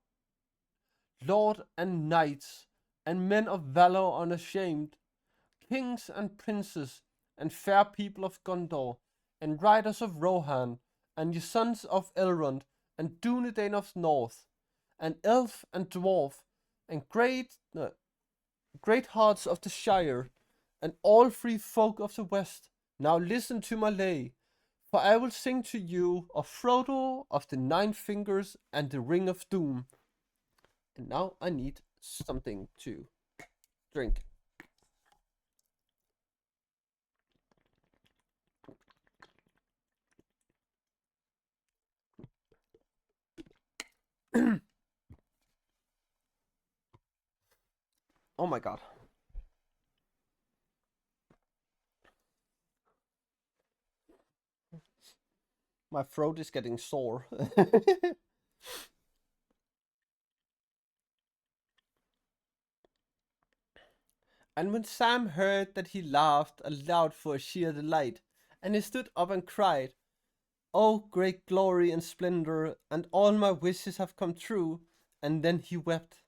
lord and knights, and men of valor unashamed, kings and princes, and fair people of Gondor, and riders of Rohan, and ye sons of Elrond, and Dunedain of North, and elf and dwarf, and great hearts of the Shire, and all free folk of the West, now listen to my lay, for I will sing to you of Frodo, of the Nine Fingers, and the Ring of Doom. And now I need something to drink. Oh my god. My throat is getting sore. And when Sam heard that, he laughed aloud for sheer delight, and he stood up and cried, "Oh, great glory and splendor, and all my wishes have come true." And then he wept.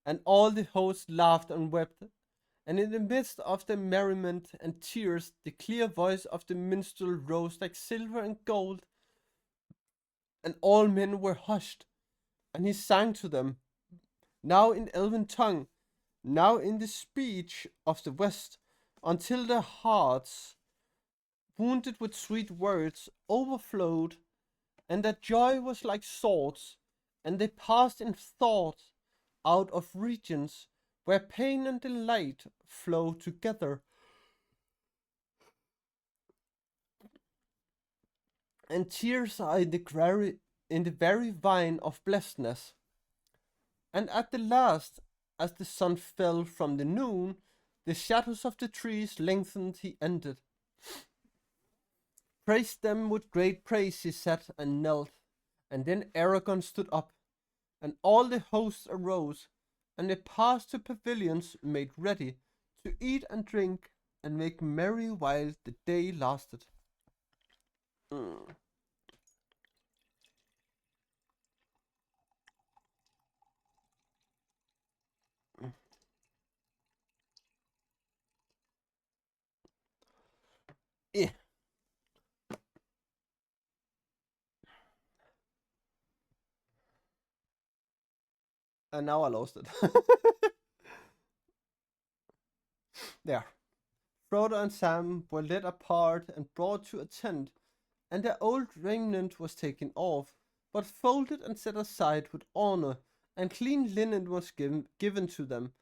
And all the host laughed and wept. And in the midst of the merriment and tears, the clear voice of the minstrel rose like silver and gold, and all men were hushed. And he sang to them, now in elven tongue, now in the speech of the West, until their hearts, wounded with sweet words, overflowed, and their joy was like swords, and they passed in thought out of regions where pain and delight flow together. And tears are in the very vine of blessedness. And at the last, as the sun fell from the noon, the shadows of the trees lengthened, he ended. Praised them with great praise, he said, and knelt. And then Aragorn stood up, and all the hosts arose, and they passed to pavilions made ready, to eat and drink, and make merry while the day lasted. Mm. Yeah. And now I lost it. There. Frodo and Sam were led apart and brought to a tent, and their old raiment was taken off, but folded and set aside with honor, and clean linen was given to them.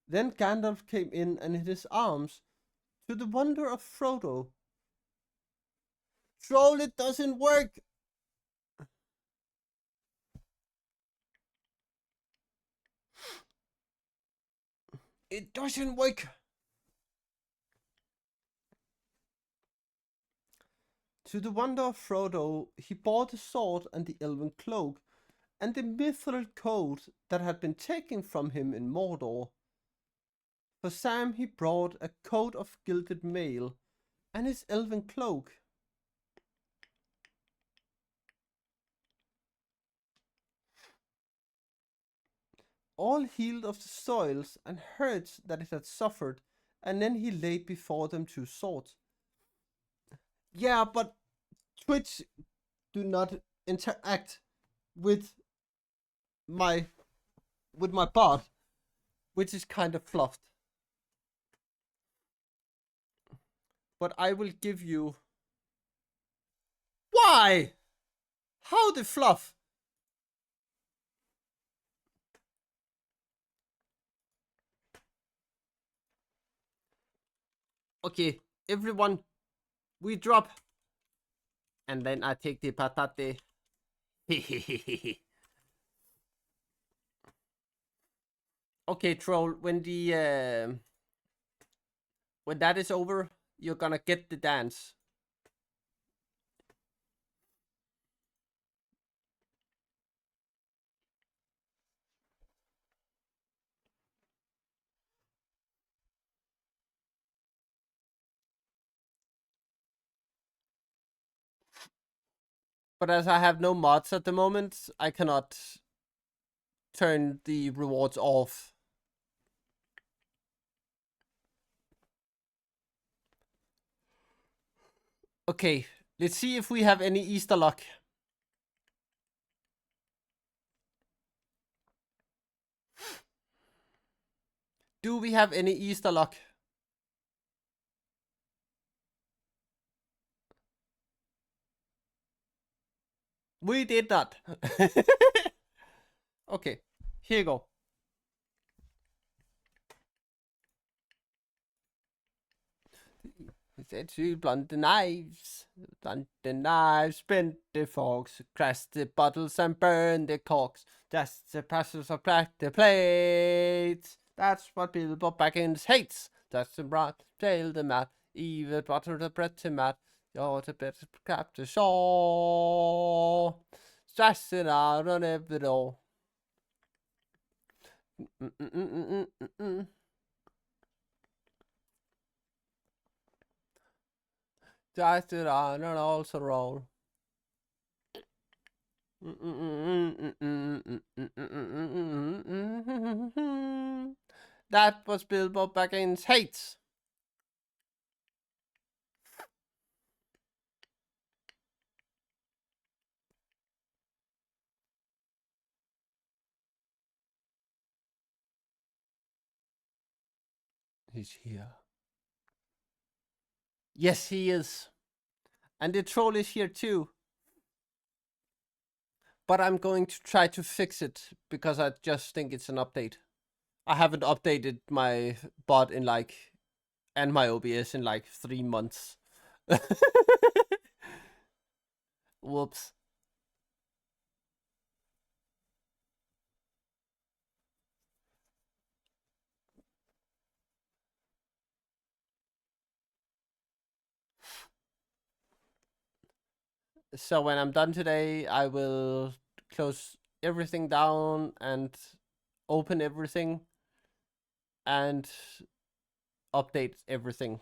Then Gandalf came in and in his arms, to the wonder of Frodo. Troll, it doesn't work! It doesn't work! To the wonder of Frodo, he bore the sword and the elven cloak, and the mithril coat that had been taken from him in Mordor. For Sam he brought a coat of gilded mail, and his elven cloak. All healed of the soils and hurts that it had suffered, and then he laid before them 2 swords. Yeah, but Twitch do not interact with my bot, which is kind of fluffed. But I will give you. Why? How the fluff? Okay, everyone, we drop. And then I take the patate. Okay, troll, when that is over, you're gonna get the dance. But as I have no mods at the moment, I cannot turn the rewards off. Okay, let's see if we have any Easter luck. Do we have any Easter luck? We did not. Okay, here you go. To blunt the knives, bend the forks, crash the bottles and burn the corks. Just the process of crack the plates. That's what Bilbo Baggins hates. That's the brat, tail the mat, even butter the bread to mat. You're the better crap the saw. Stress it out on every door. Just it on and also roll. That was Bilbo Baggins hates. He's here. Yes, he is. And the troll is here too. But I'm going to try to fix it because I just think it's an update. I haven't updated my bot in and my OBS in 3 months. Whoops. So when I'm done today, I will close everything down and open everything and update everything.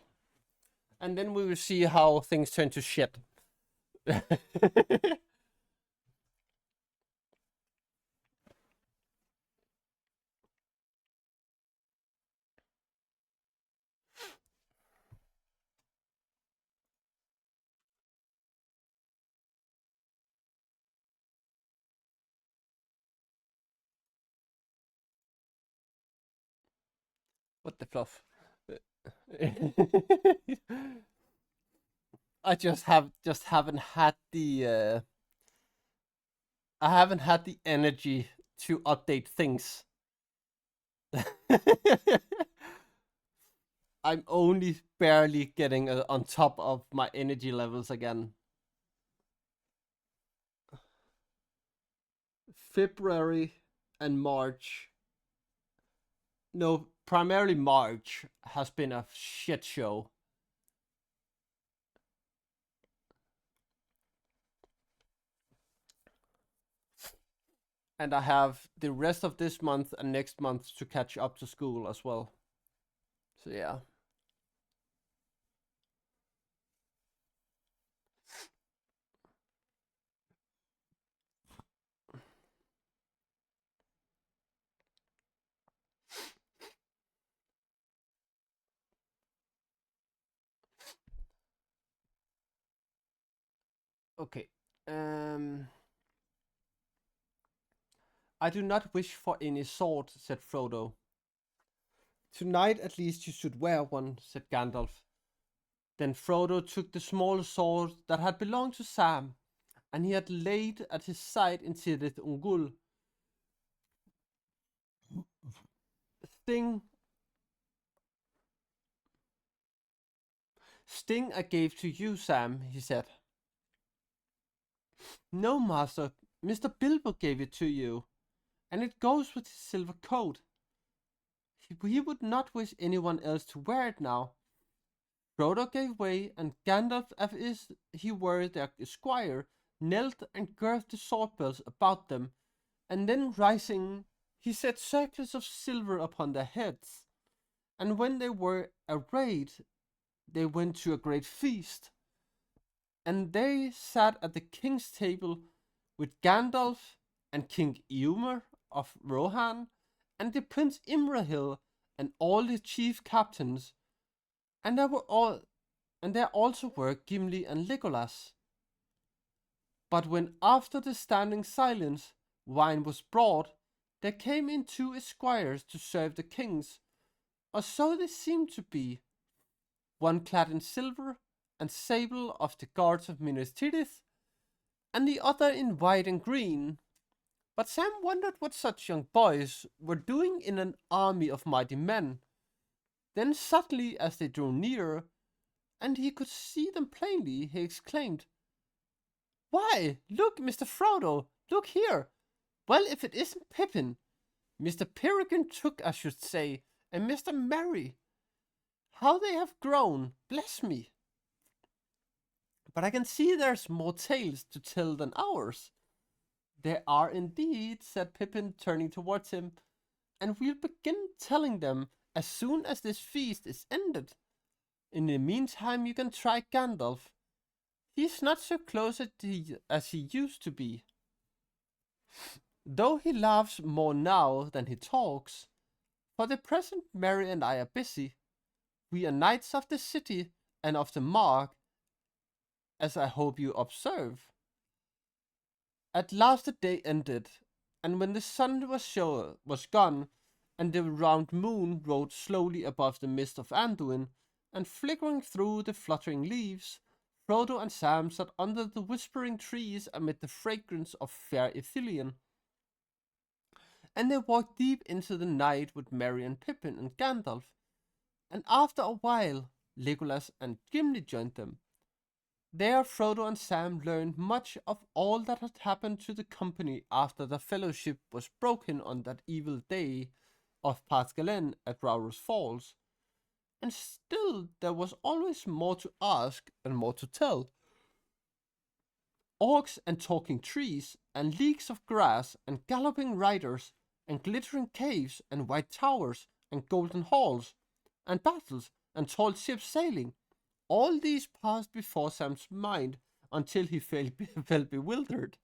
And then we will see how things turn to shit. What the fluff? I just haven't had the I haven't had the energy to update things. I'm only barely getting on top of my energy levels again. February and March. No, primarily March has been a shit show. And I have the rest of this month and next month to catch up to school as well. So yeah. Okay. I do not wish for any sword, said Frodo. Tonight at least you should wear one, said Gandalf. Then Frodo took the small sword that had belonged to Sam, and he had laid at his side in Cirith Ungol. Sting I gave to you, Sam, he said. No, master, Mr. Bilbo gave it to you, and it goes with his silver coat. He would not wish anyone else to wear it now. Frodo gave way, and Gandalf, as if he were their squire, knelt and girded the sword belts about them, and then rising, he set circlets of silver upon their heads. And when they were arrayed, they went to a great feast. And they sat at the king's table with Gandalf and King Eomer of Rohan, and the Prince Imrahil, and all the chief captains, and and there also were Gimli and Legolas. But when after the standing silence wine was brought, there came in 2 esquires to serve the kings, or so they seemed to be, one clad in silver and sable of the guards of Minas Tirith, and the other in white and green. But Sam wondered what such young boys were doing in an army of mighty men. Then suddenly, as they drew near, and he could see them plainly, he exclaimed, "Why, look, Mr. Frodo, look here! Well, if it isn't Pippin! Mr. Peregrine Took, I should say, and Mr. Merry! How they have grown, bless me! But I can see there's more tales to tell than ours." "There are indeed," said Pippin, turning towards him, "and we'll begin telling them as soon as this feast is ended. In the meantime, you can try Gandalf. He's not so close as he used to be, though he laughs more now than he talks. For the present, Merry and I are busy. We are knights of the city and of the mark, as I hope you observe." At last the day ended, and when the sun was gone, and the round moon rode slowly above the mist of Anduin, and flickering through the fluttering leaves, Frodo and Sam sat under the whispering trees amid the fragrance of fair Ithilien. And they walked deep into the night with Merry and Pippin and Gandalf, and after a while Legolas and Gimli joined them. There Frodo and Sam learned much of all that had happened to the company after the fellowship was broken on that evil day of Pasgalen at Rauros Falls. And still there was always more to ask and more to tell. Orcs and talking trees, and leagues of grass, and galloping riders, and glittering caves, and white towers, and golden halls, and battles, and tall ships sailing. All these passed before Sam's mind until he felt bewildered.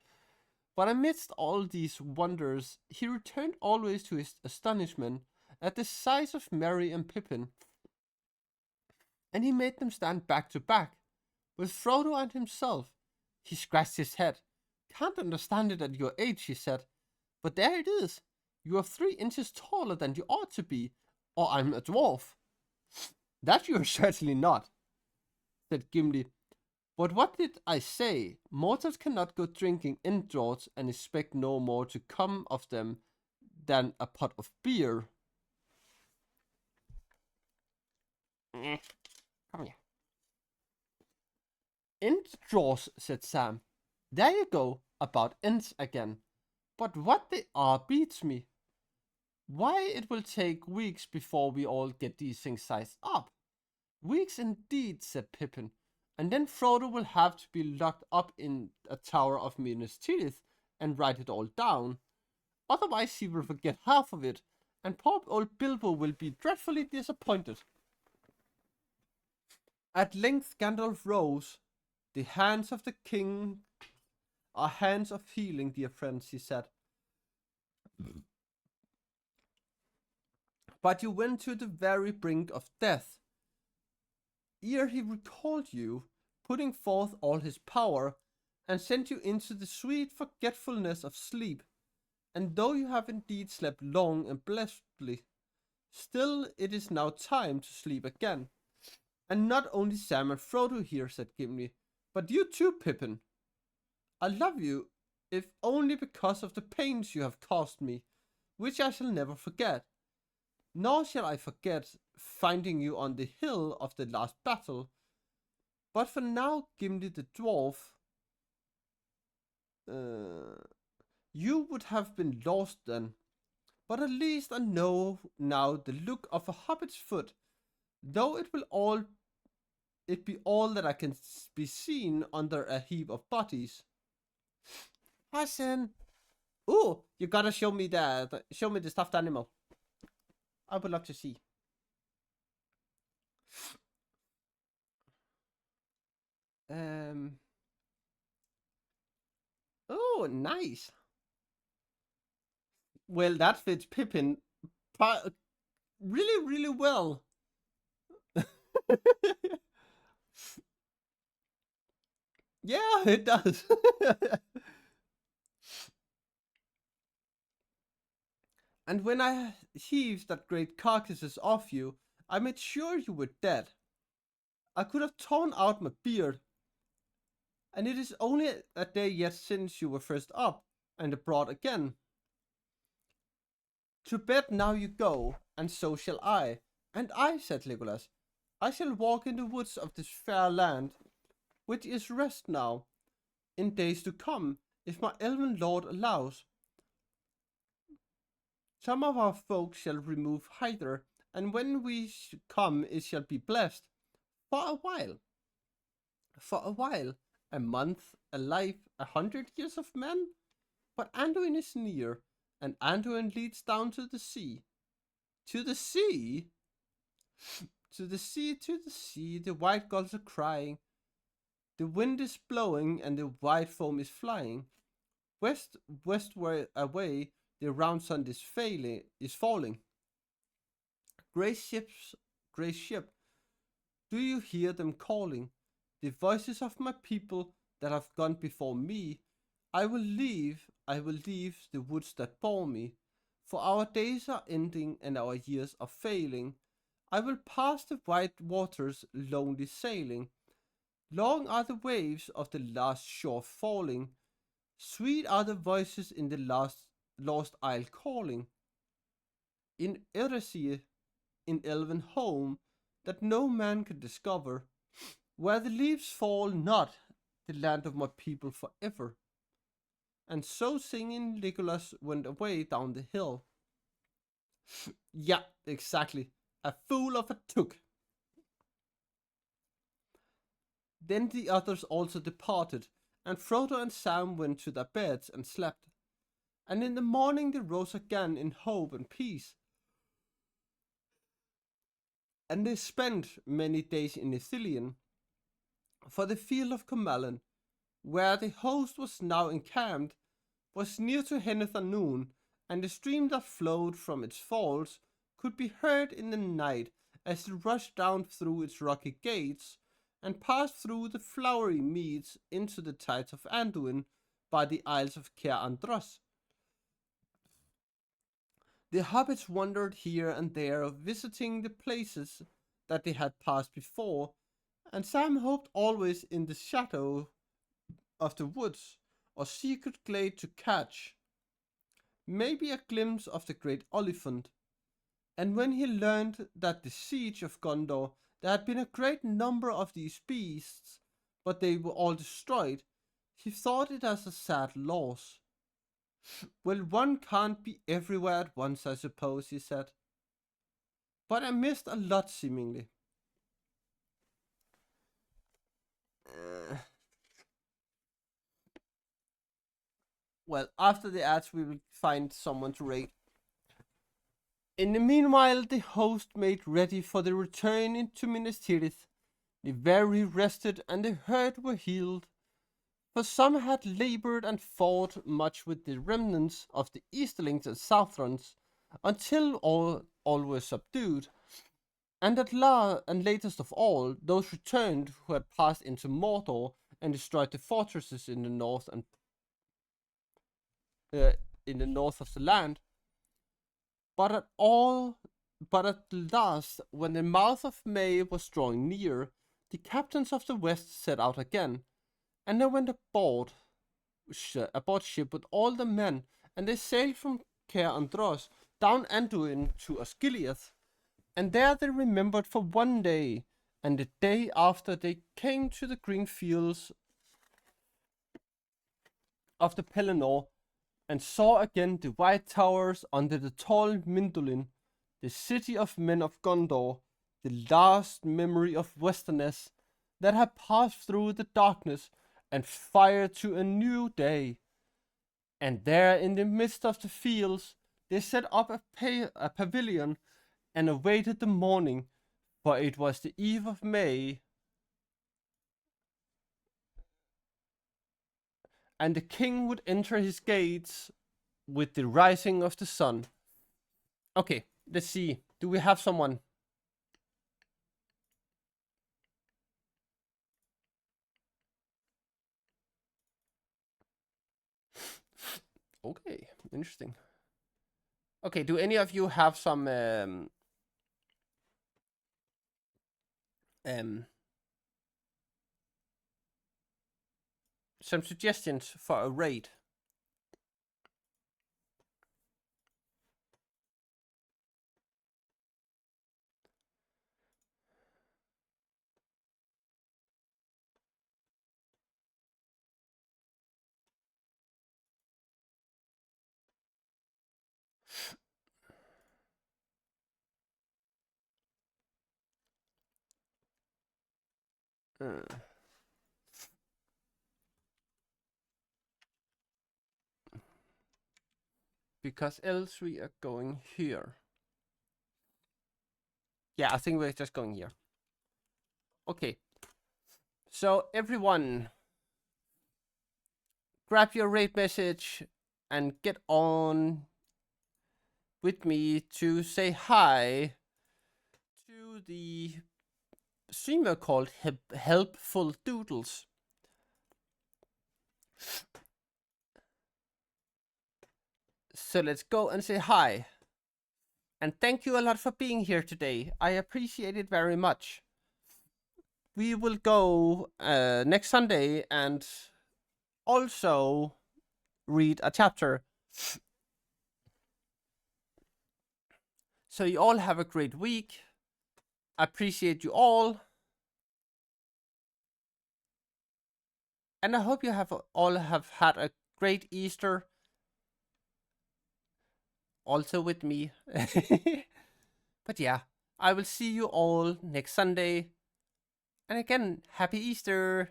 But amidst all these wonders, he returned always to his astonishment at the size of Merry and Pippin, and he made them stand back to back, with Frodo and himself. He scratched his head. "Can't understand it at your age," he said, "but there it is. You are 3 inches taller than you ought to be, or I'm a dwarf." "That you are certainly not," said Gimli. "But what did I say? Mortals cannot go drinking in draughts and expect no more to come of them than a pot of beer." Come here. "In draughts," said Sam. "There you go, about ends again. But what they are beats me. Why, it will take weeks before we all get these things sized up." "Weeks indeed," said Pippin, "and then Frodo will have to be locked up in a tower of Minas Tirith and write it all down. Otherwise he will forget half of it, and poor old Bilbo will be dreadfully disappointed." At length Gandalf rose. "The hands of the king are hands of healing, dear friends," he said. "But you went to the very brink of death ere he recalled you, putting forth all his power, and sent you into the sweet forgetfulness of sleep. And though you have indeed slept long and blessedly, still it is now time to sleep again. And not only Sam and Frodo here," said Gimli, "but you too, Pippin. I love you, if only because of the pains you have caused me, which I shall never forget. Nor shall I forget finding you on the hill of the last battle. But for now, Gimli the dwarf, you would have been lost then. But at least I know now the look of a hobbit's foot, though it be all that I can be seen under a heap of bodies." "Hassan, oh, you gotta show me the stuffed animal. I would love to see." Oh, nice. Well, that fits Pippin really, really well. Yeah, it does. And when I heaved that great carcasses off you, I made sure you were dead. I could have torn out my beard, and it is only a day yet since you were first up and abroad again. To bed now you go, and so shall I. And I, said Legolas, I shall walk in the woods of this fair land, which is rest now, in days to come, if my elven lord allows. Some of our folk shall remove hither, and when we come it shall be blessed. For a while. For a while. A month, a life, 100 years of men? But Anduin is near, and Anduin leads down to the sea. To the sea? To the sea, to the sea, the white gulls are crying. The wind is blowing, and the white foam is flying. Westward away, the round sun is falling. Grey ships, grey ship, do you hear them calling? The voices of my people that have gone before me. I will leave the woods that bore me. For our days are ending and our years are failing. I will pass the white waters lonely sailing. Long are the waves of the last shore falling. Sweet are the voices in the lost isle calling. In Eresir, in elven home, that no man can discover, where the leaves fall not, the land of my people forever. And so singing, Legolas went away down the hill. Yeah, exactly. A fool of a took. Then the others also departed, and Frodo and Sam went to their beds and slept. And in the morning they rose again in hope and peace. And they spent many days in Ithilien, for the field of Comalon, where the host was now encamped, was near to Henethanoon, and the stream that flowed from its falls could be heard in the night as it rushed down through its rocky gates and passed through the flowery meads into the tides of Anduin by the Isles of Caer Andros. The hobbits wandered here and there, visiting the places that they had passed before, and Sam hoped always in the shadow of the woods or secret glade to catch maybe a glimpse of the great Oliphant. And when he learned that the siege of Gondor there had been a great number of these beasts, but they were all destroyed, he thought it as a sad loss. Well, one can't be everywhere at once, I suppose, he said. But I missed a lot, seemingly. Well, after the ads, we will find someone to rate. In the meanwhile, the host made ready for the return into Minas Tirith. The weary rested, and the hurt were healed. For some had labored and fought much with the remnants of the Easterlings and Southrons, until all were subdued. And and latest of all, those returned who had passed into Mordor and destroyed the fortresses in the north and in the north of the land. But at last, when the mouth of May was drawing near, the captains of the west set out again, and they went aboard ship with all the men, and they sailed from Caer Andros down Anduin to Osgiliath, and there they remembered for one day, and the day after they came to the green fields of the Pelennor, and saw again the white towers under the tall Mindolin, the city of men of Gondor, the last memory of Westerness that had passed through the darkness and fired to a new day. And there in the midst of the fields they set up a pavilion and awaited the morning, for it was the eve of May, and the king would enter his gates with the rising of the sun. Okay, let's see. Do we have someone? Okay, interesting. Okay, do any of you have some suggestions for a raid? Uh, because else we are going here. Yeah, I think we're just going here. Okay. So everyone, grab your raid message and get on with me to say hi to the streamer called Helpful Doodles. So let's go and say hi. And thank you a lot for being here today. I appreciate it very much. We will go next Sunday and also read a chapter. So you all have a great week. I appreciate you all. And I hope you have all have had a great Easter. Also with me. But yeah, I will see you all next Sunday. And again, happy Easter!